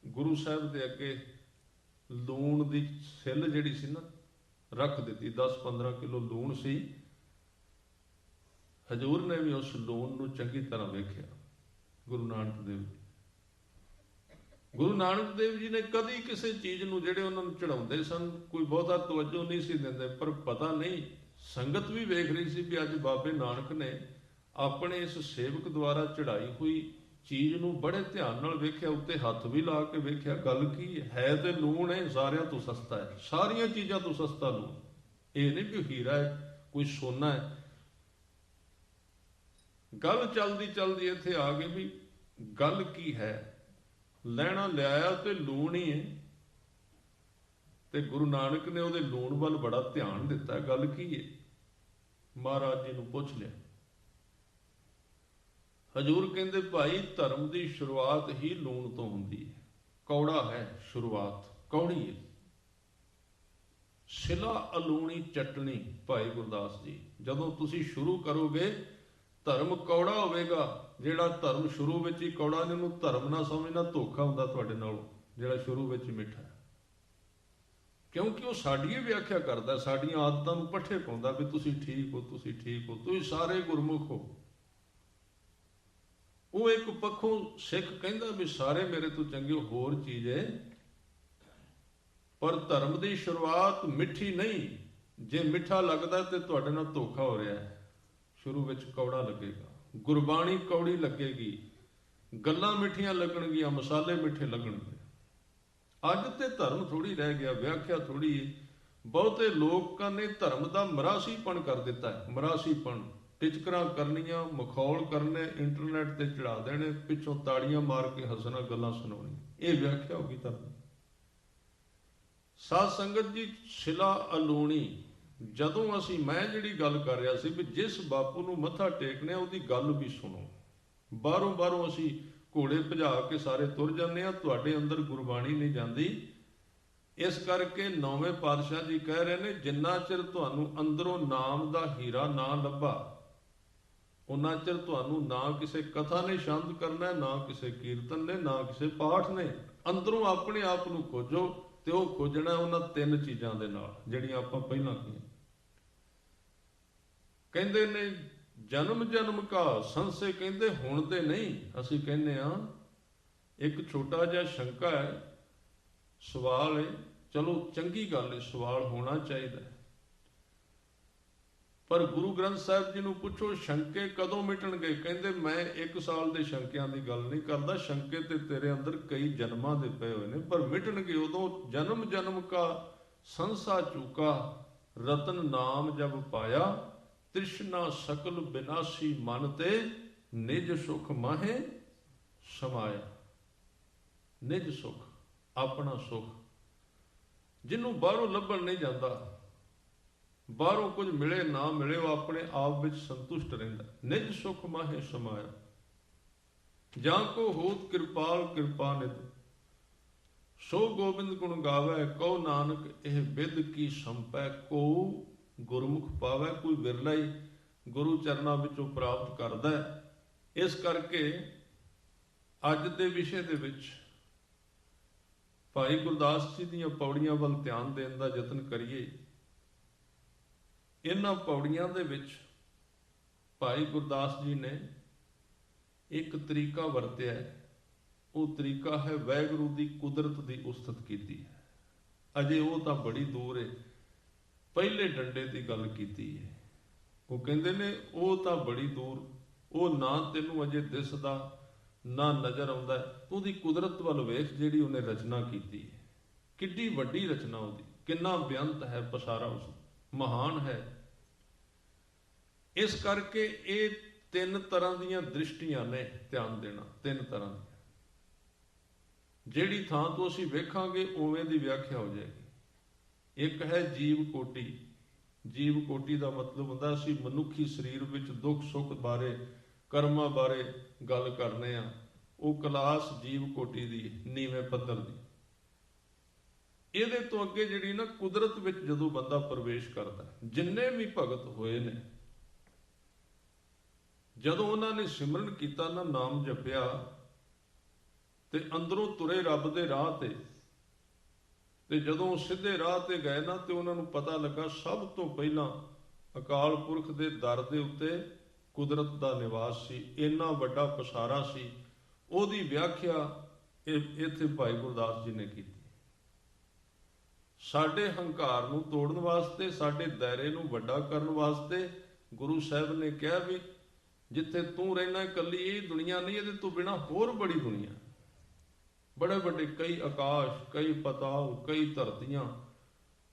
ਗੁਰੂ ਸਾਹਿਬ ਦੇ ਅੱਗੇ ਲੂਣ ਦੀ ਸਿੱਲ ਜਿਹੜੀ ਸੀ ਨਾ ਰੱਖ ਦਿੱਤੀ, 10-15 ਕਿਲੋ ਲੂਣ ਸੀ। ਹਜ਼ੂਰ ਨੇ ਵੀ ਉਸ ਲੂਣ ਨੂੰ ਚੰਗੀ ਤਰ੍ਹਾਂ ਵੇਖਿਆ। ਗੁਰੂ ਨਾਨਕ ਦੇਵ ਜੀ, ਗੁਰੂ ਨਾਨਕ ਦੇਵ ਜੀ ਨੇ ਕਦੀ ਕਿਸੇ ਚੀਜ਼ ਨੂੰ, ਜਿਹੜੇ ਉਹਨਾਂ ਨੂੰ ਚੜਾਉਂਦੇ ਸਨ, ਕੋਈ ਬਹੁਤਾ ਤਵੱਜੋ ਨਹੀਂ ਸੀ ਦਿੰਦੇ। ਪਰ ਪਤਾ ਨਹੀਂ, ਸੰਗਤ ਵੀ ਵੇਖ ਰਹੀ ਸੀ ਵੀ ਅੱਜ ਬਾਬੇ ਨਾਨਕ ਨੇ ਆਪਣੇ ਇਸ ਸੇਵਕ ਦੁਆਰਾ ਚੜਾਈ ਹੋਈ ਚੀਜ਼ ਨੂੰ ਬੜੇ ਧਿਆਨ ਨਾਲ ਵੇਖਿਆ, ਉੱਤੇ ਹੱਥ ਵੀ ਲਾ ਕੇ ਵੇਖਿਆ। ਗੱਲ ਕੀ ਹੈ? ਤੇ ਲੂਣ ਹੈ, ਸਾਰਿਆਂ ਤੋਂ ਸਸਤਾ ਹੈ, ਸਾਰੀਆਂ ਚੀਜ਼ਾਂ ਤੋਂ ਸਸਤਾ ਲੂਣ। ਇਹ ਨਹੀਂ ਕਿ ਹੀਰਾ ਹੈ, ਕੋਈ ਸੋਨਾ ਹੈ। ਗੱਲ ਚੱਲਦੀ ਚੱਲਦੀ ਇੱਥੇ ਆ ਗਈ ਵੀ ਗੱਲ ਕੀ ਹੈ? ਲੈਣਾ ਲਿਆਇਆ ਤੇ ਲੂਣ ਹੀ ਹੈ। ਤੇ ਗੁਰੂ ਨਾਨਕ ਨੇ ਉਹਦੇ ਲੂਣ ਵੱਲ ਬੜਾ ਧਿਆਨ ਦਿੱਤਾ। ਗੱਲ ਕੀ ਹੈ? ਮਹਾਰਾਜ ਜੀ ਨੂੰ ਪੁੱਛ ਲਿਆ। ਹਜ਼ੂਰ ਕਹਿੰਦੇ ਭਾਈ ਧਰਮ ਦੀ ਸ਼ੁਰੂਆਤ ਹੀ ਲੂਣ ਤੋਂ ਹੁੰਦੀ ਹੈ। ਕੌੜਾ ਹੈ ਸ਼ੁਰੂਆਤ, ਕੌੜੀ ਹੈ। ਸਿਲਾ ਅਲੂਣੀ ਚਟਣੀ ਭਾਈ ਗੁਰਦਾਸ ਜੀ, ਜਦੋਂ ਤੁਸੀਂ ਸ਼ੁਰੂ ਕਰੋਗੇ ਧਰਮ ਕੌੜਾ ਹੋਵੇਗਾ। ਜਿਹੜਾ ਧਰਮ ਸ਼ੁਰੂ ਵਿੱਚ ਹੀ ਕੌੜਾ ਨੇ, ਉਹਨੂੰ ਧਰਮ ਨਾ ਸਮਝਣਾ, ਧੋਖਾ ਹੁੰਦਾ ਤੁਹਾਡੇ ਨਾਲ। ਜਿਹੜਾ ਸ਼ੁਰੂ ਵਿੱਚ ਮਿੱਠਾ, ਕਿਉਂਕਿ ਉਹ ਸਾਡੀ ਵਿਆਖਿਆ ਕਰਦਾ, ਸਾਡੀਆਂ ਆਦਤਾਂ ਨੂੰ ਪੱਠੇ ਪਾਉਂਦਾ ਵੀ ਤੁਸੀਂ ਠੀਕ ਹੋ, ਤੁਸੀਂ ਠੀਕ ਹੋ, ਤੁਸੀਂ ਸਾਰੇ ਗੁਰਮੁਖ ਹੋ। ਉਹ ਇੱਕ ਪੱਖੋਂ ਸਿੱਖ ਕਹਿੰਦਾ ਵੀ ਸਾਰੇ ਮੇਰੇ ਤੋਂ ਚੰਗੇ, ਹੋਰ ਚੀਜ਼ ਹੈ। ਪਰ ਧਰਮ ਦੀ ਸ਼ੁਰੂਆਤ ਮਿੱਠੀ ਨਹੀਂ। ਜੇ ਮਿੱਠਾ ਲੱਗਦਾ ਤੇ ਤੁਹਾਡੇ ਨਾਲ ਧੋਖਾ ਹੋ ਰਿਹਾ ਹੈ। ਸ਼ੁਰੂ ਵਿੱਚ ਕੌੜਾ ਲੱਗੇਗਾ, ਗੁਰਬਾਣੀ ਕੌੜੀ ਲੱਗੇਗੀ, ਗੱਲਾਂ ਮਿੱਠੀਆਂ ਲੱਗਣਗੀਆਂ, ਮਸਾਲੇ ਮਿੱਠੇ ਲੱਗਣਗੇ। ਅੱਜ ਤੇ ਧਰਮ ਥੋੜੀ ਰਹਿ ਗਿਆ, ਵਿਆਖਿਆ ਥੋੜੀ ਹੈ। ਬਹੁਤੇ ਲੋਕਾਂ ਨੇ ਧਰਮ ਦਾ ਮਰਾਸੀਪਣ ਕਰ ਦਿੱਤਾ ਹੈ। ਮਰਾਸੀਪਣ, ਟਿਚਕਰਾਂ ਕਰਨੀਆਂ, ਮਖੌਲ ਕਰਨੇ, ਇੰਟਰਨੈਟ ਤੇ ਚੜਾ ਦੇਣੇ, ਪਿੱਛੋਂ ਤਾੜੀਆਂ ਮਾਰ ਕੇ ਹੱਸਣਾ, ਗੱਲਾਂ ਸੁਣਾਉਣੀ, ਇਹ ਵਿਆਖਿਆ ਹੋ ਗਈ ਧਰਮ। ਸਾਧ ਸੰਗਤ ਜੀ, ਸਿਲਾ ਅਲੂਣੀ, ਜਦੋਂ ਅਸੀਂ, ਮੈਂ ਜਿਹੜੀ ਗੱਲ ਕਰ ਰਿਹਾ ਸੀ ਵੀ ਜਿਸ ਬਾਪੂ ਨੂੰ ਮੱਥਾ ਟੇਕਨੇ ਉਹਦੀ ਗੱਲ ਵੀ ਸੁਣੋ। ਬਾਹਰੋਂ ਅਸੀਂ ਘੋੜੇ ਭਜਾ ਕੇ ਸਾਰੇ ਤੁਰ ਜਾਂਦੇ ਹਾਂ, ਤੁਹਾਡੇ ਅੰਦਰ ਗੁਰਬਾਣੀ ਨਹੀਂ ਜਾਂਦੀ। ਇਸ ਕਰਕੇ 9ਵੇਂ ਪਾਤਸ਼ਾਹ ਜੀ ਕਹਿ ਰਹੇ ਨੇ, ਜਿੰਨਾ ਚਿਰ ਤੁਹਾਨੂੰ ਅੰਦਰੋਂ ਨਾਮ ਦਾ ਹੀਰਾ ਨਾ ਲੱਭਾ, ਉਹਨਾਂ ਚਿਰ ਤੁਹਾਨੂੰ ਨਾ ਕਿਸੇ ਕਥਾ ਨੇ ਸ਼ਾਂਤ ਕਰਨਾ, ਨਾ ਕਿਸੇ ਕੀਰਤਨ ਨੇ, ਨਾ ਕਿਸੇ ਪਾਠ ਨੇ। ਅੰਦਰੋਂ ਆਪਣੇ ਆਪ ਨੂੰ ਖੋਜੋ, ਤੇ ਉਹ ਖੋਜਣਾ ਉਹਨਾਂ ਤਿੰਨ ਚੀਜ਼ਾਂ ਦੇ ਨਾਲ ਜਿਹੜੀਆਂ ਆਪਾਂ ਪਹਿਲਾਂ ਕਹੀਆਂ। ਕਹਿੰਦੇ ਨੇ ਜਨਮ ਜਨਮ ਕਾ ਸੰਸੇ, ਕਹਿੰਦੇ ਹੁਣ ਤੇ ਨਹੀਂ। ਅਸੀਂ ਕਹਿੰਦੇ ਆ ਇੱਕ ਛੋਟਾ ਜਿਹਾ ਸ਼ੰਕਾ ਹੈ, ਸਵਾਲ ਹੈ, ਚਲੋ ਚੰਗੀ ਗੱਲ ਹੈ, ਸਵਾਲ ਹੋਣਾ ਚਾਹੀਦਾ। ਪਰ ਗੁਰੂ ਗ੍ਰੰਥ ਸਾਹਿਬ ਜੀ ਨੂੰ ਪੁੱਛੋ ਸ਼ੰਕੇ ਕਦੋਂ ਮਿਟਣਗੇ? ਕਹਿੰਦੇ ਮੈਂ 1 ਸਾਲ ਦੇ ਸ਼ੰਕਿਆਂ ਦੀ ਗੱਲ ਨਹੀਂ ਕਰਦਾ, ਸ਼ੰਕੇ ਤੇ ਤੇਰੇ ਅੰਦਰ ਕਈ ਜਨਮਾਂ ਦੇ ਪਏ ਹੋਏ ਨੇ, ਪਰ ਮਿਟਣਗੇ ਉਦੋਂ। ਜਨਮ ਜਨਮ ਕਾ ਸੰਸਾ ਚੂਕਾ, ਰਤਨ ਨਾਮ ਜਬ ਪਾਇਆ, ਤ੍ਰਿਸ਼ਨਾ ਸਕਲ ਬਿਨਾਸੀ ਮਨ ਤੇ, ਨਿਜ ਸੁਖ ਮਾਹੇ ਸਮਾਇਆ। ਨਿਜ ਸੁਖ, ਆਪਣਾ ਸੁਖ ਜਿਹਨੂੰ ਬਾਹਰੋਂ ਲੱਭਣ ਨਹੀਂ ਜਾਂਦਾ, ਬਾਹਰੋਂ ਕੁਝ ਮਿਲੇ ਨਾ ਮਿਲੇ, ਉਹ ਆਪਣੇ ਆਪ ਵਿੱਚ ਸੰਤੁਸ਼ਟ ਰਹਿੰਦਾ। ਨਿਜ ਸੁਖ ਮਾਹੇ ਸਮਾਇਆ, ਜਾਂ ਕੋ ਹੋਤ ਕਿਰਪਾਲ ਕਿਰਪਾ ਨਿਧ, ਸੋ ਗੋਬਿੰਦ ਗੁਣ ਗਾਵੇ, ਕਉ ਨਾਨਕ ਇਹ ਬਿਦ ਕੀ ਸੰਪੈ, ਕੋ ਗੁਰਮੁਖ ਪਾਵੇ। ਕੋਈ ਵਿਰਲਾ ਹੀ ਗੁਰੂ ਚਰਨਾਂ ਵਿੱਚੋਂ ਪ੍ਰਾਪਤ ਕਰਦਾ ਹੈ। ਇਸ ਕਰਕੇ ਅੱਜ ਦੇ ਵਿਸ਼ੇ ਦੇ ਵਿੱਚ ਭਾਈ ਗੁਰਦਾਸ ਜੀ ਦੀਆਂ ਪੌੜੀਆਂ ਵੱਲ ਧਿਆਨ ਦੇਣ ਦਾ ਯਤਨ ਕਰੀਏ। ਇਹਨਾਂ ਪੌੜੀਆਂ ਦੇ ਵਿੱਚ ਭਾਈ ਗੁਰਦਾਸ ਜੀ ਨੇ ਇੱਕ ਤਰੀਕਾ ਵਰਤਿਆ ਹੈ। ਉਹ ਤਰੀਕਾ ਹੈ ਵਾਹਿਗੁਰੂ ਦੀ ਕੁਦਰਤ ਦੀ ਉਸਤਤ ਕੀਤੀ ਹੈ। ਅਜੇ ਉਹ ਤਾਂ ਬੜੀ ਦੂਰ ਹੈ, ਪਹਿਲੇ ਡੰਡੇ ਦੀ ਗੱਲ ਕੀਤੀ ਹੈ। ਉਹ ਕਹਿੰਦੇ ਨੇ ਉਹ ਤਾਂ ਬੜੀ ਦੂਰ, ਉਹ ਨਾ ਤੈਨੂੰ ਅਜੇ ਦਿਸਦਾ ਨਾ ਨਜ਼ਰ ਆਉਂਦਾ। ਉਹਦੀ ਕੁਦਰਤ ਵੱਲ ਵੇਖ ਜਿਹੜੀ ਉਹਨੇ ਰਚਨਾ ਕੀਤੀ ਹੈ, ਕਿੱਡੀ ਵੱਡੀ ਰਚਨਾ ਉਹਦੀ, ਕਿੰਨਾ ਬੇਅੰਤ ਹੈ ਪਸਾਰਾ, ਉਸ ਮਹਾਨ ਹੈ। ਇਸ ਕਰਕੇ ਇਹ 3 ਤਰ੍ਹਾਂ ਦੀਆਂ ਦ੍ਰਿਸ਼ਟੀਆਂ ਨੇ, ਧਿਆਨ ਦੇਣਾ 3 ਤਰ੍ਹਾਂ ਦੀਆਂ। ਜਿਹੜੀ ਥਾਂ ਤੋਂ ਅਸੀਂ ਵੇਖਾਂਗੇ ਉਵੇਂ ਦੀ ਵਿਆਖਿਆ ਹੋ ਜਾਏਗੀ। ਇੱਕ ਹੈ ਜੀਵ ਕੋਟੀ। ਜੀਵ ਕੋਟੀ ਦਾ ਮਤਲਬ ਹੁੰਦਾ ਅਸੀਂ ਮਨੁੱਖੀ ਸਰੀਰ ਵਿੱਚ ਦੁੱਖ ਸੁੱਖ ਬਾਰੇ, ਕਰਮਾਂ ਬਾਰੇ ਗੱਲ ਕਰਨੇ ਆ। ਉਹ ਕਲਾਸ ਜੀਵ ਕੋਟੀ ਦੀ, ਨੀਵੇਂ ਪੱਧਰ ਦੀ। ਇਹਦੇ ਤੋਂ ਅੱਗੇ ਜਿਹੜੀ ਨਾ ਕੁਦਰਤ ਵਿੱਚ ਜਦੋਂ ਬੰਦਾ ਪ੍ਰਵੇਸ਼ ਕਰਦਾ, ਜਿੰਨੇ ਵੀ ਭਗਤ ਹੋਏ ਨੇ, ਜਦੋਂ ਉਹਨਾਂ ਨੇ ਸਿਮਰਨ ਕੀਤਾ ਨਾ, ਨਾਮ ਜਪਿਆ, ਤੇ ਅੰਦਰੋਂ ਤੁਰੇ ਰੱਬ ਦੇ ਰਾਹ ਤੇ ਜਦੋਂ ਸਿੱਧੇ ਰਾਹ ਤੇ ਗਏ ਨਾ, ਤੇ ਉਹਨਾਂ ਨੂੰ ਪਤਾ ਲੱਗਾ ਸਭ ਤੋਂ ਪਹਿਲਾਂ ਅਕਾਲ ਪੁਰਖ ਦੇ ਦਰ ਦੇ ਉੱਤੇ ਕੁਦਰਤ ਦਾ ਨਿਵਾਸ ਸੀ, ਇੰਨਾ ਵੱਡਾ ਪਸਾਰਾ ਸੀ। ਉਹਦੀ ਵਿਆਖਿਆ ਇੱਥੇ ਭਾਈ ਗੁਰਦਾਸ ਜੀ ਨੇ ਕੀਤੀ। ਸਾਡੇ ਹੰਕਾਰ ਨੂੰ ਤੋੜਨ ਵਾਸਤੇ, ਸਾਡੇ ਦਾਇਰੇ ਨੂੰ ਵੱਡਾ ਕਰਨ ਵਾਸਤੇ ਗੁਰੂ ਸਾਹਿਬ ਨੇ ਕਿਹਾ ਵੀ ਜਿੱਥੇ ਤੂੰ ਰਹਿਣਾ ਇਕੱਲੀ ਇਹ ਦੁਨੀਆ ਨਹੀਂ, ਇਹਦੇ ਤੋਂ ਬਿਨਾਂ ਹੋਰ ਬੜੀ ਦੁਨੀਆ, ਬੜੇ ਵੱਡੇ ਕਈ ਆਕਾਸ਼, ਕਈ ਪਤਾਲ, ਕਈ ਧਰਤੀਆਂ।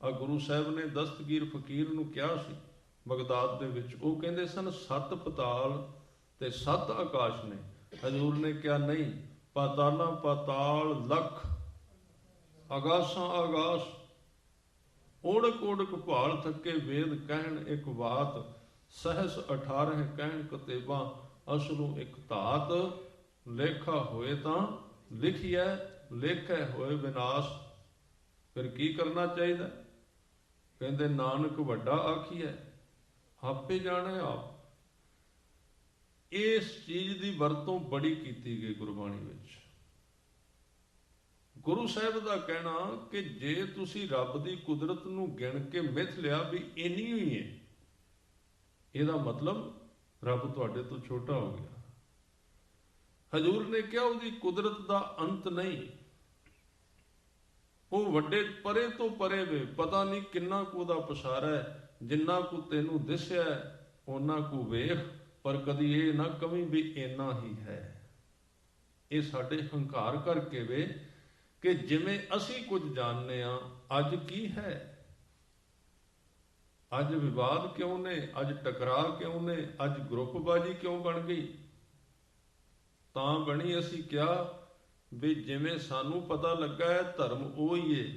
ਆ ਗੁਰੂ ਸਾਹਿਬ ਨੇ ਦਸਤਗੀਰ ਫਕੀਰ ਨੂੰ ਕਿਹਾ ਸੀ ਬਗਦਾਦ ਦੇ ਵਿੱਚ, ਉਹ ਕਹਿੰਦੇ ਸਨ 7 ਪਤਾਲ ਤੇ 7 ਆਕਾਸ਼ ਨੇ। ਹਜ਼ੂਰ ਨੇ ਕਿਹਾ ਨਹੀਂ, ਪਾਤਾਲਾਂ ਪਾਤਾਲ ਲੱਖ, ਆਗਾਸਾਂ ਆਗਾਸ, ਓੜਕ ਓੜਕ ਭਾਲ ਥੱਕੇ ਵੇਦ ਕਹਿਣ ਇੱਕ ਬਾਤ, ਸਹਸ 18 ਕਹਿਣ ਕਤੇਬਾਂ, ਅਸਲੋਂ ਇੱਕ ਧਾਤ, ਲੇਖਾ ਹੋਏ ਤਾਂ ਲਿਖਿਆ, ਲੇਖੇ ਹੋਏ ਵਿਨਾਸ਼। ਫਿਰ ਕੀ ਕਰਨਾ ਚਾਹੀਦਾ? ਕਹਿੰਦੇ ਨਾਨਕ ਵੱਡਾ ਆਖੀਐ, ਆਪੇ ਜਾਣੇ ਆਪ। ਇਸ ਚੀਜ਼ ਦੀ ਵਰਤੋਂ ਬੜੀ ਕੀਤੀ ਗਈ ਗੁਰਬਾਣੀ ਵਿੱਚ। ਗੁਰੂ ਸਾਹਿਬ ਦਾ ਕਹਿਣਾ ਕਿ ਜੇ ਤੁਸੀਂ ਰੱਬ ਦੀ ਕੁਦਰਤ ਨੂੰ ਗਿਣ ਕੇ ਮਿਥ ਲਿਆ ਵੀ ਇੰਨੀ ਹੀ ਹੈ, ਇਹਦਾ ਮਤਲਬ ਰੱਬ ਤੁਹਾਡੇ ਤੋਂ ਛੋਟਾ ਹੋ ਗਿਆ। ਹਜ਼ੂਰ ਨੇ ਕਿਹਾ ਉਹਦੀ ਕੁਦਰਤ ਦਾ ਅੰਤ ਨਹੀਂ, ਉਹ ਵੱਡੇ ਪਰੇ ਤੋਂ ਪਰੇ ਵੇ, ਪਤਾ ਨਹੀਂ ਕਿੰਨਾ ਕੁ ਉਹਦਾ ਪਸਾਰਾ ਹੈ। ਜਿੰਨਾ ਕੁ ਤੈਨੂੰ ਦਿਸਿਆ ਉਹਨਾਂ ਕੁ ਵੇਖ, ਪਰ ਕਦੀ ਇਹ ਨਾ ਕਵੀ ਵੀ ਇੰਨਾ ਹੀ ਹੈ। ਇਹ ਸਾਡੇ ਹੰਕਾਰ ਕਰਕੇ ਵੇ ਕਿ ਜਿਵੇਂ ਅਸੀਂ ਕੁਝ ਜਾਣਦੇ ਹਾਂ, ਅੱਜ ਕੀ ਹੈ, ਅੱਜ ਵਿਵਾਦ ਕਿਉਂ ਨੇ, ਅੱਜ ਟਕਰਾਅ ਕਿਉਂ ਨੇ, ਅੱਜ ਗਰੁੱਪਬਾਜ਼ੀ ਕਿਉਂ ਬਣ ਗਈ? ਤਾਂ ਬਣੀ ਅਸੀਂ ਕਿਹਾ ਵੀ ਜਿਵੇਂ ਸਾਨੂੰ ਪਤਾ ਲੱਗਾ ਹੈ ਧਰਮ ਉਹ ਹੀ ਹੈ,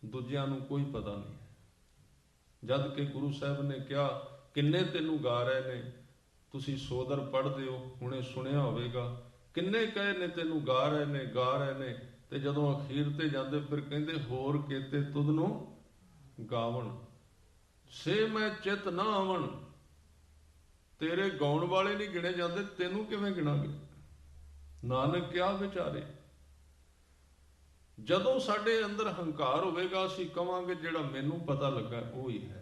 ਦੂਜਿਆਂ ਨੂੰ ਕੋਈ ਪਤਾ ਨਹੀਂ ਹੈ। ਜਦ ਕਿ ਗੁਰੂ ਸਾਹਿਬ ਨੇ ਕਿਹਾ ਕਿੰਨੇ ਤੈਨੂੰ ਗਾ ਰਹੇ ਨੇ, ਤੁਸੀਂ ਸੋਦਰ ਪੜ੍ਹਦੇ ਹੋ, ਹੁਣੇ ਸੁਣਿਆ ਹੋਵੇਗਾ, ਕਿੰਨੇ ਕਹੇ ਨੇ ਤੈਨੂੰ ਗਾ ਰਹੇ ਨੇ, ਗਾ ਰਹੇ ਨੇ। ਤੇ ਜਦੋਂ ਅਖੀਰ ਤੇ ਜਾਂਦੇ ਫਿਰ ਕਹਿੰਦੇ ਹੋਰ ਕੇਤੇ ਤੁਧ ਨੂੰ ਗਾਵਣ, ਸੇ ਮੈਂ ਚਿਤ ਨਾ ਆਵਣ। ਤੇਰੇ ਗਾਉਣ ਵਾਲੇ ਨਹੀਂ ਗਿਣੇ ਜਾਂਦੇ, ਤੈਨੂੰ ਕਿਵੇਂ ਗਿਣਾਂਗੇ? ਨਾਨਕ ਕਿਆ ਵਿਚਾਰੇ। ਜਦੋਂ ਸਾਡੇ ਅੰਦਰ ਹੰਕਾਰ ਹੋਵੇਗਾ, ਅਸੀਂ ਕਵਾਂਗੇ ਜਿਹੜਾ ਮੈਨੂੰ ਪਤਾ ਲੱਗਾ ਉਹ ਹੀ ਹੈ।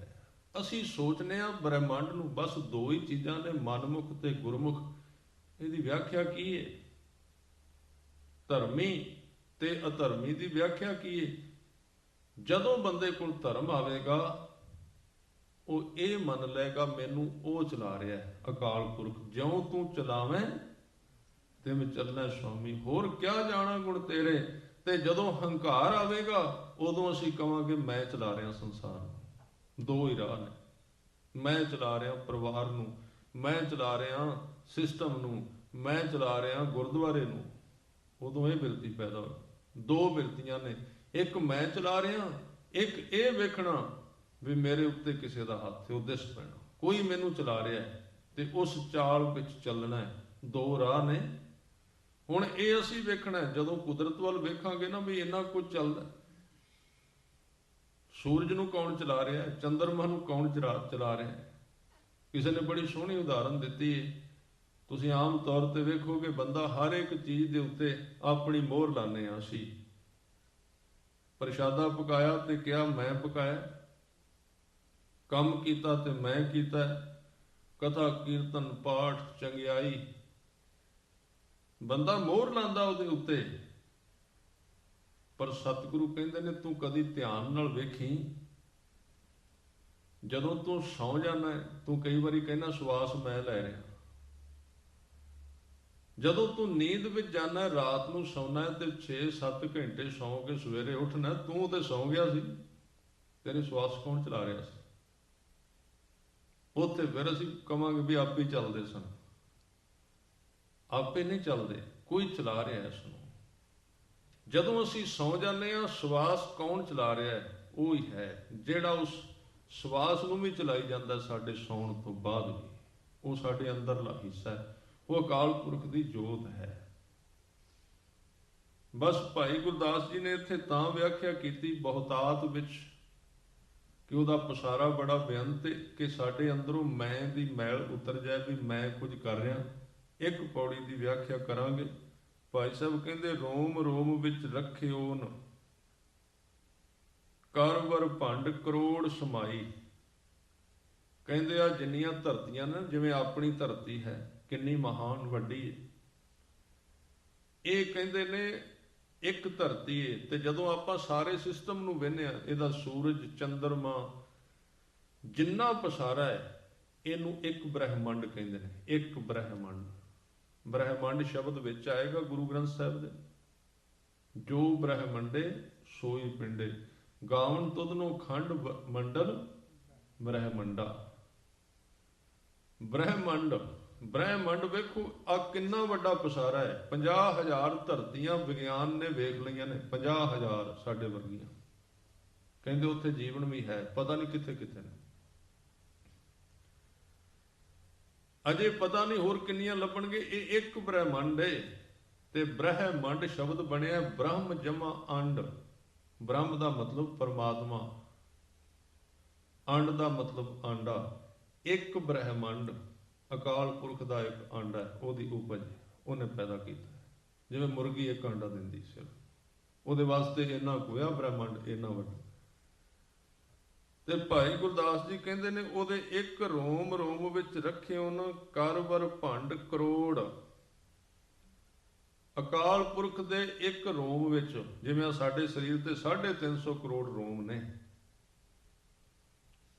ਅਸੀਂ ਸੋਚਨੇ ਆ ਬ੍ਰਹਿਮੰਡ ਨੂੰ ਬਸ ਦੋ ਹੀ ਚੀਜ਼ਾਂ ਨੇ, ਮਨਮੁਖ ਤੇ ਗੁਰਮੁਖ। ਇਹਦੀ ਵਿਆਖਿਆ ਕੀ ਹੈ? ਧਰਮੀ ਤੇ ਅਧਰਮੀ ਦੀ ਵਿਆਖਿਆ ਕੀ ਹੈ? ਜਦੋਂ ਬੰਦੇ ਕੋਲ ਧਰਮ ਆਵੇਗਾ, ਉਹ ਇਹ ਮੰਨ ਲਏਗਾ ਮੈਨੂੰ ਉਹ ਚਲਾ ਰਿਹਾ ਹੈ, ਅਕਾਲ ਪੁਰਖ। ਜਿਉਂ ਤੂੰ ਚਲਾਵੇਂ ਤਿਵੇਂ ਚੱਲਣਾ ਸੁਆਮੀ, ਹੋਰ ਕਿਆ ਜਾਣਾ ਗੁਣ ਤੇਰੇ। ਤੇ ਜਦੋਂ ਹੰਕਾਰ ਆਵੇਗਾ, ਉਦੋਂ ਅਸੀਂ ਕਵਾਂਗੇ ਮੈਂ ਚਲਾ ਰਿਹਾ ਸੰਸਾਰ ਨੂੰ। ਦੋ ਹੀ ਰਾਹ ਨੇ, ਮੈਂ ਚਲਾ ਰਿਹਾ ਪਰਿਵਾਰ ਨੂੰ, ਮੈਂ ਚਲਾ ਰਿਹਾ ਸਿਸਟਮ ਨੂੰ, ਮੈਂ ਚਲਾ ਰਿਹਾ ਗੁਰਦੁਆਰੇ ਨੂੰ। ਉਦੋਂ ਇਹ ਬਿਰਤੀ ਪੈਦਾ ਹੋਈ। ਦੋ ਬਿਰਤੀਆਂ ਨੇ, ਇੱਕ ਮੈਂ ਚਲਾ ਰਿਹਾ, ਇੱਕ ਇਹ ਵੇਖਣਾ ਵੀ ਮੇਰੇ ਉੱਤੇ ਕਿਸੇ ਦਾ ਹੱਥ ਹੈ, ਉਹ ਦਿਸ ਪੈਣਾ, ਕੋਈ ਮੈਨੂੰ ਚਲਾ ਰਿਹਾ ਤੇ ਉਸ ਚਾਲ ਵਿੱਚ ਚੱਲਣਾ ਹੈ। ਦੋ ਰਾਹ ਨੇ। ਹੁਣ ਇਹ ਅਸੀਂ ਵੇਖਣਾ, ਜਦੋਂ ਕੁਦਰਤ ਵੱਲ ਵੇਖਾਂਗੇ ਨਾ ਵੀ ਇੰਨਾ ਕੁਝ ਚੱਲਦਾ। ਸੂਰਜ ਨੂੰ ਕੌਣ ਚਲਾ ਰਿਹਾ ਹੈ? ਚੰਦਰਮਾ ਨੂੰ ਕੌਣ ਚਲਾ ਰਿਹਾ ਹੈ? ਕਿਸੇ ਨੇ ਬੜੀ ਸੋਹਣੀ ਉਦਾਹਰਨ ਦਿੱਤੀ ਹੈ। ਤੁਸੀਂ ਆਮ ਤੌਰ ਤੇ ਵੇਖੋਗੇ ਬੰਦਾ ਹਰ ਇੱਕ ਚੀਜ਼ ਦੇ ਉੱਤੇ ਆਪਣੀ ਮੋਹਰ ਲਾਉਂਦੇ ਹਾਂ ਅਸੀਂ। ਪ੍ਰਸ਼ਾਦਾ ਪਕਾਇਆ ਤੇ ਕਿਹਾ ਮੈਂ ਪਕਾਇਆ, ਕੰਮ ਕੀਤਾ ਤੇ ਮੈਂ ਕੀਤਾ, ਕਥਾ ਕੀਰਤਨ ਪਾਠ ਚੰਗਿਆਈ, ਬੰਦਾ ਮੋਹਰ ਲਾਉਂਦਾ ਉਹਦੇ ਉੱਤੇ। ਪਰ ਸਤਿਗੁਰੂ ਕਹਿੰਦੇ ਨੇ ਤੂੰ ਕਦੀ ਧਿਆਨ ਨਾਲ ਵੇਖੀ, ਜਦੋਂ ਤੂੰ ਸੌਂ ਜਾਣਾ, ਤੂੰ ਕਈ ਵਾਰੀ ਕਹਿੰਦਾ ਸਵਾਸ ਮੈਂ ਲੈ ਰਿਹਾ, ਜਦੋਂ ਤੂੰ ਨੀਂਦ ਵਿੱਚ ਜਾਣਾ, ਰਾਤ ਨੂੰ ਸੌਣਾ ਤੇ 6-7 ਘੰਟੇ ਸੌਂ ਕੇ ਸਵੇਰੇ ਉੱਠਣਾ, ਤੂੰ ਤੇ ਸੌਂ ਗਿਆ ਸੀ, ਤੇਰੇ ਸਵਾਸ ਕੌਣ ਚਲਾ ਰਿਹਾ ਸੀ? ਉੱਥੇ ਫਿਰ ਅਸੀਂ ਕਵਾਂਗੇ ਵੀ ਆਪੇ ਚੱਲਦੇ ਸਨ। ਆਪੇ ਨਹੀਂ ਚੱਲਦੇ, ਕੋਈ ਚਲਾ ਰਿਹਾ ਇਸ ਨੂੰ। ਜਦੋਂ ਅਸੀਂ ਸੌਂ ਜਾਂਦੇ ਹਾਂ, ਸਵਾਸ ਕੌਣ ਚਲਾ ਰਿਹਾ ਹੈ? ਉਹ ਹੀ ਹੈ ਜਿਹੜਾ ਉਸ ਸਵਾਸ ਨੂੰ ਵੀ ਚਲਾਈ ਜਾਂਦਾ ਸਾਡੇ ਸੌਣ ਤੋਂ ਬਾਅਦ ਵੀ। ਉਹ ਸਾਡੇ ਅੰਦਰਲਾ ਹਿੱਸਾ ਹੈ, ਉਹ ਅਕਾਲ ਪੁਰਖ ਦੀ ਜੋਤ ਹੈ। ਬਸ ਭਾਈ ਗੁਰਦਾਸ ਜੀ ਨੇ ਇੱਥੇ ਤਾਂ ਵਿਆਖਿਆ ਕੀਤੀ ਬਹੁਤਾਤ ਵਿੱਚ ਕਿ ਉਹਦਾ ਪਸਾਰਾ ਬੜਾ ਬੇਅੰਤ ਕਿ ਸਾਡੇ ਅੰਦਰੋਂ ਮੈਂ ਦੀ ਮੈਲ ਉਤਰ ਜਾਏ ਵੀ ਮੈਂ ਕੁਝ ਕਰ ਰਿਹਾ। ਇੱਕ ਪੌੜੀ ਦੀ ਵਿਆਖਿਆ ਕਰਾਂਗੇ। ਭਾਈ ਸਾਹਿਬ ਕਹਿੰਦੇ ਰੋਮ ਰੋਮ ਵਿੱਚ ਰੱਖਿਓਨ ਕਰਵਰ ਭੰਡ ਕਰੋੜ ਸਮਾਈ। ਕਹਿੰਦੇ ਆ ਜਿੰਨੀਆਂ ਧਰਤੀਆਂ ਨੇ, ਜਿਵੇਂ ਆਪਣੀ ਧਰਤੀ ਹੈ ਕਿੰਨੀ ਮਹਾਨ ਵੱਡੀ ਹੈ, ਇਹ ਕਹਿੰਦੇ ਨੇ ਇੱਕ ਧਰਤੀ ਹੈ। ਤੇ ਜਦੋਂ ਆਪਾਂ ਸਾਰੇ ਸਿਸਟਮ ਨੂੰ ਵੇਖਦੇ ਹਾਂ, ਇਹਦਾ ਸੂਰਜ ਚੰਦਰਮਾ ਜਿੰਨਾ ਪਸਾਰਾ ਹੈ, ਇਹਨੂੰ ਇੱਕ ਬ੍ਰਹਿਮੰਡ ਕਹਿੰਦੇ ਨੇ। ਇੱਕ ਬ੍ਰਹਿਮੰਡ, ਬ੍ਰਹਿਮੰਡ ਸ਼ਬਦ ਵਿੱਚ ਆਏਗਾ ਗੁਰੂ ਗ੍ਰੰਥ ਸਾਹਿਬ ਦੇ। ਜੋ ਬ੍ਰਹਿਮੰਡੇ ਸੋਈ ਪਿੰਡੇ, ਗਾਵਨ ਤੁਧਨੋ ਖੰਡ ਮੰਡਲ ਬ੍ਰਹਿਮੰਡਾ। ਬ੍ਰਹਿਮੰਡ, ਬ੍ਰਹਿਮੰਡ ਵੇਖੋ ਆ ਕਿੰਨਾ ਵੱਡਾ ਪਸਾਰਾ ਹੈ। 50,000 ਧਰਤੀਆਂ ਵਿਗਿਆਨ ਨੇ ਵੇਖ ਲਈਆਂ ਨੇ, 50,000 ਸਾਡੇ ਵਰਗੀਆਂ। ਕਹਿੰਦੇ ਉੱਥੇ ਜੀਵਨ ਵੀ ਹੈ, ਪਤਾ ਨਹੀਂ ਕਿੱਥੇ ਕਿੱਥੇ ਨੇ, ਅਜੇ ਪਤਾ ਨਹੀਂ ਹੋਰ ਕਿੰਨੀਆਂ ਲੱਭਣਗੇ। ਇਹ ਇੱਕ ਬ੍ਰਹਿਮੰਡ ਹੈ। ਤੇ ਬ੍ਰਹਿਮੰਡ ਸ਼ਬਦ ਬਣਿਆ ਬ੍ਰਹਮ ਜਮਾ ਅੰਡ। ਬ੍ਰਹਮ ਦਾ ਮਤਲਬ ਪਰਮਾਤਮਾ, ਅੰਡ ਦਾ ਮਤਲਬ ਆਂਡਾ। ਇੱਕ ਬ੍ਰਹਿਮੰਡ ਅਕਾਲ ਪੁਰਖ ਦਾ ਇੱਕ ਆਂਡਾ ਹੈ, ਉਹਦੀ ਉਪਜ ਉਹਨੇ ਪੈਦਾ ਕੀਤਾ। ਜਿਵੇਂ ਮੁਰਗੀ ਇੱਕ ਆਂਡਾ ਦਿੰਦੀ ਸਿਰਫ, ਉਹਦੇ ਵਾਸਤੇ ਇੰਨਾ ਹੋਇਆ ਬ੍ਰਹਿਮੰਡ ਇੰਨਾ ਵੱਡਾ। ਤੇ ਭਾਈ ਗੁਰਦਾਸ ਜੀ ਕਹਿੰਦੇ ਨੇ ਉਹਦੇ ਇੱਕ ਰੋਮ ਰੋਮ ਵਿੱਚ ਰੱਖਿਓ ਨ ਕਰਵਰ ਭੰਡ ਕਰੋੜ। ਅਕਾਲ ਪੁਰਖ ਦੇ ਇੱਕ ਰੋਮ ਵਿੱਚ, ਜਿਵੇਂ ਸਾਡੇ ਸਰੀਰ ਤੇ 350 ਕਰੋੜ ਰੋਮ ਨੇ,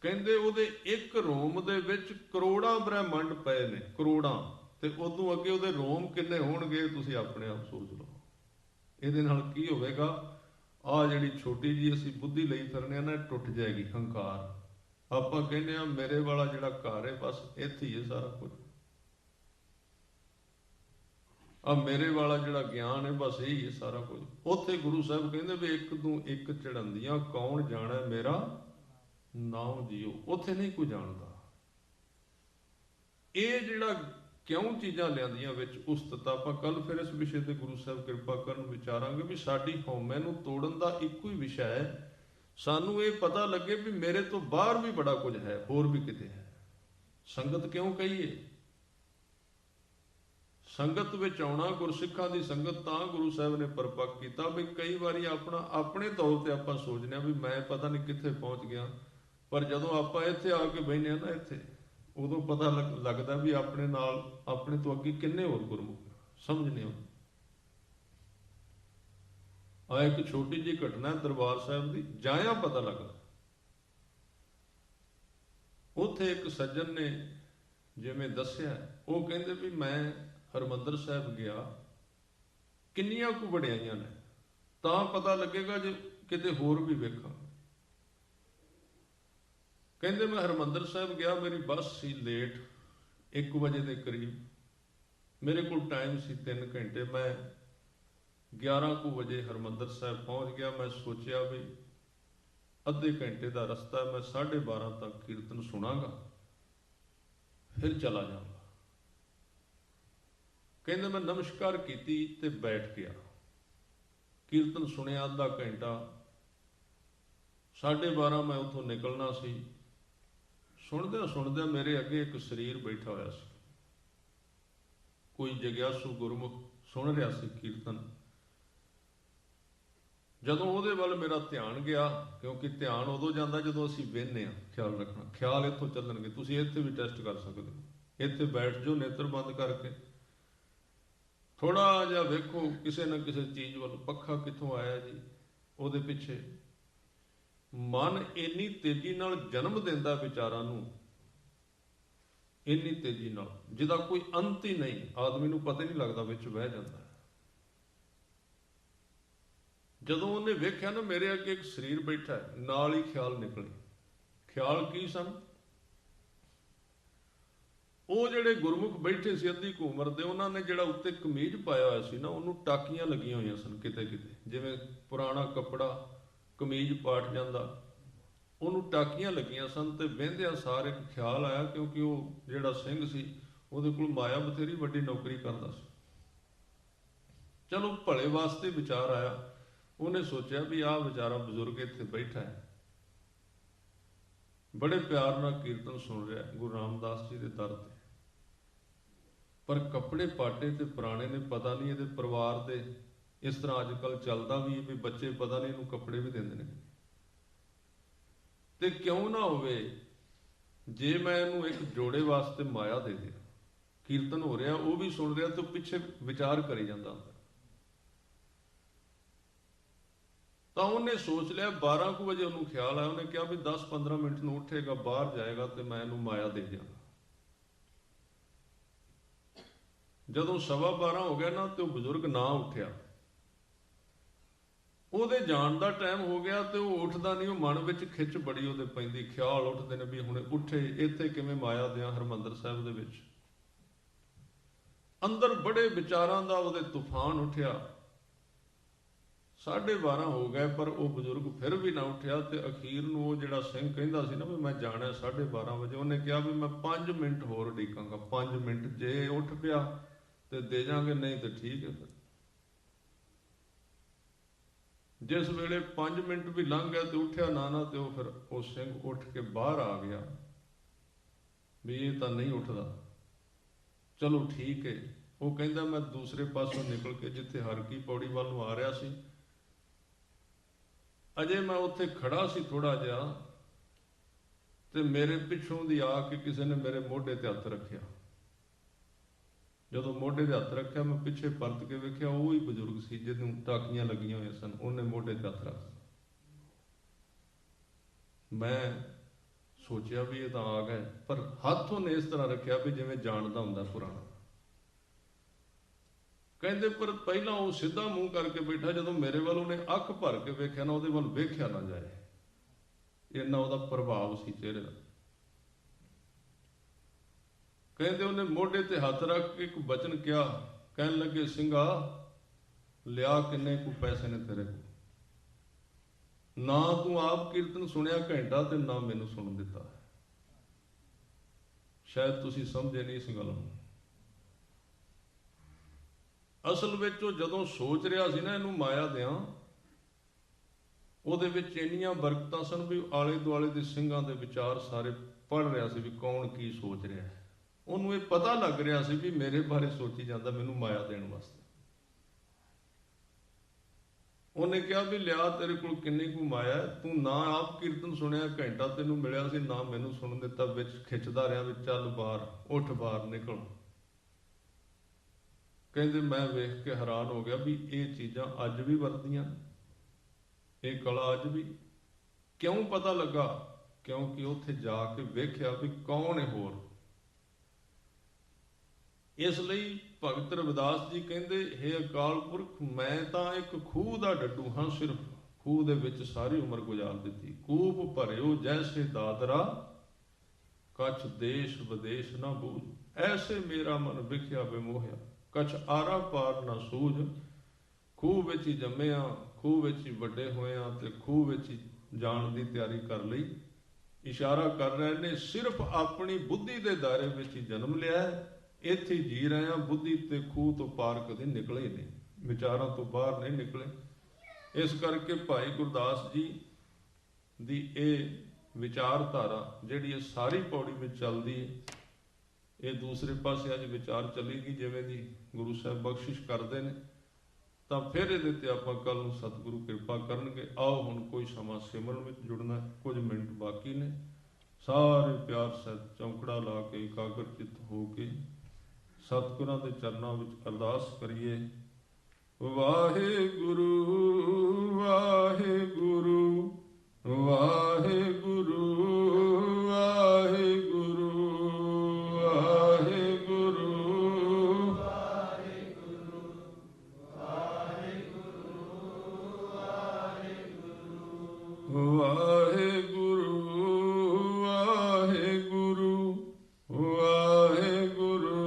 ਕਹਿੰਦੇ ਉਹਦੇ ਇੱਕ ਰੋਮ ਦੇ ਵਿੱਚ ਕਰੋੜਾਂ ਬ੍ਰਹਿਮੰਡ ਪਏ ਨੇ, ਕਰੋੜਾਂ। ਤੇ ਉਦੋਂ ਅੱਗੇ ਉਹਦੇ ਰੋਮ ਕਿੰਨੇ ਹੋਣਗੇ ਤੁਸੀਂ ਆਪਣੇ ਆਪ ਸੋਚ ਲਓ। ਇਹਦੇ ਨਾਲ ਕੀ ਹੋਵੇਗਾ? ਆਹ ਜਿਹੜੀ ਛੋਟੀ ਜੀ ਅਸੀਂ ਬੁੱਧੀ ਲਈ ਫਿਰਨੇ ਆ ਨਾ, ਟੁੱਟ ਜਾਏਗੀ ਹੰਕਾਰ। ਆਪਾਂ ਕਹਿੰਦੇ ਆ ਮੇਰੇ ਵਾਲਾ ਜਿਹੜਾ ਘਰ ਹੈ ਬਸ ਇੱਥੇ ਹੀ ਹੈ ਸਾਰਾ ਕੁਝ, ਆ ਮੇਰੇ ਵਾਲਾ ਜਿਹੜਾ ਗਿਆਨ ਹੈ ਬਸ ਇਹੀ ਹੈ ਸਾਰਾ ਕੁਝ। ਉੱਥੇ ਗੁਰੂ ਸਾਹਿਬ ਕਹਿੰਦੇ ਵੀ ਇੱਕ ਤੂੰ ਇੱਕ ਚੜੰਦੀਆਂ ਕੌਣ ਜਾਣਾ ਮੇਰਾ ਨਾਮ ਜੀਓ। ਉੱਥੇ ਨਹੀਂ ਕੋਈ ਜਾਣਦਾ। ਇਹ ਜਿਹੜਾ ਕਿਉਂ ਚੀਜ਼ਾਂ ਲਿਆਂਦੀਆਂ ਵਿੱਚ ਉਸਤਤ, ਆਪਾਂ ਕੱਲ ਫਿਰ ਇਸ ਵਿਸ਼ੇ ਤੇ ਗੁਰੂ ਸਾਹਿਬ ਕਿਰਪਾ ਕਰਨ ਵਿਚਾਰਾਂਗੇ ਵੀ ਸਾਡੀ ਹਉਮੈ ਨੂੰ ਤੋੜਨ ਦਾ ਇੱਕੋ ਹੀ ਵਿਸ਼ਾ ਹੈ। ਸਾਨੂੰ ਇਹ ਪਤਾ ਲੱਗੇ ਵੀ ਮੇਰੇ ਤੋਂ ਬਾਹਰ ਵੀ ਬੜਾ ਕੁਝ ਹੈ, ਹੋਰ ਵੀ ਕਿਤੇ ਹੈ। ਸੰਗਤ ਕਿਉਂ ਕਹੀਏ? ਸੰਗਤ ਵਿੱਚ ਆਉਣਾ, ਗੁਰਸਿੱਖਾਂ ਦੀ ਸੰਗਤ ਤਾਂ ਗੁਰੂ ਸਾਹਿਬ ਨੇ ਪਰਪੱਕ ਕੀਤਾ ਵੀ ਕਈ ਵਾਰੀ ਆਪਣੇ ਤੌਰ ਤੇ ਆਪਾਂ ਸੋਚਦੇ ਹਾਂ ਵੀ ਮੈਂ ਪਤਾ ਨਹੀਂ ਕਿੱਥੇ ਪਹੁੰਚ ਗਿਆ, ਪਰ ਜਦੋਂ ਆਪਾਂ ਇੱਥੇ ਆ ਕੇ ਬਹਿਨੇ ਆ ਨਾ ਇੱਥੇ, ਉਦੋਂ ਪਤਾ ਲੱਗਦਾ ਵੀ ਆਪਣੇ ਨਾਲ ਆਪਣੇ ਤੋਂ ਅੱਗੇ ਕਿੰਨੇ ਹੋਰ ਗੁਰਮੁਖ ਸਮਝਨੇ ਹੋ। ਆ ਇੱਕ ਛੋਟੀ ਜਿਹੀ ਘਟਨਾ ਦਰਬਾਰ ਸਾਹਿਬ ਦੀ, ਜਾਇਆ ਪਤਾ ਲੱਗਦਾ। ਉੱਥੇ ਇੱਕ ਸੱਜਣ ਨੇ ਜਿਵੇਂ ਦੱਸਿਆ, ਉਹ ਕਹਿੰਦੇ ਵੀ ਮੈਂ ਹਰਿਮੰਦਰ ਸਾਹਿਬ ਗਿਆ, ਕਿੰਨੀਆਂ ਕੁ ਵਡਿਆਈਆਂ ਨੇ, ਤਾਂ ਪਤਾ ਲੱਗੇਗਾ ਜੇ ਕਿਤੇ ਹੋਰ ਵੀ ਵੇਖਾਂ। ਕਹਿੰਦੇ ਮੈਂ ਹਰਿਮੰਦਰ ਸਾਹਿਬ ਗਿਆ, ਮੇਰੀ ਬੱਸ ਸੀ ਲੇਟ, 1 ਵਜੇ ਦੇ ਕਰੀਬ, ਮੇਰੇ ਕੋਲ ਟਾਈਮ ਸੀ 3 ਘੰਟੇ। ਮੈਂ 11 ਕੁ ਵਜੇ ਹਰਿਮੰਦਰ ਸਾਹਿਬ ਪਹੁੰਚ ਗਿਆ। ਮੈਂ ਸੋਚਿਆ ਵੀ ਅੱਧੇ ਘੰਟੇ ਦਾ ਰਸਤਾ, ਮੈਂ 12:30 ਤੱਕ ਕੀਰਤਨ ਸੁਣਾਂਗਾ, ਫਿਰ ਚਲਾ ਜਾਵਾਂਗਾ। ਕਹਿੰਦੇ ਮੈਂ ਨਮਸਕਾਰ ਕੀਤੀ ਤੇ ਬੈਠ ਗਿਆ, ਕੀਰਤਨ ਸੁਣਿਆ ਅੱਧਾ ਘੰਟਾ। 12:30 ਮੈਂ ਉੱਥੋਂ ਨਿਕਲਣਾ ਸੀ। ਸੁਣਦਿਆਂ ਮੇਰੇ ਅੱਗੇ ਇੱਕ ਸਰੀਰ ਬੈਠਾ ਹੋਇਆ ਸੀ, ਕੋਈ ਜਗਿਆਸੂ ਗੁਰਮੁਖ ਸੁਣ ਰਿਹਾ ਸੀ ਕੀਰਤਨ। ਜਦੋਂ ਉਹਦੇ ਵੱਲ ਮੇਰਾ ਧਿਆਨ ਗਿਆ, ਕਿਉਂਕਿ ਧਿਆਨ ਉਦੋਂ ਜਾਂਦਾ ਜਦੋਂ ਅਸੀਂ ਵਹਿੰਦੇ ਹਾਂ, ਖਿਆਲ ਰੱਖਣਾ, ਖਿਆਲ ਇੱਥੋਂ ਚੱਲਣਗੇ। ਤੁਸੀਂ ਇੱਥੇ ਵੀ ਟੈਸਟ ਕਰ ਸਕਦੇ ਹੋ, ਇੱਥੇ ਬੈਠ ਜਾਓ ਨੇਤਰ ਬੰਦ ਕਰਕੇ, ਥੋੜਾ ਜਿਹਾ ਵੇਖੋ ਕਿਸੇ ਨਾ ਕਿਸੇ ਚੀਜ਼ ਵੱਲ, ਪੱਖਾ ਕਿੱਥੋਂ ਆਇਆ ਜੀ, ਉਹਦੇ ਪਿੱਛੇ ਮਨ ਇੰਨੀ ਤੇਜ਼ੀ ਨਾਲ ਜਨਮ ਦਿੰਦਾ ਵਿਚਾਰਾਂ ਨੂੰ, ਇੰਨੀ ਤੇਜ਼ੀ ਨਾਲ ਜਿਹਦਾ ਕੋਈ ਅੰਤ ਹੀ ਨਹੀਂ, ਆਦਮੀ ਨੂੰ ਪਤਾ ਹੀ ਨਹੀਂ ਲੱਗਦਾ, ਵਿੱਚ ਬਹਿ ਜਾਂਦਾ। ਜਦੋਂ ਉਹਨੇ ਵੇਖਿਆ ਨਾ ਮੇਰੇ ਅੱਗੇ ਇੱਕ ਸਰੀਰ ਬੈਠਾ, ਨਾਲ ਹੀ ਖਿਆਲ ਨਿਕਲੇ। ਖਿਆਲ ਕੀ ਸਨ? ਉਹ ਜਿਹੜੇ ਗੁਰਮੁਖ ਬੈਠੇ ਸੀ ਅੱਧੀ ਕੁ ਉਮਰ ਦੇ, ਉਹਨਾਂ ਨੇ ਜਿਹੜਾ ਉੱਤੇ ਕਮੀਜ਼ ਪਾਇਆ ਹੋਇਆ ਸੀ ਨਾ, ਉਹਨੂੰ ਟਾਕੀਆਂ ਲੱਗੀਆਂ ਹੋਈਆਂ ਸਨ ਕਿਤੇ ਕਿਤੇ, ਜਿਵੇਂ ਪੁਰਾਣਾ ਕੱਪੜਾ ਕਮੀਜ਼ ਪਾਟ ਜਾਂਦਾ, ਉਹਨੂੰ ਟਾਕੀਆਂ ਲੱਗੀਆਂ ਸਨ। ਤੇ ਵਹਿੰਦਿਆਂ ਸਾਰ ਇੱਕ ਖਿਆਲ ਆਇਆ, ਕਿਉਂਕਿ ਉਹ ਜਿਹੜਾ ਸਿੰਘ ਸੀ ਉਹਦੇ ਕੋਲ ਮਾਇਆ ਬਥੇਰੀ ਵੱਡੀ ਨੌਕਰੀ ਕਰਦਾ ਸੀ। ਚਲੋ ਭਲੇ ਵਾਸਤੇ ਵਿਚਾਰ ਆਇਆ, ਉਹਨੇ ਸੋਚਿਆ ਵੀ ਆਹ ਵਿਚਾਰਾ ਬਜ਼ੁਰਗ ਇੱਥੇ ਬੈਠਾ ਹੈ, ਬੜੇ ਪਿਆਰ ਨਾਲ ਕੀਰਤਨ ਸੁਣ ਰਿਹਾ ਗੁਰੂ ਰਾਮਦਾਸ ਜੀ ਦੇ ਦਰ ਤੇ, ਪਰ ਕੱਪੜੇ ਪਾਟੇ ਤੇ ਪੁਰਾਣੇ ਨੇ, ਪਤਾ ਨਹੀਂ ਇਹਦੇ ਪਰਿਵਾਰ ਦੇ, ਇਸ ਤਰ੍ਹਾਂ ਅੱਜ ਕੱਲ੍ਹ ਚੱਲਦਾ ਵੀ ਬੱਚੇ ਪਤਾ ਨਹੀਂ ਇਹਨੂੰ ਕੱਪੜੇ ਵੀ ਦਿੰਦੇ ਨੇ। ਤੇ ਕਿਉਂ ਨਾ ਹੋਵੇ ਜੇ ਮੈਂ ਇਹਨੂੰ ਇੱਕ ਜੋੜੇ ਵਾਸਤੇ ਮਾਇਆ ਦੇ ਦਿਆਂ, ਕੀਰਤਨ ਹੋ ਰਿਹਾ, ਉਹ ਵੀ ਸੁਣ ਰਿਹਾ ਤੇ ਪਿੱਛੇ ਵਿਚਾਰ ਕਰੀ ਜਾਂਦਾ ਹੁੰਦਾ। ਤਾਂ ਉਹਨੇ ਸੋਚ ਲਿਆ, 12 ਕੁ ਵਜੇ ਉਹਨੂੰ ਖਿਆਲ ਆਇਆ, ਉਹਨੇ ਕਿਹਾ ਵੀ 10-15 ਮਿੰਟ ਨੂੰ ਉੱਠੇਗਾ, ਬਾਹਰ ਜਾਏਗਾ ਤੇ ਮੈਂ ਇਹਨੂੰ ਮਾਇਆ ਦੇ ਦਿਆਂਗਾ। ਜਦੋਂ 12:15 ਹੋ ਗਿਆ ਨਾ, ਤੇ ਉਹ ਬਜ਼ੁਰਗ ਨਾ ਉੱਠਿਆ, ਉਹਦੇ ਜਾਣ ਦਾ ਟਾਈਮ ਹੋ ਗਿਆ ਤੇ ਉਹ ਉੱਠਦਾ ਨਹੀਂ। ਉਹ ਮਨ ਵਿੱਚ ਖਿੱਚ ਬੜੀ ਉਹਦੇ ਪੈਂਦੀ, ਖਿਆਲ ਉੱਠਦੇ ਨੇ ਵੀ ਹੁਣ ਉੱਠੇ, ਇੱਥੇ ਕਿਵੇਂ ਮਾਇਆ ਦਿਆਂ ਹਰਿਮੰਦਰ ਸਾਹਿਬ ਦੇ ਵਿੱਚ। ਅੰਦਰ ਬੜੇ ਵਿਚਾਰਾਂ ਦਾ ਉਹਦੇ ਤੂਫਾਨ ਉੱਠਿਆ। 12:30 ਹੋ ਗਏ, ਪਰ ਉਹ ਬਜ਼ੁਰਗ ਫਿਰ ਵੀ ਨਾ ਉੱਠਿਆ। ਤੇ ਅਖੀਰ ਨੂੰ ਉਹ ਜਿਹੜਾ ਸਿੰਘ ਕਹਿੰਦਾ ਸੀ ਨਾ ਵੀ ਮੈਂ ਜਾਣਾ 12:30 ਵਜੇ, ਉਹਨੇ ਕਿਹਾ ਵੀ ਮੈਂ 5 ਮਿੰਟ ਹੋਰ ਉਡੀਕਾਂਗਾ, 5 ਮਿੰਟ, ਜੇ ਉੱਠ ਪਿਆ ਤੇ ਦੇ ਜਾਾਂਗੇ, ਨਹੀਂ ਤੇ ਠੀਕ ਹੈ। ਫਿਰ ਜਿਸ ਵੇਲੇ 5 ਮਿੰਟ ਵੀ ਲੰਘ ਗਏ ਤੇ ਉੱਠਿਆ ਨਾ ਤੇ ਉਹ ਫਿਰ ਉਹ ਸਿੰਘ ਉੱਠ ਕੇ ਬਾਹਰ ਆ ਗਿਆ ਵੀ ਇਹ ਤਾਂ ਨਹੀਂ ਉੱਠਦਾ, ਚਲੋ ਠੀਕ ਹੈ। ਉਹ ਕਹਿੰਦਾ ਮੈਂ ਦੂਸਰੇ ਪਾਸੋਂ ਨਿਕਲ ਕੇ ਜਿੱਥੇ ਹਰ ਕੀ ਪੌੜੀ ਵੱਲ ਨੂੰ ਆ ਰਿਹਾ ਸੀ, ਅਜੇ ਮੈਂ ਉੱਥੇ ਖੜਾ ਸੀ ਥੋੜਾ ਜਿਹਾ, ਤੇ ਮੇਰੇ ਪਿੱਛੋਂ ਦੀ ਆ ਕੇ ਕਿਸੇ ਨੇ ਮੇਰੇ ਮੋਢੇ ਤੇ ਹੱਥ ਰੱਖਿਆ। ਜਦੋਂ ਮੋਢੇ ਤੇ ਹੱਥ ਰੱਖਿਆ, ਮੈਂ ਪਿੱਛੇ ਪਰਤ ਕੇ ਵੇਖਿਆ, ਉਹ ਹੀ ਬਜ਼ੁਰਗ ਸੀ ਜਿਹਨੂੰ ਟਾਕੀਆਂ ਲੱਗੀਆਂ ਹੋਈਆਂ ਸਨ, ਉਹਨੇ ਮੋਢੇ ਤੇ ਹੱਥ ਰੱਖਿਆ। ਮੈਂ ਸੋਚਿਆ ਵੀ ਇਹ ਤਾਂ ਆ ਗਏ, ਪਰ ਹੱਥ ਉਹਨੇ ਇਸ ਤਰ੍ਹਾਂ ਰੱਖਿਆ ਵੀ ਜਿਵੇਂ ਜਾਣਦਾ ਹੁੰਦਾ ਪੁਰਾਣਾ। ਕਹਿੰਦੇ ਪਰ ਪਹਿਲਾਂ ਉਹ ਸਿੱਧਾ ਮੂੰਹ ਕਰਕੇ ਬੈਠਾ, ਜਦੋਂ ਮੇਰੇ ਵੱਲ ਉਹਨੇ ਅੱਖ ਭਰ ਕੇ ਵੇਖਿਆ ਨਾ, ਉਹਦੇ ਵੱਲ ਵੇਖਿਆ ਨਾ ਜਾਏ, ਇੰਨਾ ਉਹਦਾ ਪ੍ਰਭਾਵ ਸੀ ਚਿਹਰੇ ਦਾ। ਕਹਿੰਦੇ ਉਹਨੇ ਮੋਢੇ ਤੇ ਹੱਥ ਰੱਖ ਕੇ ਇੱਕ ਬਚਨ ਕਿਹਾ, ਕਹਿਣ ਲੱਗੇ ਸਿੰਘਾ ਲਿਆ ਕਿੰਨੇ ਕੁ ਪੈਸੇ ਨੇ ਤੇਰੇ ਕੋਲ, ਨਾ ਤੂੰ ਆਪ ਕੀਰਤਨ ਸੁਣਿਆ ਘੰਟਾ ਤੇ ਨਾ ਮੈਨੂੰ ਸੁਣ ਦਿੱਤਾ। ਸ਼ਾਇਦ ਤੁਸੀਂ ਸਮਝੇ ਨਹੀਂ ਇਸ ਗੱਲ ਨੂੰ। ਅਸਲ ਵਿੱਚ ਉਹ ਜਦੋਂ ਸੋਚ ਰਿਹਾ ਸੀ ਨਾ ਇਹਨੂੰ ਮਾਇਆ ਦਿਆਂ, ਉਹਦੇ ਵਿੱਚ ਇੰਨੀਆਂ ਬਰਕਤਾਂ ਸਨ ਵੀ ਆਲੇ ਦੁਆਲੇ ਦੇ ਸਿੰਘਾਂ ਦੇ ਵਿਚਾਰ ਸਾਰੇ ਪੜ੍ਹ ਰਿਹਾ ਸੀ ਵੀ ਕੌਣ ਕੀ ਸੋਚ ਰਿਹਾ ਹੈ। ਉਹਨੂੰ ਇਹ ਪਤਾ ਲੱਗ ਰਿਹਾ ਸੀ ਵੀ ਮੇਰੇ ਬਾਰੇ ਸੋਚੀ ਜਾਂਦਾ, ਮੈਨੂੰ ਮਾਇਆ ਦੇਣ ਵਾਸਤੇ। ਉਹਨੇ ਕਿਹਾ ਵੀ ਲਿਆ ਤੇਰੇ ਕੋਲ ਕਿੰਨੀ ਕੁ ਮਾਇਆ, ਤੂੰ ਨਾ ਆਪ ਕੀਰਤਨ ਸੁਣਿਆ, ਘੰਟਾ ਤੈਨੂੰ ਮਿਲਿਆ ਸੀ, ਨਾ ਮੈਨੂੰ ਸੁਣਨ ਦਿੱਤਾ, ਵਿੱਚ ਖਿੱਚਦਾ ਰਿਹਾ ਵੀ ਚੱਲ ਬਾਹਰ ਉੱਠ, ਬਾਹਰ ਨਿਕਲ। ਕਹਿੰਦੇ ਮੈਂ ਵੇਖ ਕੇ ਹੈਰਾਨ ਹੋ ਗਿਆ ਵੀ ਇਹ ਚੀਜ਼ਾਂ ਅੱਜ ਵੀ ਵਰਤਦੀਆਂ, ਇਹ ਕਲਾ ਅੱਜ ਵੀ। ਕਿਉਂ ਪਤਾ ਲੱਗਾ? ਕਿਉਂਕਿ ਉੱਥੇ ਜਾ ਕੇ ਵੇਖਿਆ ਵੀ ਕੌਣ ਹੈ ਹੋਰ। ਇਸ ਲਈ ਭਗਤ ਰਵਿਦਾਸ ਜੀ ਕਹਿੰਦੇ, ਹੇ ਅਕਾਲ ਪੁਰਖ, ਮੈਂ ਤਾਂ ਇੱਕ ਖੂਹ ਦਾ ਡੱਡੂ ਹਾਂ, ਸਿਰਫ ਖੂਹ ਦੇ ਵਿੱਚ ਸਾਰੀ ਉਮਰ ਗੁਜ਼ਾਰ ਦਿੱਤੀ। ਕੂਪ ਭਰਿਓ ਜੈਸੇ ਦਾਦਰਾ, ਕਛ ਦੇਸ਼ ਵਿਦੇਸ਼ ਨਾ ਬੂਝ। ਐਸੇ ਮੇਰਾ ਮਨ ਵਿਖਿਆ ਬਿਮੋਹਿਆ, ਕਛ ਆਰਾ ਪਾਰ ਨਾ ਸੂਝ। ਖੂਹ ਵਿੱਚ ਹੀ ਜੰਮੇ ਆ, ਖੂਹ ਵਿੱਚ ਹੀ ਵੱਡੇ ਹੋਏ ਆ, ਤੇ ਖੂਹ ਵਿੱਚ ਹੀ ਜਾਣ ਦੀ ਤਿਆਰੀ ਕਰ ਲਈ। ਇਸ਼ਾਰਾ ਕਰ ਰਹੇ ਨੇ, ਸਿਰਫ ਆਪਣੀ ਬੁੱਧੀ ਦੇ ਦਾਇਰੇ ਵਿੱਚ ਹੀ ਜਨਮ ਲਿਆ ਹੈ, ਇੱਥੇ ਜੀ ਰਹੇ ਆ। ਬੁੱਧੀ ਤੇ ਖੂਹ ਤੋਂ ਪਾਰ ਕਦੇ ਨਿਕਲੇ ਨਹੀਂ, ਵਿਚਾਰਾਂ ਤੋਂ ਬਾਹਰ ਨਹੀਂ ਨਿਕਲੇ। ਇਸ ਕਰਕੇ ਭਾਈ ਗੁਰਦਾਸ ਜੀ ਦੀ ਇਹ ਵਿਚਾਰਧਾਰਾ ਜਿਹੜੀ ਇਹ ਸਾਰੀ ਪੌੜੀ ਵਿੱਚ ਚੱਲਦੀ ਹੈ, ਇਹ ਦੂਸਰੇ ਪਾਸੇ ਅੱਜ ਵਿਚਾਰ ਚੱਲੇਗੀ। ਜਿਵੇਂ ਦੀ ਗੁਰੂ ਸਾਹਿਬ ਬਖਸ਼ਿਸ਼ ਕਰਦੇ ਨੇ, ਤਾਂ ਫਿਰ ਇਹਦੇ ਤੇ ਆਪਾਂ ਕੱਲ ਨੂੰ ਸਤਿਗੁਰੂ ਕਿਰਪਾ ਕਰਨਗੇ। ਆਓ ਹੁਣ ਕੋਈ ਸਮਾਂ ਸਿਮਰਨ ਵਿੱਚ ਜੁੜਨਾ, ਕੁਝ ਮਿੰਟ ਬਾਕੀ ਨੇ। ਸਾਰੇ ਪਿਆਰ ਸਹਿਤ ਚੌਂਕੜਾ ਲਾ ਕੇ ਇਕਾਗਰ ਚਿੱਤ ਹੋ ਕੇ ਸਤਿਗੁਰਾਂ ਦੇ ਚਰਨਾਂ ਵਿੱਚ ਅਰਦਾਸ ਕਰੀਏ। ਵਾਹਿਗੁਰੂ ਵਾਹਿਗੁਰੂ ਵਾਹਿਗੁਰੂ ਵਾਹਿਗੁਰੂ ਵਾਹਿਗੁਰੂ ਵਾਹਿਗੁਰੂ ਵਾਹਿਗੁਰੂ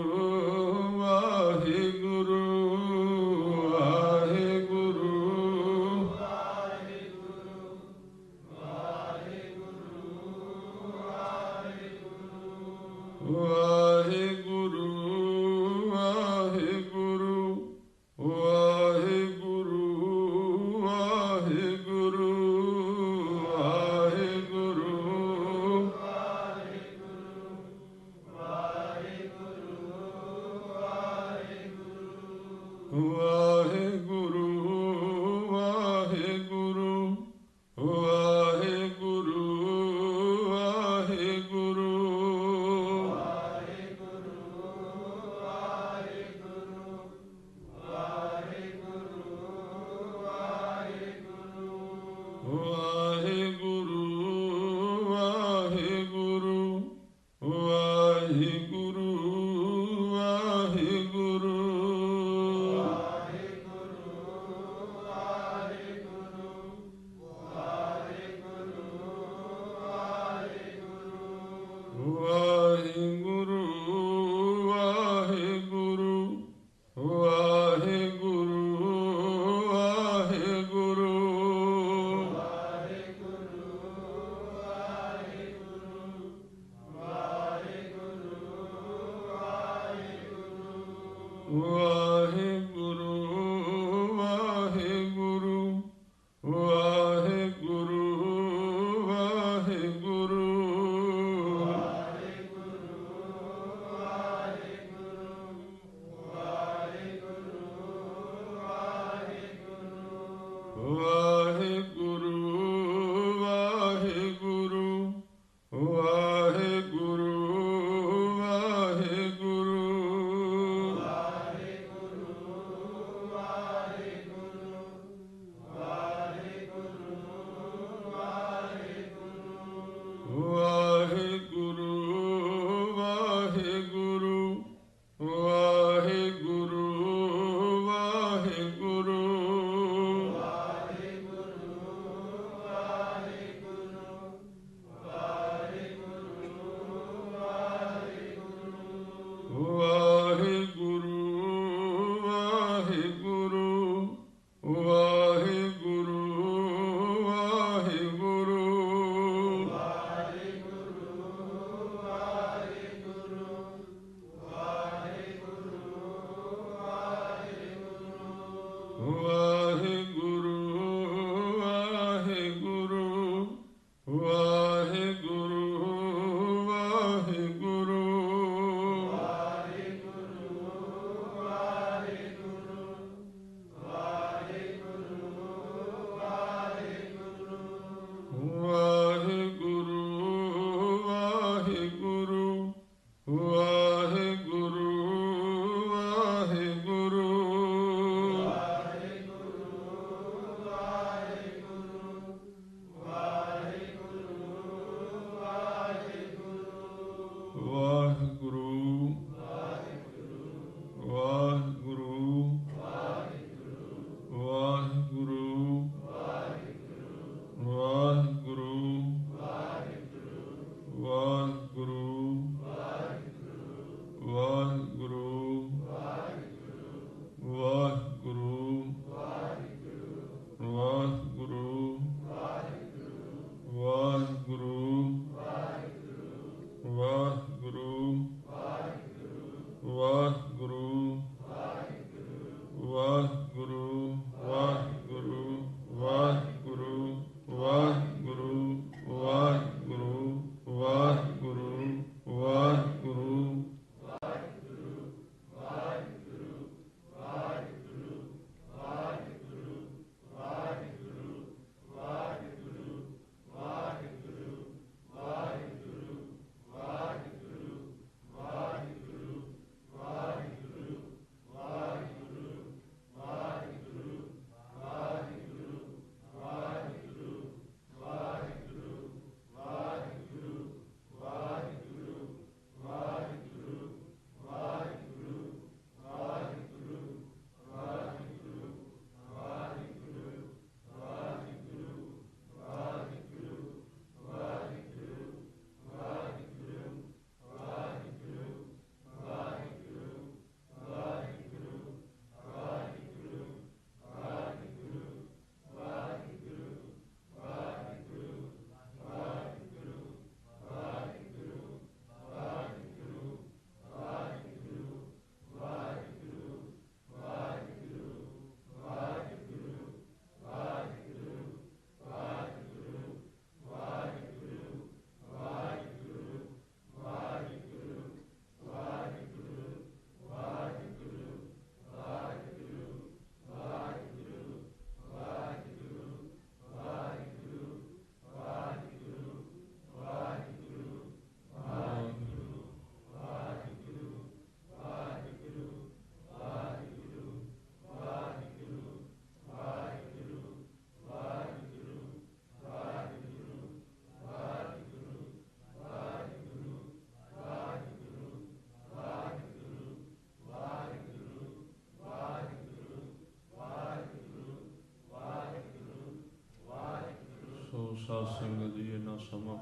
ਸਾਧ ਸੰਗਤ ਜੀ, ਇਹਨਾਂ ਸਮਾਂ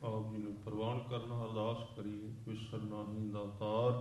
ਆਪ ਜੀ ਨੂੰ ਪ੍ਰਵਾਨ ਕਰਨਾ, ਅਰਦਾਸ ਕਰੀਏ। ਵਿਸਰ ਨਾਹੀ ਦਾਤਾਰ